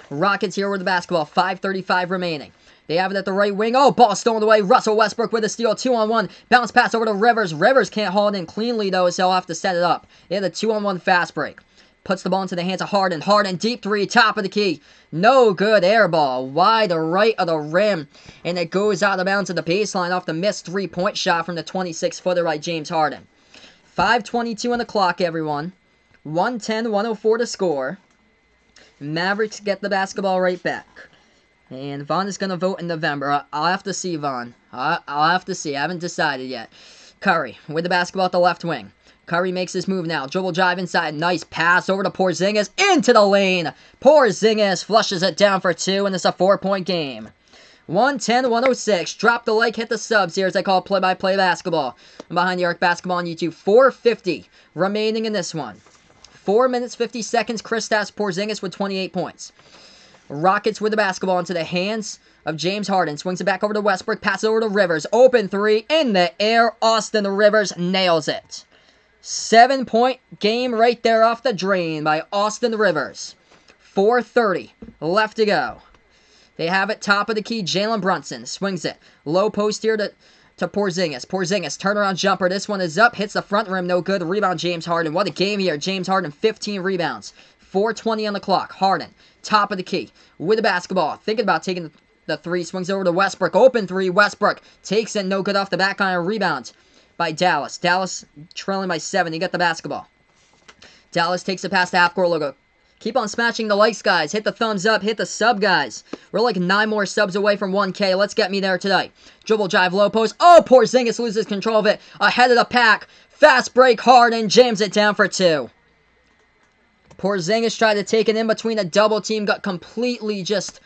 Rockets here with the basketball, 5:35 remaining. They have it at the right wing. Oh, ball stolen away. Russell Westbrook with a steal. 2-on-1. Bounce pass over to Rivers. Rivers can't haul it in cleanly, though, so he'll have to set it up. They had a 2-on-1 fast break. Puts the ball into the hands of Harden. Harden, deep three, top of the key. No good air ball. Wide to right of the rim. And it goes out of bounds at the baseline off the missed three-point shot from the 26-footer by James Harden. 5:22 on the clock, everyone. 110-104 to score. Mavericks get the basketball right back. And Vaughn is going to vote in November. I'll have to see, Vaughn. I'll have to see. I haven't decided yet. Curry with the basketball at the left wing. Curry makes his move now. Dribble drive inside. Nice pass over to Porzingis. Into the lane. Porzingis flushes it down for two, and it's a 4-point game. 110-106. Drop the like, hit the subs here as I call play-by-play basketball. I'm behind the arc basketball on YouTube. 4:50 remaining in this one. 4 minutes, 50 seconds. Kristaps Porzingis with 28 points. Rockets with the basketball into the hands of James Harden. Swings it back over to Westbrook. Passes over to Rivers. Open three in the air. Austin Rivers nails it. 7-point game right there off the drain by Austin Rivers. 4:30 left to go. They have it top of the key. Jalen Brunson swings it. Low post here to Porzingis. Porzingis, turnaround jumper. This one is up. Hits the front rim. No good. Rebound James Harden. What a game here. James Harden, 15 rebounds. 4:20 on the clock. Harden, top of the key with the basketball. Thinking about taking the three. Swings over to Westbrook. Open three. Westbrook takes it. No good off the back on a rebound by Dallas. Dallas trailing by 7. He got the basketball. Dallas takes it past the half-court logo. Keep on smashing the likes, guys. Hit the thumbs up. Hit the sub, guys. We're like 9 more subs away from 1K. Let's get me there today. Dribble drive, low post. Oh, Porzingis loses control of it. Ahead of the pack. Fast break, Harden jams it down for 2. Porzingis tried to take it in between a double team. Got completely just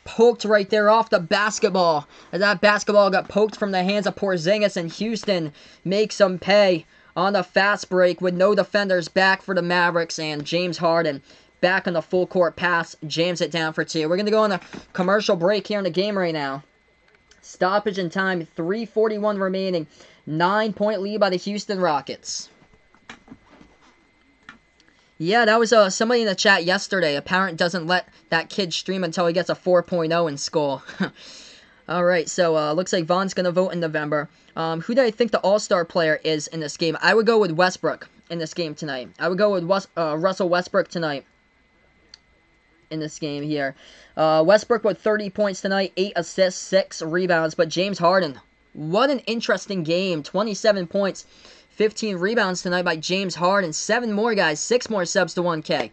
poked right there off the basketball. As that basketball got poked from the hands of Porzingis, and Houston makes them pay on the fast break with no defenders back for the Mavericks, and James Harden back on the full court pass, jams it down for 2. We're going to go on a commercial break here in the game right now. Stoppage in time, 3:41 remaining. 9-point lead by the Houston Rockets. Yeah, that was somebody in the chat yesterday. A parent doesn't let that kid stream until he gets a 4.0 in school. Alright, so looks like Vaughn's going to vote in November. Who do I think the all-star player is in this game? I would go with Westbrook in this game tonight. I would go with Russell Westbrook tonight in this game here. Westbrook with 30 points tonight, 8 assists, 6 rebounds. But James Harden, what an interesting game. 27 points, 15 rebounds tonight by James Harden. 7 more, guys. 6 more subs to 1K.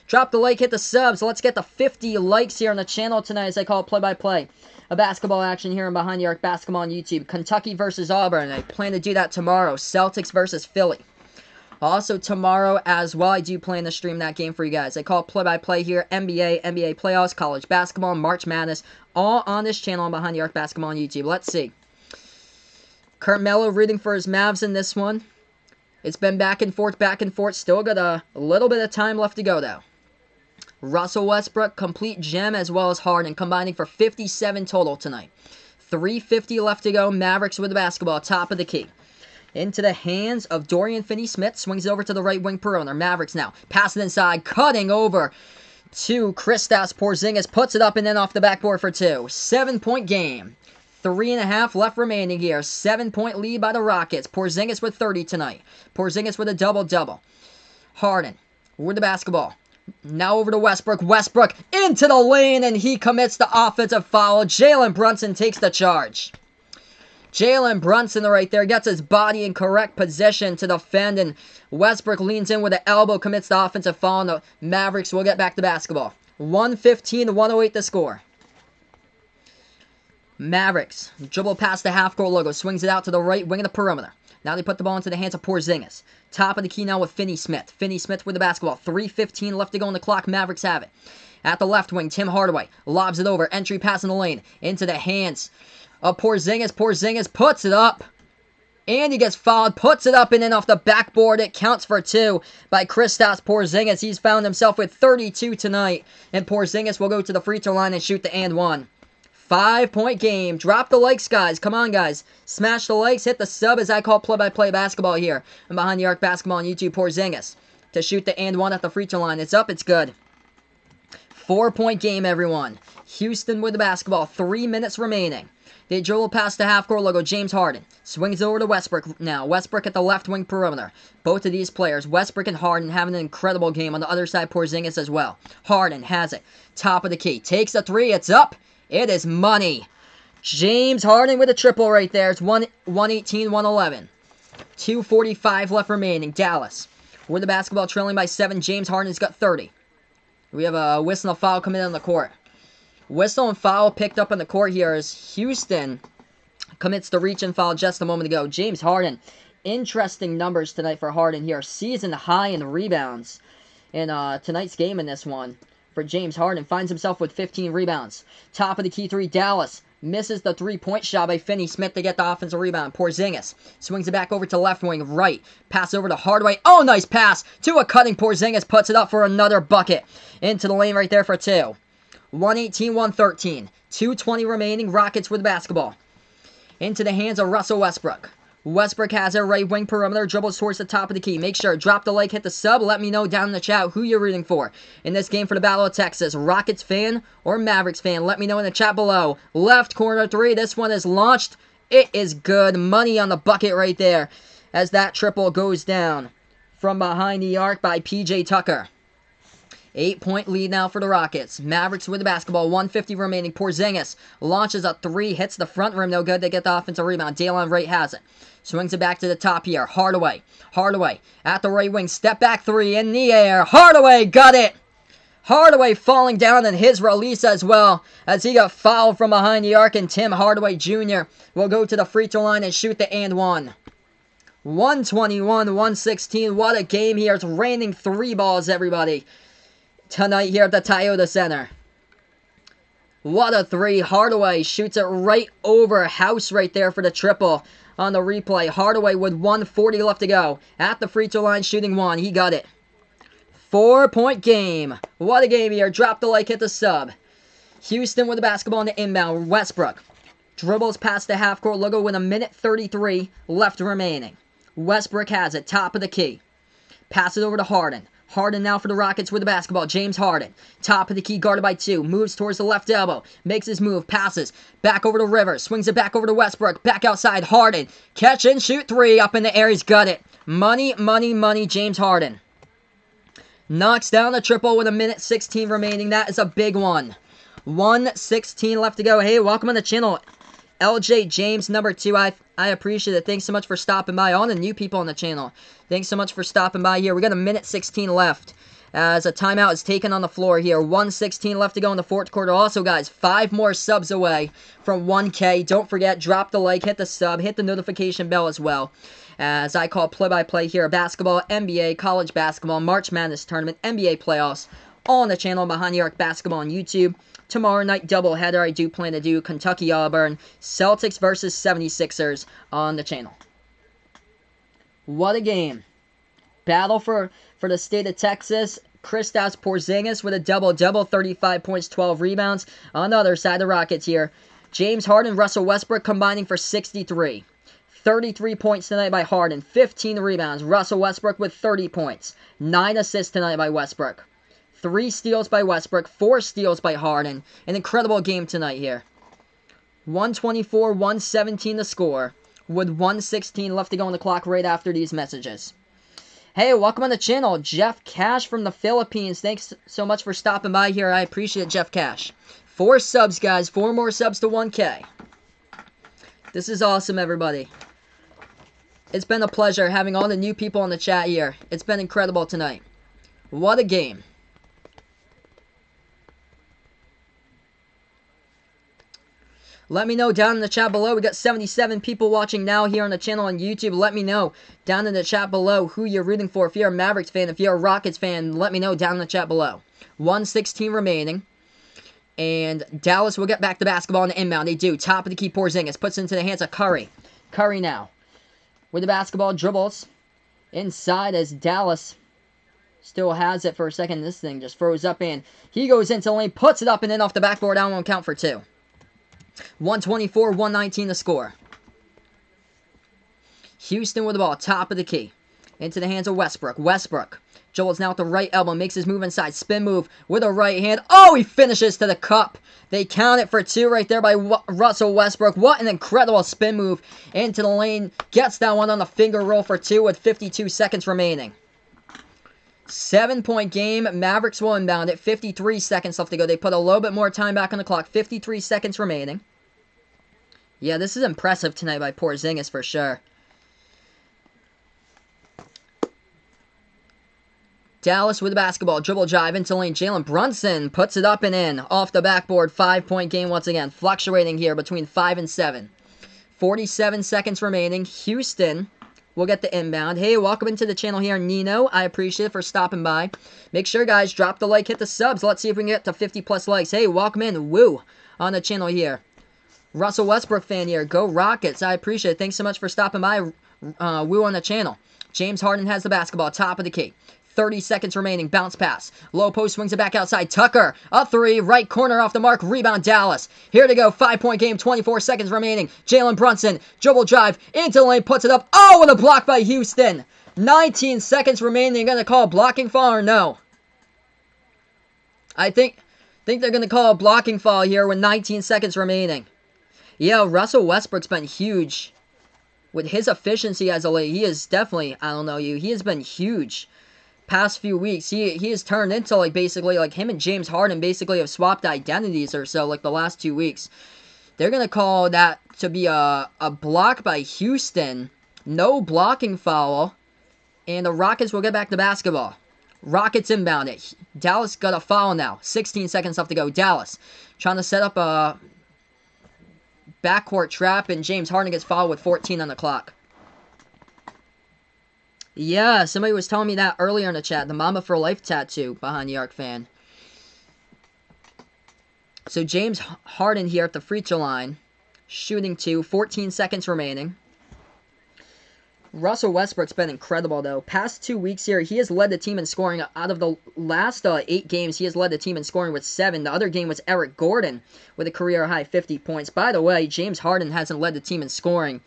Drop the like, hit the subs. Let's get the 50 likes here on the channel tonight as I call it play-by-play. A basketball action here on Behind the Arc Basketball on YouTube. Kentucky versus Auburn. I plan to do that tomorrow. Celtics versus Philly. Also tomorrow as well, I do plan to stream that game for you guys. I call it play-by-play here. NBA playoffs, college basketball, March Madness. All on this channel on Behind the Arc Basketball on YouTube. Let's see. Carmelo rooting for his Mavs in this one. It's been back and forth, back and forth. Still got a little bit of time left to go, though. Russell Westbrook, complete gem, as well as Harden, combining for 57 total tonight. 3:50 left to go. Mavericks with the basketball, top of the key. Into the hands of Dorian Finney-Smith. Swings it over to the right wing perimeter. Mavericks now. Pass it inside. Cutting over to Kristaps Porzingis. Puts it up and then off the backboard for 2. 7-point game. 3.5 left remaining here. 7-point lead by the Rockets. Porzingis with 30 tonight. Porzingis with a double-double. Harden with the basketball. Now over to Westbrook. Westbrook into the lane, and he commits the offensive foul. Jalen Brunson takes the charge. Jalen Brunson right there gets his body in correct position to defend, and Westbrook leans in with the elbow, commits the offensive foul, and the Mavericks will get back to basketball. 1:15-108 the score. Mavericks dribble past the half-court logo, swings it out to the right wing of the perimeter. Now they put the ball into the hands of Porzingis. Top of the key now with Finney-Smith. Finney-Smith with the basketball. 3:15 left to go on the clock. Mavericks have it. At the left wing, Tim Hardaway lobs it over. Entry pass in the lane. Into the hands of Porzingis. Porzingis puts it up. And he gets fouled, puts it up and in off the backboard. It counts for 2 by Kristaps Porzingis. He's found himself with 32 tonight. And Porzingis will go to the free throw line and shoot the and one. 5-point game. Drop the likes, guys. Come on, guys. Smash the likes. Hit the sub as I call play-by-play basketball here. And behind the arc basketball on YouTube, Porzingis to shoot the and one at the free throw line. It's up. It's good. 4-point game, everyone. Houston with the basketball. 3 minutes remaining. They dribble past the half-court logo. James Harden swings over to Westbrook now. Westbrook at the left wing perimeter. Both of these players, Westbrook and Harden, having an incredible game. On the other side, Porzingis as well. Harden has it. Top of the key. Takes a 3. It's up. It is money. James Harden with a triple right there. It's 118-111. 2:45 left remaining. Dallas with the basketball trailing by 7. James Harden's got 30. We have a whistle and a foul coming in on the court. Whistle and foul picked up on the court here as Houston commits the reach and foul just a moment ago. James Harden, interesting numbers tonight for Harden here. Season high in rebounds in tonight's game in this one for James Harden. Finds himself with 15 rebounds. Top of the key 3, Dallas. Misses the 3-point shot by Finney-Smith to get the offensive rebound. Porzingis swings it back over to left wing right. Pass over to Hardaway. Oh, nice pass to a cutting Porzingis. Puts it up for another bucket. Into the lane right there for 2. 118-113. 2:20 remaining. Rockets with the basketball. Into the hands of Russell Westbrook. Westbrook has it. Right wing perimeter. Dribbles towards the top of the key. Make sure. Drop the like. Hit the sub. Let me know down in the chat who you're rooting for in this game for the Battle of Texas. Rockets fan or Mavericks fan. Let me know in the chat below. Left corner 3. This one is launched. It is good. Money on the bucket right there as that triple goes down from behind the arc by P.J. Tucker. 8-point lead now for the Rockets. Mavericks with the basketball. 1:50 remaining. Porzingis launches a 3. Hits the front rim. No good. They get the offensive rebound. Dalen Wright has it. Swings it back to the top here. Hardaway. Hardaway at the right wing. Step back 3 in the air. Hardaway got it. Hardaway falling down in his release as well as he got fouled from behind the arc. And Tim Hardaway Jr. will go to the free throw line and shoot the and one. 121-116. What a game here. It's raining 3 balls, everybody, tonight here at the Toyota Center. What a 3. Hardaway shoots it right over House right there for the triple on the replay. Hardaway with 1:40 left to go. At the free throw line shooting 1. He got it. 4-point game. What a game here. Drop the like, hit the sub. Houston with the basketball in the inbound. Westbrook dribbles past the half-court logo with 1:33 left remaining. Westbrook has it. Top of the key. Pass it over to Harden. Harden now for the Rockets with the basketball. James Harden. Top of the key, guarded by 2. Moves towards the left elbow. Makes his move. Passes. Back over to Rivers. Swings it back over to Westbrook. Back outside. Harden. Catch and shoot 3. Up in the air. He's got it. Money, money, money. James Harden. Knocks down the triple with 1:16 remaining. That is a big one. 1:16 left to go. Hey, welcome on the channel. LJ James number 2. I appreciate it. Thanks so much for stopping by. All the new people on the channel, thanks so much for stopping by here. We got 1:16 left as a timeout is taken on the floor here. 1:16 left to go in the fourth quarter. Also, guys, 5 more subs away from 1K. Don't forget, drop the like, hit the sub, hit the notification bell as well. As I call play-by-play here, basketball, NBA, college basketball, March Madness tournament, NBA playoffs, all on the channel behind the arc basketball on YouTube. Tomorrow night doubleheader, I do plan to do Kentucky-Auburn, Celtics versus 76ers on the channel. What a game. Battle for the state of Texas. Kristaps Porzingis with a double-double, 35 points, 12 rebounds. On the other side, the Rockets here. James Harden, Russell Westbrook combining for 63. 33 points tonight by Harden, 15 rebounds. Russell Westbrook with 30 points. 9 assists tonight by Westbrook. 3 steals by Westbrook, 4 steals by Harden. An incredible game tonight here. 124-117 the score, with 1:16 left to go on the clock right after these messages. Hey, welcome on the channel, Jeff Cash from the Philippines. Thanks so much for stopping by here. I appreciate it, Jeff Cash. 4 subs, guys. 4 more subs to 1K. This is awesome, everybody. It's been a pleasure having all the new people in the chat here. It's been incredible tonight. What a game. Let me know down in the chat below. We got 77 people watching now here on the channel on YouTube. Let me know down in the chat below who you're rooting for. If you're a Mavericks fan, if you're a Rockets fan, let me know down in the chat below. 1:16 remaining. And Dallas will get back the basketball on the inbound. They do. Top of the key, Porzingis puts it into the hands of Curry. Curry now with the basketball, dribbles inside as Dallas still has it for a second. This thing just froze up and he goes into the lane, puts it up and in off the backboard. I won't count for two. 124, 119 to score. Houston with the ball, top of the key. Into the hands of Westbrook. Westbrook dribbles now with the right elbow, makes his move inside. Spin move with a right hand. Oh, he finishes to the cup. They count it for two right there by Russell Westbrook. What an incredible spin move into the lane. Gets that one on the finger roll for two with 52 seconds remaining. 7-point game. Mavericks will inbound it. 53 seconds left to go. They put a little bit more time back on the clock. 53 seconds remaining. Yeah, this is impressive tonight by Porzingis for sure. Dallas with the basketball. Dribble drive into lane. Jalen Brunson puts it up and in. Off the backboard. 5-point game once again. Fluctuating here between 5 and 7. 47 seconds remaining. Houston will get the inbound. Hey, welcome into the channel here, Nino. I appreciate it for stopping by. Make sure, guys, drop the like, hit the subs. Let's see if we can get to 50+ likes. Hey, welcome in, Woo, on the channel here. Russell Westbrook fan here. Go Rockets. I appreciate it. Thanks so much for stopping by, Woo, on the channel. James Harden has the basketball, top of the key. 30 seconds remaining. Bounce pass. Low post swings it back outside. Tucker. A three. Right corner off the mark. Rebound Dallas. Here to go. 5-point game. 24 seconds remaining. Jalen Brunson. Dribble drive. Into the lane. Puts it up. Oh, and a block by Houston. 19 seconds remaining. They're going to call a blocking foul or no? I think they're going to call a blocking foul here with 19 seconds remaining. Yeah, Russell Westbrook's been huge. With his efficiency as a late, he is definitely, I don't know you, he has been huge. Past few weeks, he has turned into like basically like him and James Harden basically have swapped identities or so like the last 2 weeks. They're gonna call that to be a block by Houston, no blocking foul, and the Rockets will get back to basketball. Rockets inbound it. Dallas got a foul now. 16 seconds left to go. Dallas trying to set up a backcourt trap, and James Harden gets fouled with 14 on the clock. Yeah, somebody was telling me that earlier in the chat. The Mamba for Life tattoo behind the Arc fan. So James Harden here at the free throw line. Shooting two. 14 seconds remaining. Russell Westbrook's been incredible, though. Past 2 weeks here, he has led the team in scoring. Out of the last 8 games, he has led the team in scoring with 7. The other game was Eric Gordon with a career-high 50 points. By the way, James Harden hasn't led the team in scoring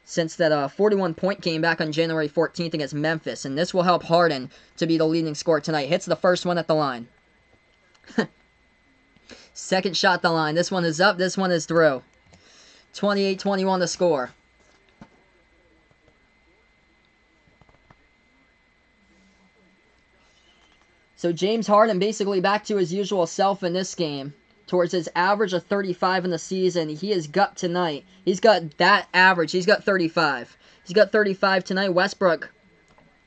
since that 41-point game back on January 14th against Memphis. And this will help Harden to be the leading scorer tonight. Hits the first one at the line. Second shot at the line. This one is up. This one is through. 28-21 to score. So James Harden basically back to his usual self in this game. Towards his average of 35 in the season. He has got tonight. He's got that average. He's got 35. He's got 35 tonight. Westbrook,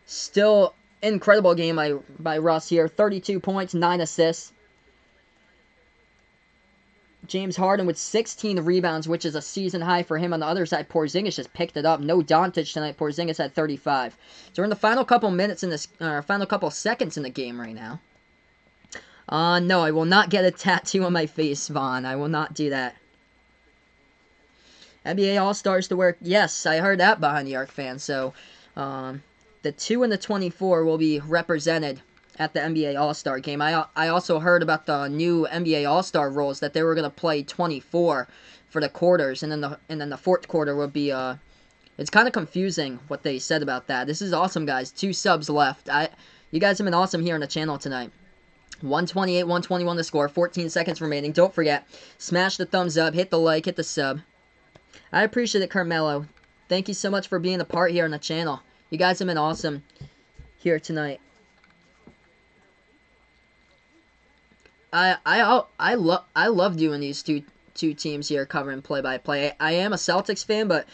still incredible game by Russ here. 32 points, 9 assists. James Harden with 16 rebounds, which is a season high for him. On the other side, Porzingis just picked it up. No Doncic tonight. Porzingis had 35. So we're in the final couple minutes in this, final couple seconds in the game right now. No, I will not get a tattoo on my face, Vaughn. I will not do that. NBA All-Stars to wear. Yes, I heard that behind the Arc fan. So, the 2 and the 24 will be represented at the NBA All-Star game. I also heard about the new NBA All-Star rules that they were gonna play 24 for the quarters, and then the fourth quarter will be It's kind of confusing what they said about that. This is awesome, guys. 2 subs left. You guys have been awesome here on the channel tonight. 128, 121 to score. 14 seconds remaining. Don't forget, smash the thumbs up, hit the like, hit the sub. I appreciate it, Carmelo. Thank you so much for being a part here on the channel. You guys have been awesome here tonight. I love doing these two teams here covering play-by-play. I am a Celtics fan, but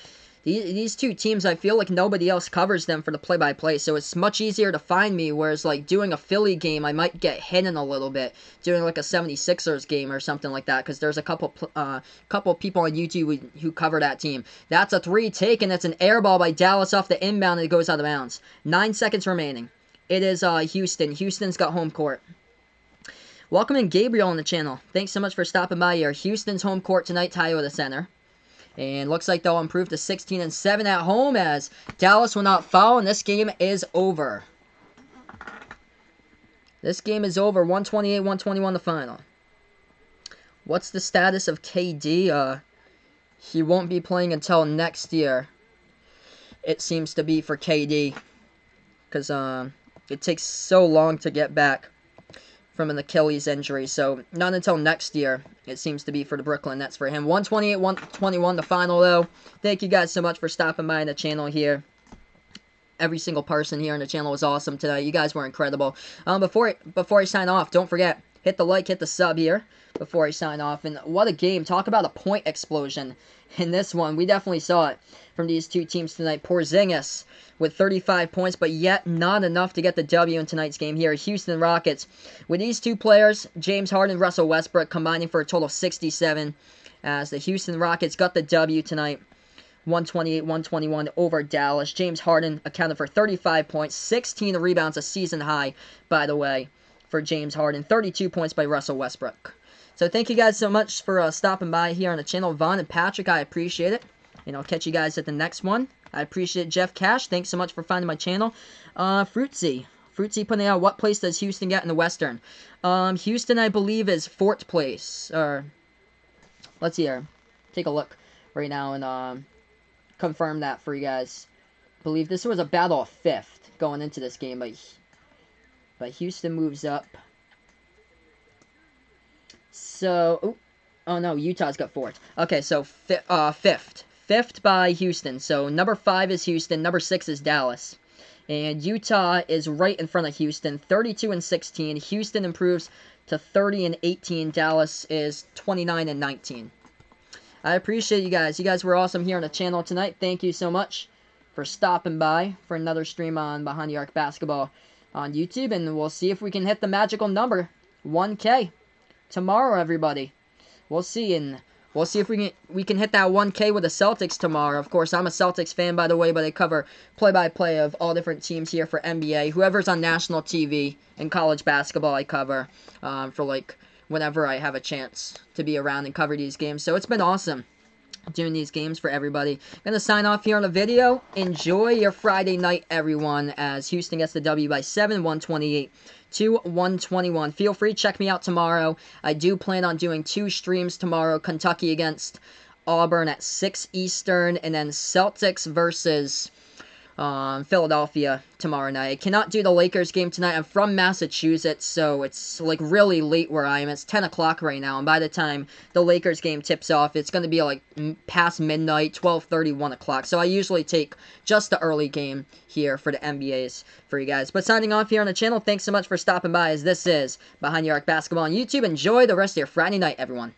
These two teams, I feel like nobody else covers them for the play-by-play, so it's much easier to find me, whereas, like, doing a Philly game, I might get hidden a little bit, doing, like, a 76ers game or something like that, because there's a couple people on YouTube who cover that team. That's a 3 taken. It's an air ball by Dallas off the inbound, and it goes out of bounds. 9 seconds remaining. It is Houston. Houston's got home court. Welcome in Gabriel on the channel. Thanks so much for stopping by here. Houston's home court tonight, Toyota Center. And looks like they'll improve to 16-7 at home as Dallas will not foul, and this game is over. This game is over. 128-121 the final. What's the status of KD? He won't be playing until next year. It seems to be for KD. Because it takes so long to get back from an Achilles injury, so not until next year, it seems to be for the Brooklyn Nets for him. 128-121 the final, though. Thank you guys so much for stopping by the channel here. Every single person here on the channel was awesome tonight. You guys were incredible. Before I sign off, don't forget, hit the like, hit the sub here before I sign off. And what a game. Talk about a point explosion in this one. We definitely saw it from these two teams tonight. Porzingis with 35 points, but yet not enough to get the W in tonight's game here. Houston Rockets, with these two players, James Harden and Russell Westbrook, combining for a total of 67, as the Houston Rockets got the W tonight. 128-121 over Dallas. James Harden accounted for 35 points, 16 rebounds, a season high, by the way, for James Harden. 32 points by Russell Westbrook. So thank you guys so much for stopping by here on the channel. Vaughn and Patrick, I appreciate it. And I'll catch you guys at the next one. I appreciate Jeff Cash. Thanks so much for finding my channel. Fruitsy putting out, what place does Houston get in the Western? Houston, I believe, is 4th place. Or, let's see here. Take a look right now and confirm that for you guys. I believe this was a battle of 5th going into this game, but Houston moves up. So, oh no, Utah's got 4th. Okay, so 5th. 5th by Houston. So number 5 is Houston. Number 6 is Dallas. And Utah is right in front of Houston. 32-16. Houston improves to 30-18. Dallas is 29-19. I appreciate you guys. You guys were awesome here on the channel tonight. Thank you so much for stopping by for another stream on Behind the Arc Basketball on YouTube. And we'll see if we can hit the magical number, 1K, tomorrow, everybody. We'll see, and we'll see if we can hit that 1K with the Celtics tomorrow. Of course, I'm a Celtics fan, by the way, but I cover play-by-play of all different teams here for NBA. Whoever's on national TV and college basketball, I cover for, like, whenever I have a chance to be around and cover these games. So it's been awesome doing these games for everybody. Gonna sign off here on the video. Enjoy your Friday night, everyone, as Houston gets the W by 7, 128-121. Feel free to check me out tomorrow. I do plan on doing 2 streams tomorrow. Kentucky against Auburn at 6 Eastern, and then Celtics versus Philadelphia tomorrow night. I cannot do the Lakers game tonight. I'm from Massachusetts, so it's like really late where I am. It's 10 o'clock right now, and by the time the Lakers game tips off, it's going to be like past midnight, 12:30, 1 o'clock. So I usually take just the early game here for the NBAs for you guys. But signing off here on the channel, thanks so much for stopping by, as this is Behind the Arc Basketball on YouTube. Enjoy the rest of your Friday night, everyone.